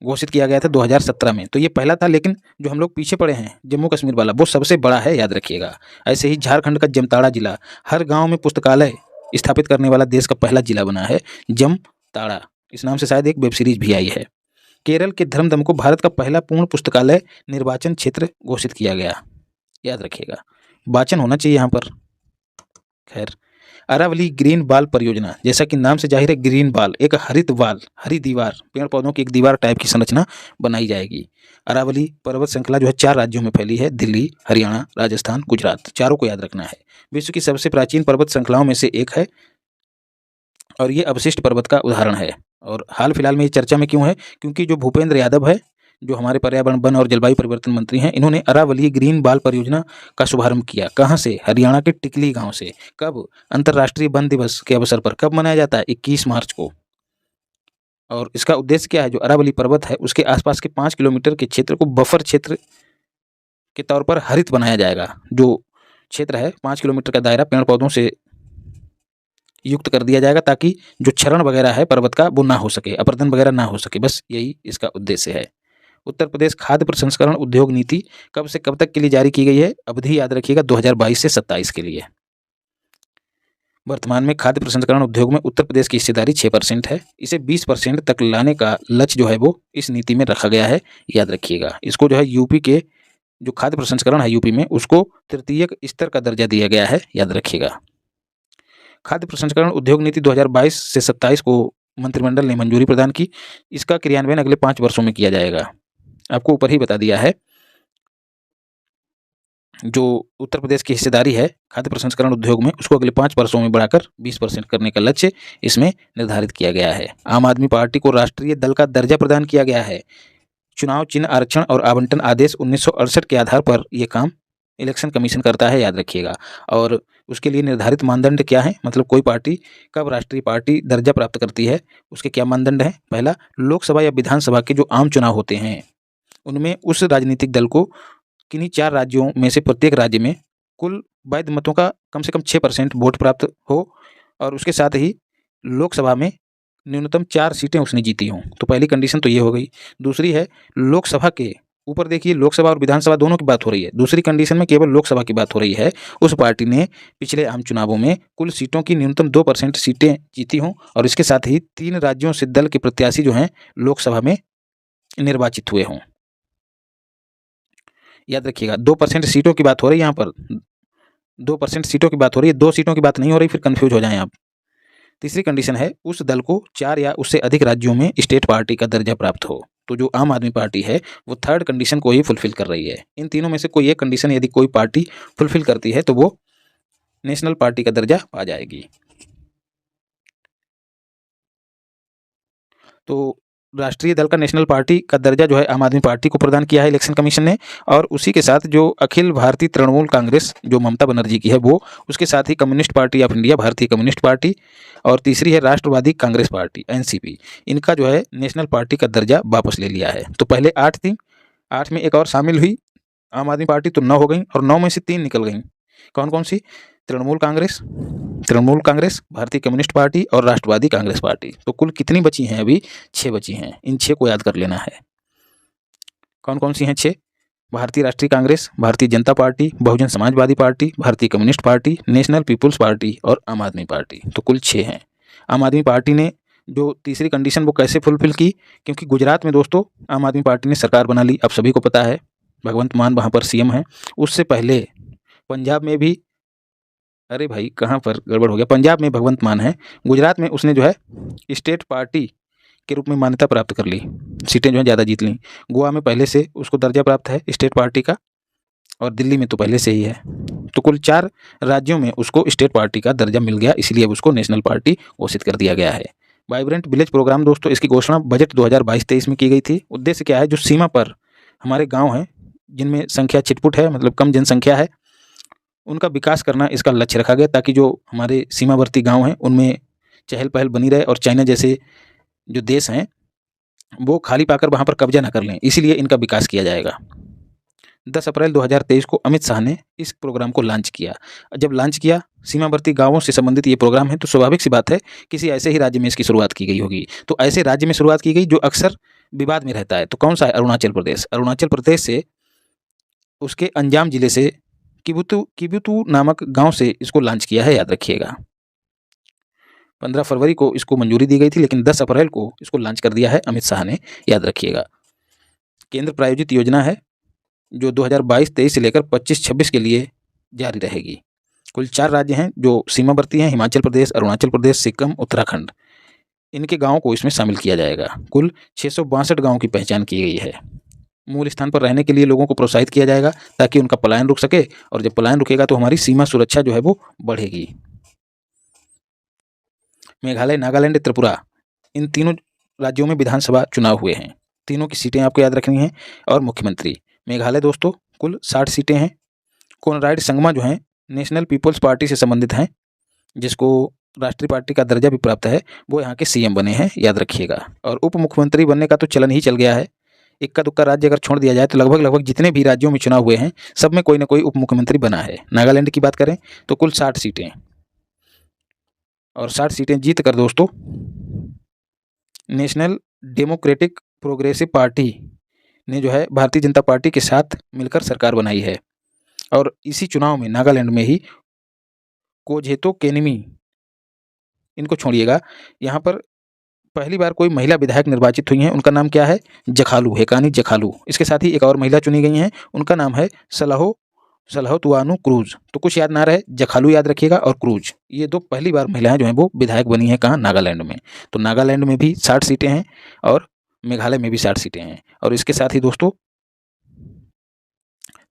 घोषित किया गया था 2017 में। तो ये पहला था, लेकिन जो हम लोग पीछे पड़े हैं जम्मू कश्मीर वाला वो सबसे बड़ा है, याद रखिएगा। ऐसे ही झारखंड का जमताड़ा जिला हर गांव में पुस्तकालय स्थापित करने वाला देश का पहला जिला बना है, जमताड़ा। इस नाम से शायद एक वेब सीरीज भी आई है। केरल के धर्मदम को भारत का पहला पूर्ण पुस्तकालय निर्वाचन क्षेत्र घोषित किया गया, याद रखिएगा। वाचन होना चाहिए यहाँ पर। खैर, अरावली ग्रीन बाल परियोजना, जैसा कि नाम से जाहिर है, ग्रीन बाल एक हरी दीवार, पेड़ पौधों की एक दीवार टाइप की संरचना बनाई जाएगी। अरावली पर्वत श्रृंखला जो है 4 राज्यों में फैली है, दिल्ली, हरियाणा, राजस्थान, गुजरात, चारों को याद रखना है। विश्व की सबसे प्राचीन पर्वत श्रृंखलाओं में से एक है और ये अवशिष्ट पर्वत का उदाहरण है। और हाल फिलहाल में ये चर्चा में क्यों है? क्योंकि जो भूपेंद्र यादव है, जो हमारे पर्यावरण, वन और जलवायु परिवर्तन मंत्री हैं, इन्होंने अरावली ग्रीन बाल परियोजना का शुभारंभ किया। कहाँ से? हरियाणा के टिकली गांव से। कब? अंतर्राष्ट्रीय वन दिवस के अवसर पर। कब मनाया जाता है? 21 मार्च को। और इसका उद्देश्य क्या है? जो अरावली पर्वत है उसके आसपास के 5 किलोमीटर के क्षेत्र को बफर क्षेत्र के तौर पर हरित बनाया जाएगा। जो क्षेत्र है 5 किलोमीटर का दायरा पेड़ पौधों से युक्त कर दिया जाएगा ताकि जो क्षरण वगैरह है पर्वत का वो ना हो सके, अपरदन वगैरह ना हो सके। बस यही इसका उद्देश्य है। उत्तर प्रदेश खाद्य प्रसंस्करण उद्योग नीति कब से कब तक के लिए जारी की गई है? अवधि याद रखिएगा, 2022 से 27 के लिए। वर्तमान में खाद्य प्रसंस्करण उद्योग में उत्तर प्रदेश की हिस्सेदारी 6% है। इसे 20% तक लाने का लक्ष्य जो है वो इस नीति में रखा गया है, याद रखिएगा। इसको जो है यूपी के जो खाद्य प्रसंस्करण है यूपी में, उसको तृतीयक स्तर का दर्जा दिया गया है, याद रखिएगा। खाद्य प्रसंस्करण उद्योग नीति 2022 से 27 को मंत्रिमंडल ने मंजूरी प्रदान की। इसका क्रियान्वयन अगले 5 वर्षों में किया जाएगा। आपको ऊपर ही बता दिया है। जो उत्तर प्रदेश की हिस्सेदारी है खाद्य प्रसंस्करण उद्योग में, उसको अगले 5 वर्षों में बढ़ाकर 20% करने का लक्ष्य इसमें निर्धारित किया गया है। आम आदमी पार्टी को राष्ट्रीय दल का दर्जा प्रदान किया गया है। चुनाव चिन्ह आरक्षण और आवंटन आदेश 1968 के आधार पर यह काम इलेक्शन कमीशन करता है, याद रखिएगा। और उसके लिए निर्धारित मानदंड क्या है, मतलब कोई पार्टी कब राष्ट्रीय पार्टी दर्जा प्राप्त करती है, उसके क्या मानदंड हैं। पहला, लोकसभा या विधानसभा के जो आम चुनाव होते हैं उनमें उस राजनीतिक दल को किन्हीं 4 राज्यों में से प्रत्येक राज्य में कुल वैध मतों का कम से कम 6% वोट प्राप्त हो, और उसके साथ ही लोकसभा में न्यूनतम 4 सीटें उसने जीती हों। तो पहली कंडीशन तो ये हो गई। दूसरी है लोकसभा के ऊपर देखिए, लोकसभा और विधानसभा दोनों की बात हो रही है। दूसरी कंडीशन में केवल लोकसभा की बात हो रही है। उस पार्टी ने पिछले आम चुनावों में कुल सीटों की न्यूनतम 2% सीटें जीती हों, और इसके साथ ही 3 राज्यों से दल के प्रत्याशी जो हैं लोकसभा में निर्वाचित हुए हों, याद रखिएगा। 2% सीटों की बात हो रही है, यहाँ पर 2% सीटों की बात हो रही है, 2 सीटों की बात नहीं हो रही, फिर कंफ्यूज हो जाएं आप। तीसरी कंडीशन है उस दल को 4 या उससे अधिक राज्यों में स्टेट पार्टी का दर्जा प्राप्त हो। तो जो आम आदमी पार्टी है वो 3rd कंडीशन को ही फुलफिल कर रही है। इन तीनों में से कोई एक कंडीशन यदि कोई पार्टी फुलफिल करती है तो वो नेशनल पार्टी का दर्जा पा जाएगी। तो राष्ट्रीय दल का नेशनल पार्टी का दर्जा जो है आम आदमी पार्टी को प्रदान किया है इलेक्शन कमीशन ने, और उसी के साथ जो अखिल भारतीय तृणमूल कांग्रेस जो ममता बनर्जी की है वो, उसके साथ ही कम्युनिस्ट पार्टी ऑफ इंडिया भारतीय कम्युनिस्ट पार्टी, और तीसरी है राष्ट्रवादी कांग्रेस पार्टी एनसीपी, इनका जो है नेशनल पार्टी का दर्जा वापस ले लिया है। तो पहले 8 थी, 8 में एक और शामिल हुई आम आदमी पार्टी, तो 9 हो गई, और 9 में से 3 निकल गई। कौन कौन सी? तृणमूल कांग्रेस, भारतीय कम्युनिस्ट पार्टी और राष्ट्रवादी कांग्रेस पार्टी। तो कुल कितनी बची हैं? अभी 6 बची हैं। इन 6 को याद कर लेना है। कौन कौन सी हैं 6? भारतीय राष्ट्रीय Congress, Bharatiya Janata Party, Bahujan Samajwadi Party, Bharatiya Communist Party, National People's Party और आम आदमी पार्टी। तो कुल 6 हैं। आम आदमी पार्टी ने जो तीसरी कंडीशन वो कैसे फुलफिल की? क्योंकि गुजरात में दोस्तों आम आदमी पार्टी ने सरकार बना ली, आप सभी को पता है, भगवंत मान वहाँ पर सीएम हैं। उससे पहले पंजाब में भी, अरे भाई कहाँ पर गड़बड़ हो गया, पंजाब में भगवंत मान है, गुजरात में उसने जो है स्टेट पार्टी के रूप में मान्यता प्राप्त कर ली, सीटें जो है ज़्यादा जीत ली। गोवा में पहले से उसको दर्जा प्राप्त है स्टेट पार्टी का, और दिल्ली में तो पहले से ही है। तो कुल 4 राज्यों में उसको स्टेट पार्टी का दर्जा मिल गया, इसलिए अब उसको नेशनल पार्टी घोषित कर दिया गया है। वाइब्रेंट विलेज प्रोग्राम दोस्तों, इसकी घोषणा बजट 2022-23 में की गई थी। उद्देश्य क्या है? जो सीमा पर हमारे गाँव हैं जिनमें संख्या छिटपुट है, मतलब कम जनसंख्या है, उनका विकास करना इसका लक्ष्य रखा गया, ताकि जो हमारे सीमावर्ती गांव हैं उनमें चहल पहल बनी रहे और चाइना जैसे जो देश हैं वो खाली पाकर वहां पर कब्जा ना कर लें, इसीलिए इनका विकास किया जाएगा। 10 अप्रैल 2023 को अमित शाह ने इस प्रोग्राम को लॉन्च किया। जब लॉन्च किया, सीमावर्ती गांवों से संबंधित ये प्रोग्राम है, तो स्वाभाविक सी बात है किसी ऐसे ही राज्य में इसकी शुरुआत की गई होगी। तो ऐसे राज्य में शुरुआत की गई जो अक्सर विवाद में रहता है। तो कौन सा है? अरुणाचल प्रदेश। अरुणाचल प्रदेश से उसके अंजाम जिले से किबुतु नामक गांव से इसको लॉन्च किया है, याद रखिएगा। 15 फरवरी को इसको मंजूरी दी गई थी, लेकिन 10 अप्रैल को इसको लॉन्च कर दिया है अमित शाह ने, याद रखिएगा। केंद्र प्रायोजित योजना है जो 2022-23 से लेकर 25-26 के लिए जारी रहेगी। कुल 4 राज्य हैं जो सीमावर्ती हैं, हिमाचल प्रदेश, अरुणाचल प्रदेश, सिक्किम, उत्तराखंड। इनके गाँवों को इसमें शामिल किया जाएगा। कुल 662 गाँव की पहचान की गई है। मूल स्थान पर रहने के लिए लोगों को प्रोत्साहित किया जाएगा ताकि उनका पलायन रुक सके, और जब पलायन रुकेगा तो हमारी सीमा सुरक्षा जो है वो बढ़ेगी। मेघालय, नागालैंड, त्रिपुरा, इन तीनों राज्यों में विधानसभा चुनाव हुए हैं। तीनों की सीटें आपको याद रखनी हैं। और मुख्यमंत्री, मेघालय दोस्तों कुल 60 सीटें हैं। कोनराड संगमा जो हैं नेशनल पीपल्स पार्टी से संबंधित हैं, जिसको राष्ट्रीय पार्टी का दर्जा भी प्राप्त है, वो यहाँ के सीएम बने हैं, याद रखिएगा। और उप मुख्यमंत्री बनने का तो चलन ही चल गया है। इक्का दुक्का राज्य अगर छोड़ दिया जाए तो लगभग जितने भी राज्यों में चुनाव हुए हैं सब में कोई ना कोई उप मुख्यमंत्री बना है। नागालैंड की बात करें तो कुल 60 सीटें, और 60 सीटें जीत कर दोस्तों नेशनल डेमोक्रेटिक प्रोग्रेसिव पार्टी ने जो है भारतीय जनता पार्टी के साथ मिलकर सरकार बनाई है। और इसी चुनाव में नागालैंड में ही कोजेतो केनिमी इनको छोड़िएगा, यहाँ पर पहली बार कोई महिला विधायक निर्वाचित हुई हैं, उनका नाम क्या है? जखालू, हेकानी जखालू। इसके साथ ही एक और महिला चुनी गई हैं, उनका नाम है सलाहो तुआनु क्रूज। तो कुछ याद ना रहे, जखालू याद रखिएगा और क्रूज, ये 2 पहली बार महिलाएं जो हैं वो विधायक बनी हैं। कहाँ? नागालैंड में। तो नागालैंड में भी 60 सीटें हैं और मेघालय में भी 60 सीटें हैं, और इसके साथ ही दोस्तों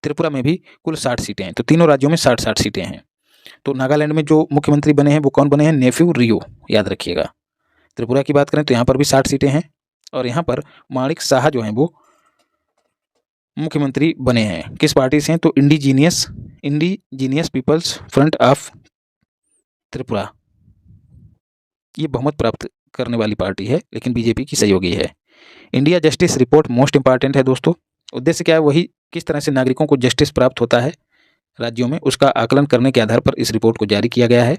त्रिपुरा में भी कुल 60 सीटें हैं। तो तीनों राज्यों में 60-60 सीटें हैं। तो नागालैंड में जो मुख्यमंत्री बने हैं वो कौन बने हैं? नेफ्यू रियो, याद रखिएगा। त्रिपुरा की बात करें तो यहाँ पर भी 60 सीटें हैं, और यहाँ पर माणिक साहा जो हैं वो मुख्यमंत्री बने हैं। किस पार्टी से हैं? तो Indigenous People's Front of Tripura, ये बहुमत प्राप्त करने वाली पार्टी है, लेकिन बीजेपी की सहयोगी है। India justice report most important है दोस्तों। उद्देश्य क्या है? वही किस तरह से नागरिकों को जस्टिस प्राप्त होता है राज्यों में, उसका आकलन करने के आधार पर इस रिपोर्ट को जारी किया गया है।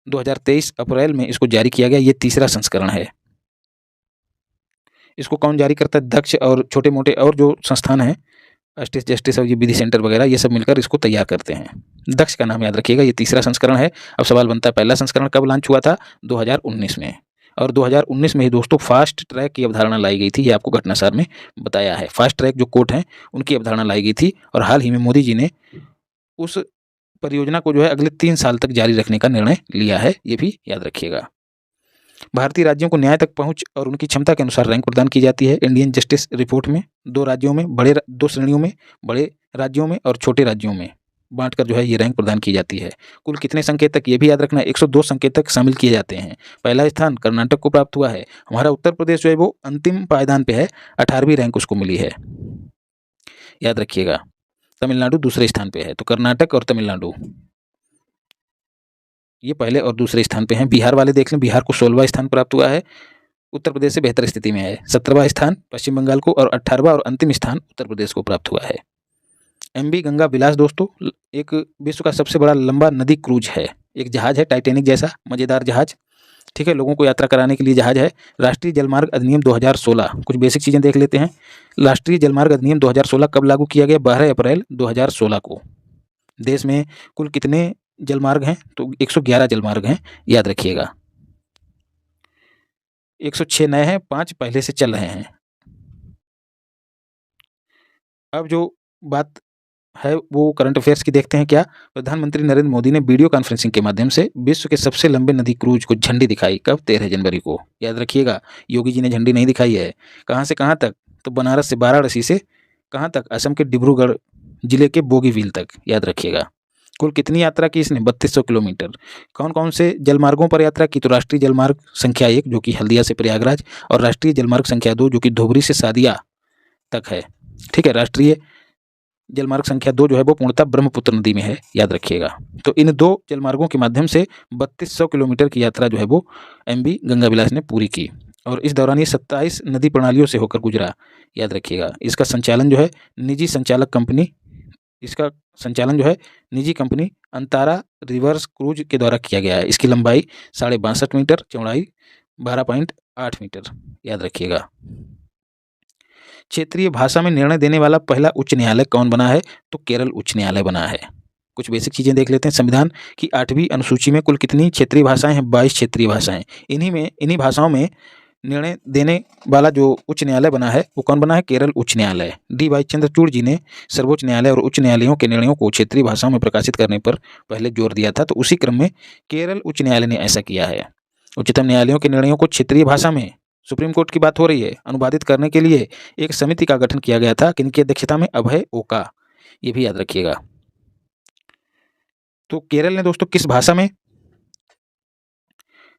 2023 अप्रैल में इसको जारी किया गया। ये 3रा संस्करण है। इसको कौन जारी करता है? दक्ष और छोटे मोटे और जो संस्थान हैं, जस्टिस और ये विधि सेंटर वगैरह, ये सब मिलकर इसको तैयार करते हैं। दक्ष का नाम याद रखिएगा। ये 3रा संस्करण है। अब सवाल बनता है, पहला संस्करण कब लॉन्च हुआ था? 2019 में। और 2019 में ही दोस्तों फास्ट ट्रैक की अवधारणा लाई गई थी। ये आपको घटनासार में बताया है। फास्ट ट्रैक जो कोर्ट हैं उनकी अवधारणा लाई गई थी, और हाल ही में मोदी जी ने उस परियोजना को जो है अगले 3 साल तक जारी रखने का निर्णय लिया है। ये भी याद रखिएगा। भारतीय राज्यों को न्याय तक पहुंच और उनकी क्षमता के अनुसार रैंक प्रदान की जाती है इंडियन जस्टिस रिपोर्ट में। 2 राज्यों में, 2 श्रेणियों में, बड़े राज्यों में और छोटे राज्यों में बांटकर जो है ये रैंक प्रदान की जाती है। कुल कितने संकेतक? ये भी याद रखना, 102 संकेतक शामिल किए जाते हैं। पहला स्थान कर्नाटक को प्राप्त हुआ है। हमारा उत्तर प्रदेश जो है वो अंतिम पायदान पे है, 18वीं रैंक उसको मिली है, याद रखिएगा। तमिलनाडु दूसरे स्थान पे है। तो कर्नाटक और तमिलनाडु ये पहले और दूसरे स्थान पे हैं। बिहार वाले देख लें, बिहार को 16वां स्थान प्राप्त हुआ है। उत्तर प्रदेश से बेहतर स्थिति में है। 17वां स्थान पश्चिम बंगाल को, और 18वां और अंतिम स्थान उत्तर प्रदेश को प्राप्त हुआ है। MV गंगा विलास दोस्तों एक विश्व का सबसे बड़ा लंबा नदी क्रूज है। एक जहाज है टाइटैनिक जैसा, मजेदार जहाज, ठीक है, लोगों को यात्रा कराने के लिए जहाज है। राष्ट्रीय जलमार्ग अधिनियम 2016, कुछ बेसिक चीज़ें देख लेते हैं। राष्ट्रीय जलमार्ग अधिनियम 2016 कब लागू किया गया? 12 अप्रैल 2016 को। देश में कुल कितने जलमार्ग हैं? तो 111 जलमार्ग हैं, याद रखिएगा। 106 नए हैं, 5 पहले से चल रहे हैं। अब जो बात है वो करंट अफेयर्स की देखते हैं। क्या? प्रधानमंत्री नरेंद्र मोदी ने वीडियो कॉन्फ्रेंसिंग के माध्यम से विश्व के सबसे लंबे नदी क्रूज को झंडी दिखाई। कब? 13 जनवरी को, याद रखिएगा। योगी जी ने झंडी नहीं दिखाई है। कहाँ से कहाँ तक? तो बनारस से वाराणसी से कहाँ तक? असम के डिब्रूगढ़ जिले के बोगीबील तक, याद रखिएगा। कुल कितनी यात्रा की इसने? 3200 किलोमीटर। कौन कौन से जलमार्गों पर यात्रा की? तो राष्ट्रीय जलमार्ग संख्या 1 जो कि हल्दिया से प्रयागराज, और राष्ट्रीय जलमार्ग संख्या 2 जो कि धुबरी से सादिया तक है, ठीक है। राष्ट्रीय जलमार्ग संख्या 2 जो है वो पूर्णतः ब्रह्मपुत्र नदी में है, याद रखिएगा। तो इन 2 जलमार्गों के माध्यम से 3200 किलोमीटर की यात्रा जो है वो MV गंगा विलास ने पूरी की, और इस दौरान ये 27 नदी प्रणालियों से होकर गुजरा, याद रखिएगा। इसका संचालन जो है निजी कंपनी अंतारा रिवर्स क्रूज के द्वारा किया गया है। इसकी लंबाई 62.5 मीटर, चौड़ाई 12.8 मीटर, याद रखिएगा। क्षेत्रीय भाषा में निर्णय देने वाला पहला उच्च न्यायालय कौन बना है? तो केरल उच्च न्यायालय बना है। कुछ बेसिक चीज़ें देख लेते हैं। संविधान की 8वीं अनुसूची में कुल कितनी क्षेत्रीय भाषाएं हैं? 22 क्षेत्रीय भाषाएं। इन्हीं भाषाओं में निर्णय देने वाला जो उच्च न्यायालय बना है वो कौन बना है? केरल उच्च न्यायालय। D.वाई. चंद्रचूड़ जी ने सर्वोच्च न्यायालय और उच्च न्यायालयों के निर्णयों को क्षेत्रीय भाषाओं में प्रकाशित करने पर पहले जोर दिया था, तो उसी क्रम में केरल उच्च न्यायालय ने ऐसा किया है। उच्चतम न्यायालयों के निर्णयों को क्षेत्रीय भाषा में, सुप्रीम कोर्ट की बात हो रही है, अनुवादित करने के लिए एक समिति का गठन किया गया था। किनकी अध्यक्षता में? अभय ओका, ये भी याद रखिएगा। तो केरल ने दोस्तों किस भाषा में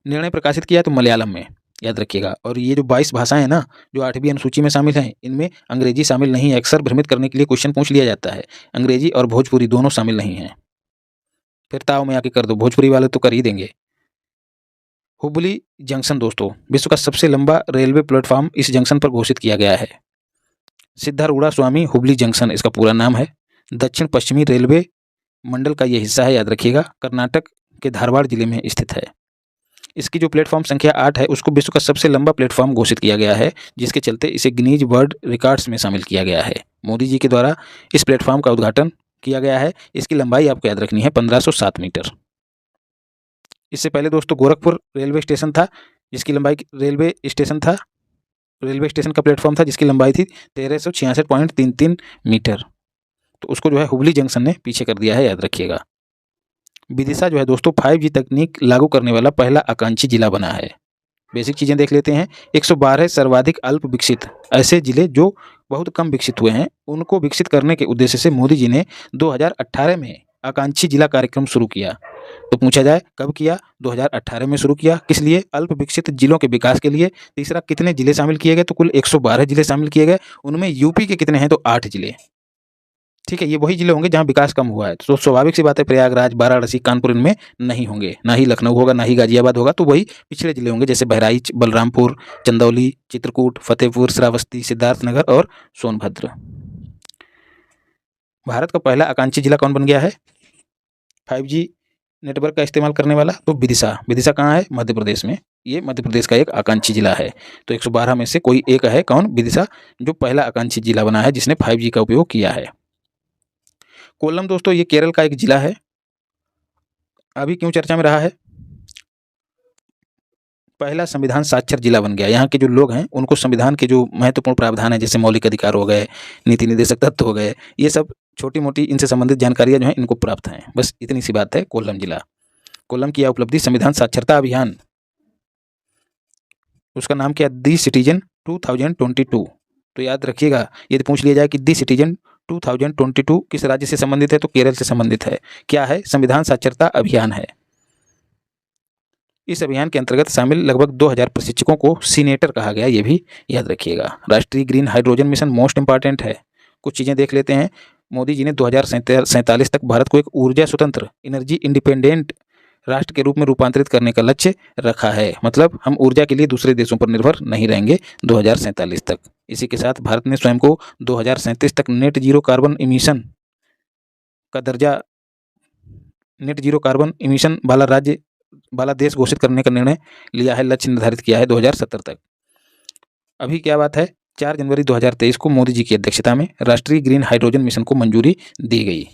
निर्णय प्रकाशित किया? तो मलयालम में, याद रखिएगा। और ये जो 22 भाषाएं हैं ना जो 8वीं अनुसूची में शामिल हैं, इनमें अंग्रेजी शामिल नहीं है। अक्सर भ्रमित करने के लिए क्वेश्चन पूछ लिया जाता है। अंग्रेजी और भोजपुरी दोनों शामिल नहीं हैं। फिर ताव में आके कर दो, भोजपुरी वाले तो कर ही देंगे। हुबली जंक्शन दोस्तों विश्व का सबसे लंबा रेलवे प्लेटफॉर्म इस जंक्शन पर घोषित किया गया है। सिद्धारूढ़ा स्वामी हुबली जंक्शन इसका पूरा नाम है। दक्षिण पश्चिमी रेलवे मंडल का यह हिस्सा है, याद रखिएगा। कर्नाटक के धारवाड़ जिले में स्थित है। इसकी जो प्लेटफॉर्म संख्या 8 है उसको विश्व का सबसे लंबा प्लेटफॉर्म घोषित किया गया है, जिसके चलते इसे गिनीज वर्ल्ड रिकॉर्ड्स में शामिल किया गया है। मोदी जी के द्वारा इस प्लेटफॉर्म का उद्घाटन किया गया है। इसकी लंबाई आपको याद रखनी है 1507 मीटर। इससे पहले दोस्तों गोरखपुर रेलवे स्टेशन था, जिसकी लंबाई रेलवे स्टेशन का प्लेटफॉर्म था जिसकी लंबाई थी 1366.33 मीटर। तो उसको जो है हुबली जंक्शन ने पीछे कर दिया है, याद रखिएगा। विदिशा जो है दोस्तों 5G तकनीक लागू करने वाला पहला आकांक्षी जिला बना है। बेसिक चीज़ें देख लेते हैं। 112 सर्वाधिक अल्प विकसित ऐसे जिले जो बहुत कम विकसित हुए हैं, उनको विकसित करने के उद्देश्य से मोदी जी ने 2018 में आकांक्षी जिला कार्यक्रम शुरू किया। तो पूछा जाए कब किया? 2018 में शुरू किया। किस लिए? अल्प विकसित जिलों के विकास के लिए। तीसरा, कितने जिले शामिल किए गए? तो कुल 112 जिले शामिल किए गए। उनमें यूपी के कितने हैं? तो 8 जिले। ठीक है, ये वही जिले होंगे जहाँ विकास कम हुआ है। तो स्वाभाविक सी बात है, प्रयागराज, वाराणसी, कानपुर इनमें नहीं होंगे, ना ही लखनऊ होगा, ना ही गाजियाबाद होगा। तो वही पिछड़े जिले होंगे, जैसे बहराइच, बलरामपुर, चंदौली, चित्रकूट, फतेहपुर, श्रावस्ती, सिद्धार्थनगर और सोनभद्र। भारत का पहला आकांक्षी जिला कौन बन गया है 5G नेटवर्क का इस्तेमाल करने वाला? तो विदिशा। विदिशा कहाँ है? मध्य प्रदेश में। ये मध्य प्रदेश का एक आकांक्षी जिला है। तो 112 में से कोई एक है, कौन? विदिशा, जो पहला आकांक्षी जिला बना है जिसने 5G का उपयोग किया है। कोल्लम दोस्तों ये केरल का एक जिला है। अभी क्यों चर्चा में रहा है? पहला संविधान साक्षर जिला बन गया। यहाँ के जो लोग हैं उनको संविधान के जो महत्वपूर्ण प्रावधान है, जैसे मौलिक अधिकार हो गए, नीति निर्देशक तत्व हो गए, ये सब छोटी मोटी इनसे संबंधित जानकारियाँ जो हैं इनको प्राप्त हैं। बस इतनी सी बात है। कोल्लम जिला, कोल्लम की यह उपलब्धि संविधान साक्षरता अभियान, उसका नाम क्या? दी सिटीजन 2022। तो याद रखिएगा, यदि पूछ लिया जाए कि दी सिटीजन 2022 किस राज्य से संबंधित है, तो केरल से संबंधित है। क्या है? संविधान साक्षरता अभियान है। इस अभियान के अंतर्गत शामिल लगभग 2000 प्रशिक्षकों को सीनेटर कहा गया, ये भी याद रखिएगा। राष्ट्रीय green hydrogen mission most important है। कुछ चीज़ें देख लेते हैं। मोदी जी ने 2047 तक भारत को एक ऊर्जा स्वतंत्र, एनर्जी इंडिपेंडेंट राष्ट्र के रूप में रूपांतरित करने का लक्ष्य रखा है। मतलब हम ऊर्जा के लिए दूसरे देशों पर निर्भर नहीं रहेंगे 2047 तक। इसी के साथ भारत ने स्वयं को 2037 तक नेट जीरो कार्बन इमिशन का दर्जा, नेट जीरो कार्बन इमिशन वाला देश घोषित करने का निर्णय लिया है, लक्ष्य निर्धारित किया है 2070 तक। अभी क्या बात है, 4 जनवरी 2023 को मोदी जी की अध्यक्षता में राष्ट्रीय ग्रीन हाइड्रोजन मिशन को मंजूरी दी गई।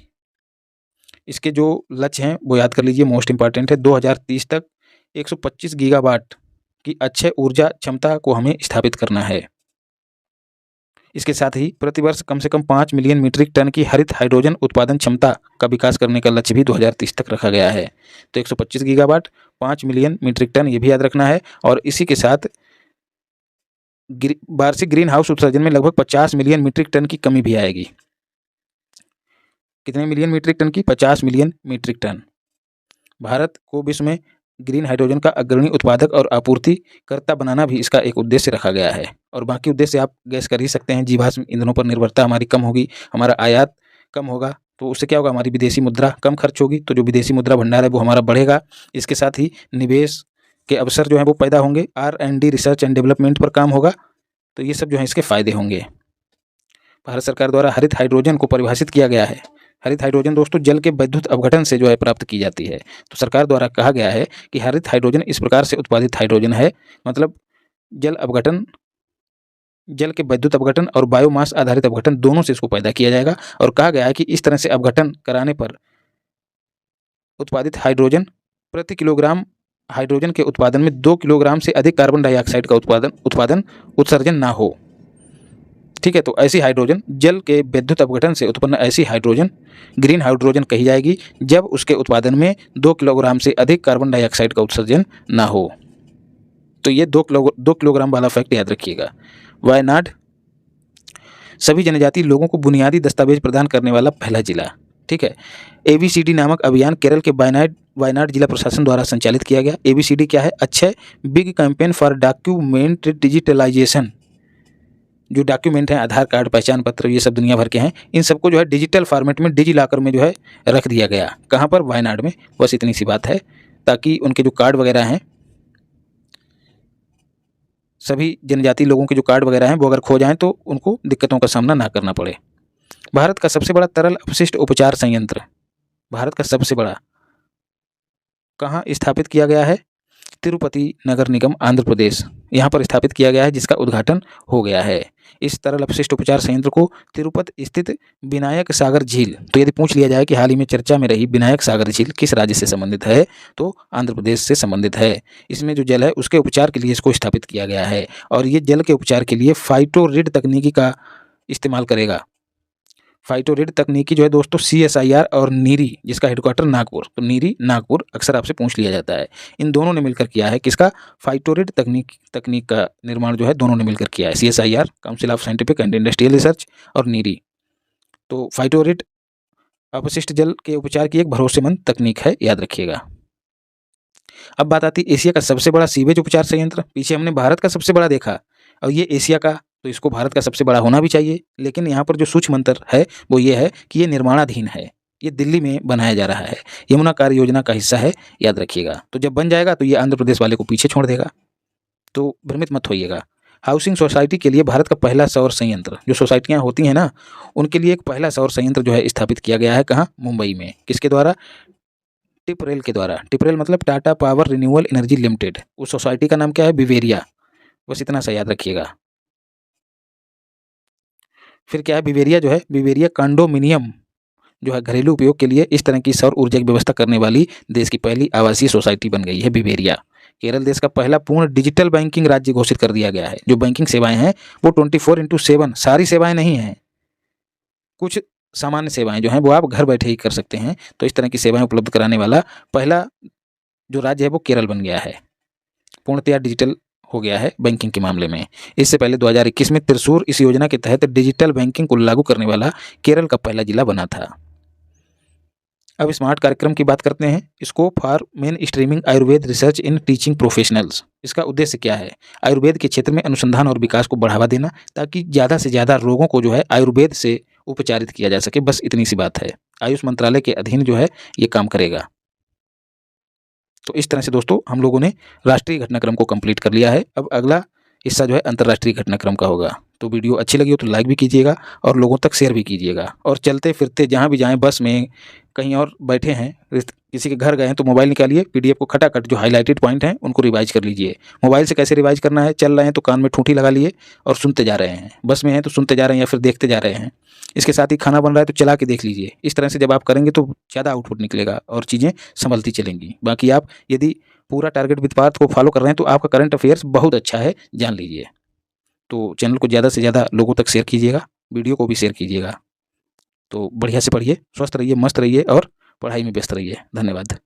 इसके जो लक्ष्य हैं वो याद कर लीजिए, मोस्ट इंपॉर्टेंट है। 2030 तक 125 गीगावाट की अक्षय ऊर्जा क्षमता को हमें स्थापित करना है। इसके साथ ही प्रतिवर्ष कम से कम 5 मिलियन मीट्रिक टन की हरित हाइड्रोजन उत्पादन क्षमता का विकास करने का लक्ष्य भी 2030 तक रखा गया है। तो 125 गीगावाट, 5 मिलियन मीट्रिक टन, ये भी याद रखना है। और इसी के साथ वार्षिक ग्रीन हाउस उत्सर्जन में लगभग 50 मिलियन मीट्रिक टन की कमी भी आएगी। कितने मिलियन मीट्रिक टन की? 50 मिलियन मीट्रिक टन। भारत को विश्व में ग्रीन हाइड्रोजन का अग्रणी उत्पादक और आपूर्तिकर्ता बनाना भी इसका एक उद्देश्य रखा गया है। और बाकी उद्देश्य आप गैस कर ही सकते हैं। जीवाश्म ईंधनों पर निर्भरता हमारी कम होगी, हमारा आयात कम होगा, तो उससे क्या होगा? हमारी विदेशी मुद्रा कम खर्च होगी, तो जो विदेशी मुद्रा भंडार है वो हमारा बढ़ेगा। इसके साथ ही निवेश के अवसर जो है वो पैदा होंगे। R&D, रिसर्च एंड डेवलपमेंट पर काम होगा। तो ये सब जो है इसके फायदे होंगे। भारत सरकार द्वारा हरित हाइड्रोजन को परिभाषित किया गया है। हरित हाइड्रोजन दोस्तों जल के विद्युत अपघटन से जो है प्राप्त की जाती है। तो सरकार द्वारा कहा गया है कि हरित हाइड्रोजन इस प्रकार से उत्पादित हाइड्रोजन है, मतलब जल के विद्युत अपघटन और बायोमास आधारित अपघटन दोनों से इसको पैदा किया जाएगा। और कहा गया है कि इस तरह से अपघटन कराने पर उत्पादित हाइड्रोजन प्रति किलोग्राम हाइड्रोजन के उत्पादन में 2 किलोग्राम से अधिक कार्बन डाइऑक्साइड का उत्सर्जन ना हो। ठीक है, तो ऐसी हाइड्रोजन, जल के विद्युत अपघटन से उत्पन्न ऐसी हाइड्रोजन ग्रीन हाइड्रोजन कही जाएगी जब उसके उत्पादन में 2 किलोग्राम से अधिक कार्बन डाइऑक्साइड का उत्सर्जन ना हो। तो ये 2 किलोग्राम वाला फैक्ट याद रखिएगा। वायनाड सभी जनजाति लोगों को बुनियादी दस्तावेज प्रदान करने वाला पहला जिला। ठीक है, ABCD नामक अभियान केरल के वायनाड जिला प्रशासन द्वारा संचालित किया गया। ABCD क्या है? Akshay big campaign for document digitalisation. जो डॉक्यूमेंट हैं, आधार कार्ड, पहचान पत्र, ये सब दुनिया भर के हैं, इन सबको जो है डिजिटल फॉर्मेट में डिजी लॉकर में जो है रख दिया गया। कहाँ पर? वायनाड में। बस इतनी सी बात है, ताकि उनके जो कार्ड वगैरह हैं, सभी जनजाति लोगों के जो कार्ड वगैरह हैं वो अगर खो जाएं तो उनको दिक्कतों का सामना ना करना पड़े। भारत का सबसे बड़ा तरल अपशिष्ट उपचार संयंत्र, भारत का सबसे बड़ा, कहाँ स्थापित किया गया है? तिरुपति नगर निगम आंध्र प्रदेश यहाँ पर स्थापित किया गया है, जिसका उद्घाटन हो गया है। इस तरल अपशिष्ट उपचार संयंत्र को तिरुपति स्थित विनायक सागर झील, तो यदि पूछ लिया जाए कि हाल ही में चर्चा में रही विनायक सागर झील किस राज्य से संबंधित है, तो आंध्र प्रदेश से संबंधित है। इसमें जो जल है उसके उपचार के लिए इसको स्थापित किया गया है और ये जल के उपचार के लिए फाइटोरिड तकनीकी का इस्तेमाल करेगा। फाइटोरिड तकनीकी जो है दोस्तों CSIR और नीरी, जिसका हेडक्वार्टर नागपुर, तो नीरी नागपुर अक्सर आपसे पूछ लिया जाता है। इन दोनों ने मिलकर किया है, किसका? फाइटोरिड तकनीक का निर्माण जो है दोनों ने मिलकर किया है, CSIR council of scientific and industrial research और नीरी। तो फाइटोरिड अपशिष्ट जल के उपचार की एक भरोसेमंद तकनीक है, याद रखिएगा। अब बात आती है एशिया का सबसे बड़ा सीवेज उपचार संयंत्र। पीछे हमने भारत का सबसे बड़ा देखा और ये एशिया का, तो इसको भारत का सबसे बड़ा होना भी चाहिए। लेकिन यहाँ पर जो सूक्ष्म अंतर है वो ये है कि ये निर्माणाधीन है, ये दिल्ली में बनाया जा रहा है, यमुना कार्य योजना का हिस्सा है, याद रखिएगा। तो जब बन जाएगा तो ये आंध्र प्रदेश वाले को पीछे छोड़ देगा, तो भ्रमित मत होइएगा। हाउसिंग सोसाइटी के लिए भारत का पहला सौर संयंत्र, जो सोसाइटियाँ होती हैं ना, उनके लिए एक पहला सौर संयंत्र जो है स्थापित किया गया है। कहाँ? मुंबई में। किसके द्वारा? टिपरेल के द्वारा। टिपरेल मतलब Tata power renewable energy limited. उस सोसाइटी का नाम क्या है? बिवेरिया। बस इतना सा याद रखिएगा। फिर क्या है? बिवेरिया जो है, बिवेरिया कंडोमिनियम जो है घरेलू उपयोग के लिए इस तरह की सौर ऊर्जा की व्यवस्था करने वाली देश की पहली आवासीय सोसाइटी बन गई है बिवेरिया। केरल देश का पहला पूर्ण डिजिटल बैंकिंग राज्य घोषित कर दिया गया है। जो बैंकिंग सेवाएं हैं वो 24/7, सारी सेवाएं नहीं हैं, कुछ सामान्य सेवाएं जो हैं वो आप घर बैठे ही कर सकते हैं। तो इस तरह की सेवाएं उपलब्ध कराने वाला पहला जो राज्य है वो केरल बन गया है, पूर्णतया डिजिटल हो गया है बैंकिंग के मामले में। इससे पहले 2021 में त्रिशूर इस योजना के तहत डिजिटल बैंकिंग को लागू करने वाला केरल का पहला जिला बना था। अब स्मार्ट कार्यक्रम की बात करते हैं। Scope for main streaming Ayurveda research in teaching professionals. इसका उद्देश्य क्या है? आयुर्वेद के क्षेत्र में अनुसंधान और विकास को बढ़ावा देना, ताकि ज़्यादा से ज़्यादा रोगों को जो है आयुर्वेद से उपचारित किया जा सके। बस इतनी सी बात है। आयुष मंत्रालय के अधीन जो है ये काम करेगा। तो इस तरह से दोस्तों हम लोगों ने राष्ट्रीय घटनाक्रम को कंप्लीट कर लिया है। अब अगला हिस्सा जो है अंतर्राष्ट्रीय घटनाक्रम का होगा। तो वीडियो अच्छी लगी हो तो लाइक भी कीजिएगा और लोगों तक शेयर भी कीजिएगा। और चलते फिरते जहाँ भी जाएं, बस में, कहीं और बैठे हैं, किसी के घर गए हैं, तो मोबाइल निकालिए, PDF को खटाखट जो हाईलाइटेड पॉइंट हैं उनको रिवाइज कर लीजिए। मोबाइल से कैसे रिवाइज करना है? चल रहे हैं तो कान में ठूठी लगा लिए और सुनते जा रहे हैं, बस में हैं तो सुनते जा रहे हैं या फिर देखते जा रहे हैं। इसके साथ ही खाना बन रहा है तो चला के देख लीजिए। इस तरह से जब आप करेंगे तो ज़्यादा आउटपुट निकलेगा और चीज़ें संभलती चलेंगी। बाकी आप यदि पूरा टारगेट विद पाथ को फॉलो कर रहे हैं तो आपका करंट अफेयर्स बहुत अच्छा है, जान लीजिए। तो चैनल को ज़्यादा से ज़्यादा लोगों तक शेयर कीजिएगा, वीडियो को भी शेयर कीजिएगा। तो बढ़िया से पढ़िए, स्वस्थ रहिए, मस्त रहिए और पढ़ाई में व्यस्त रहिए। धन्यवाद।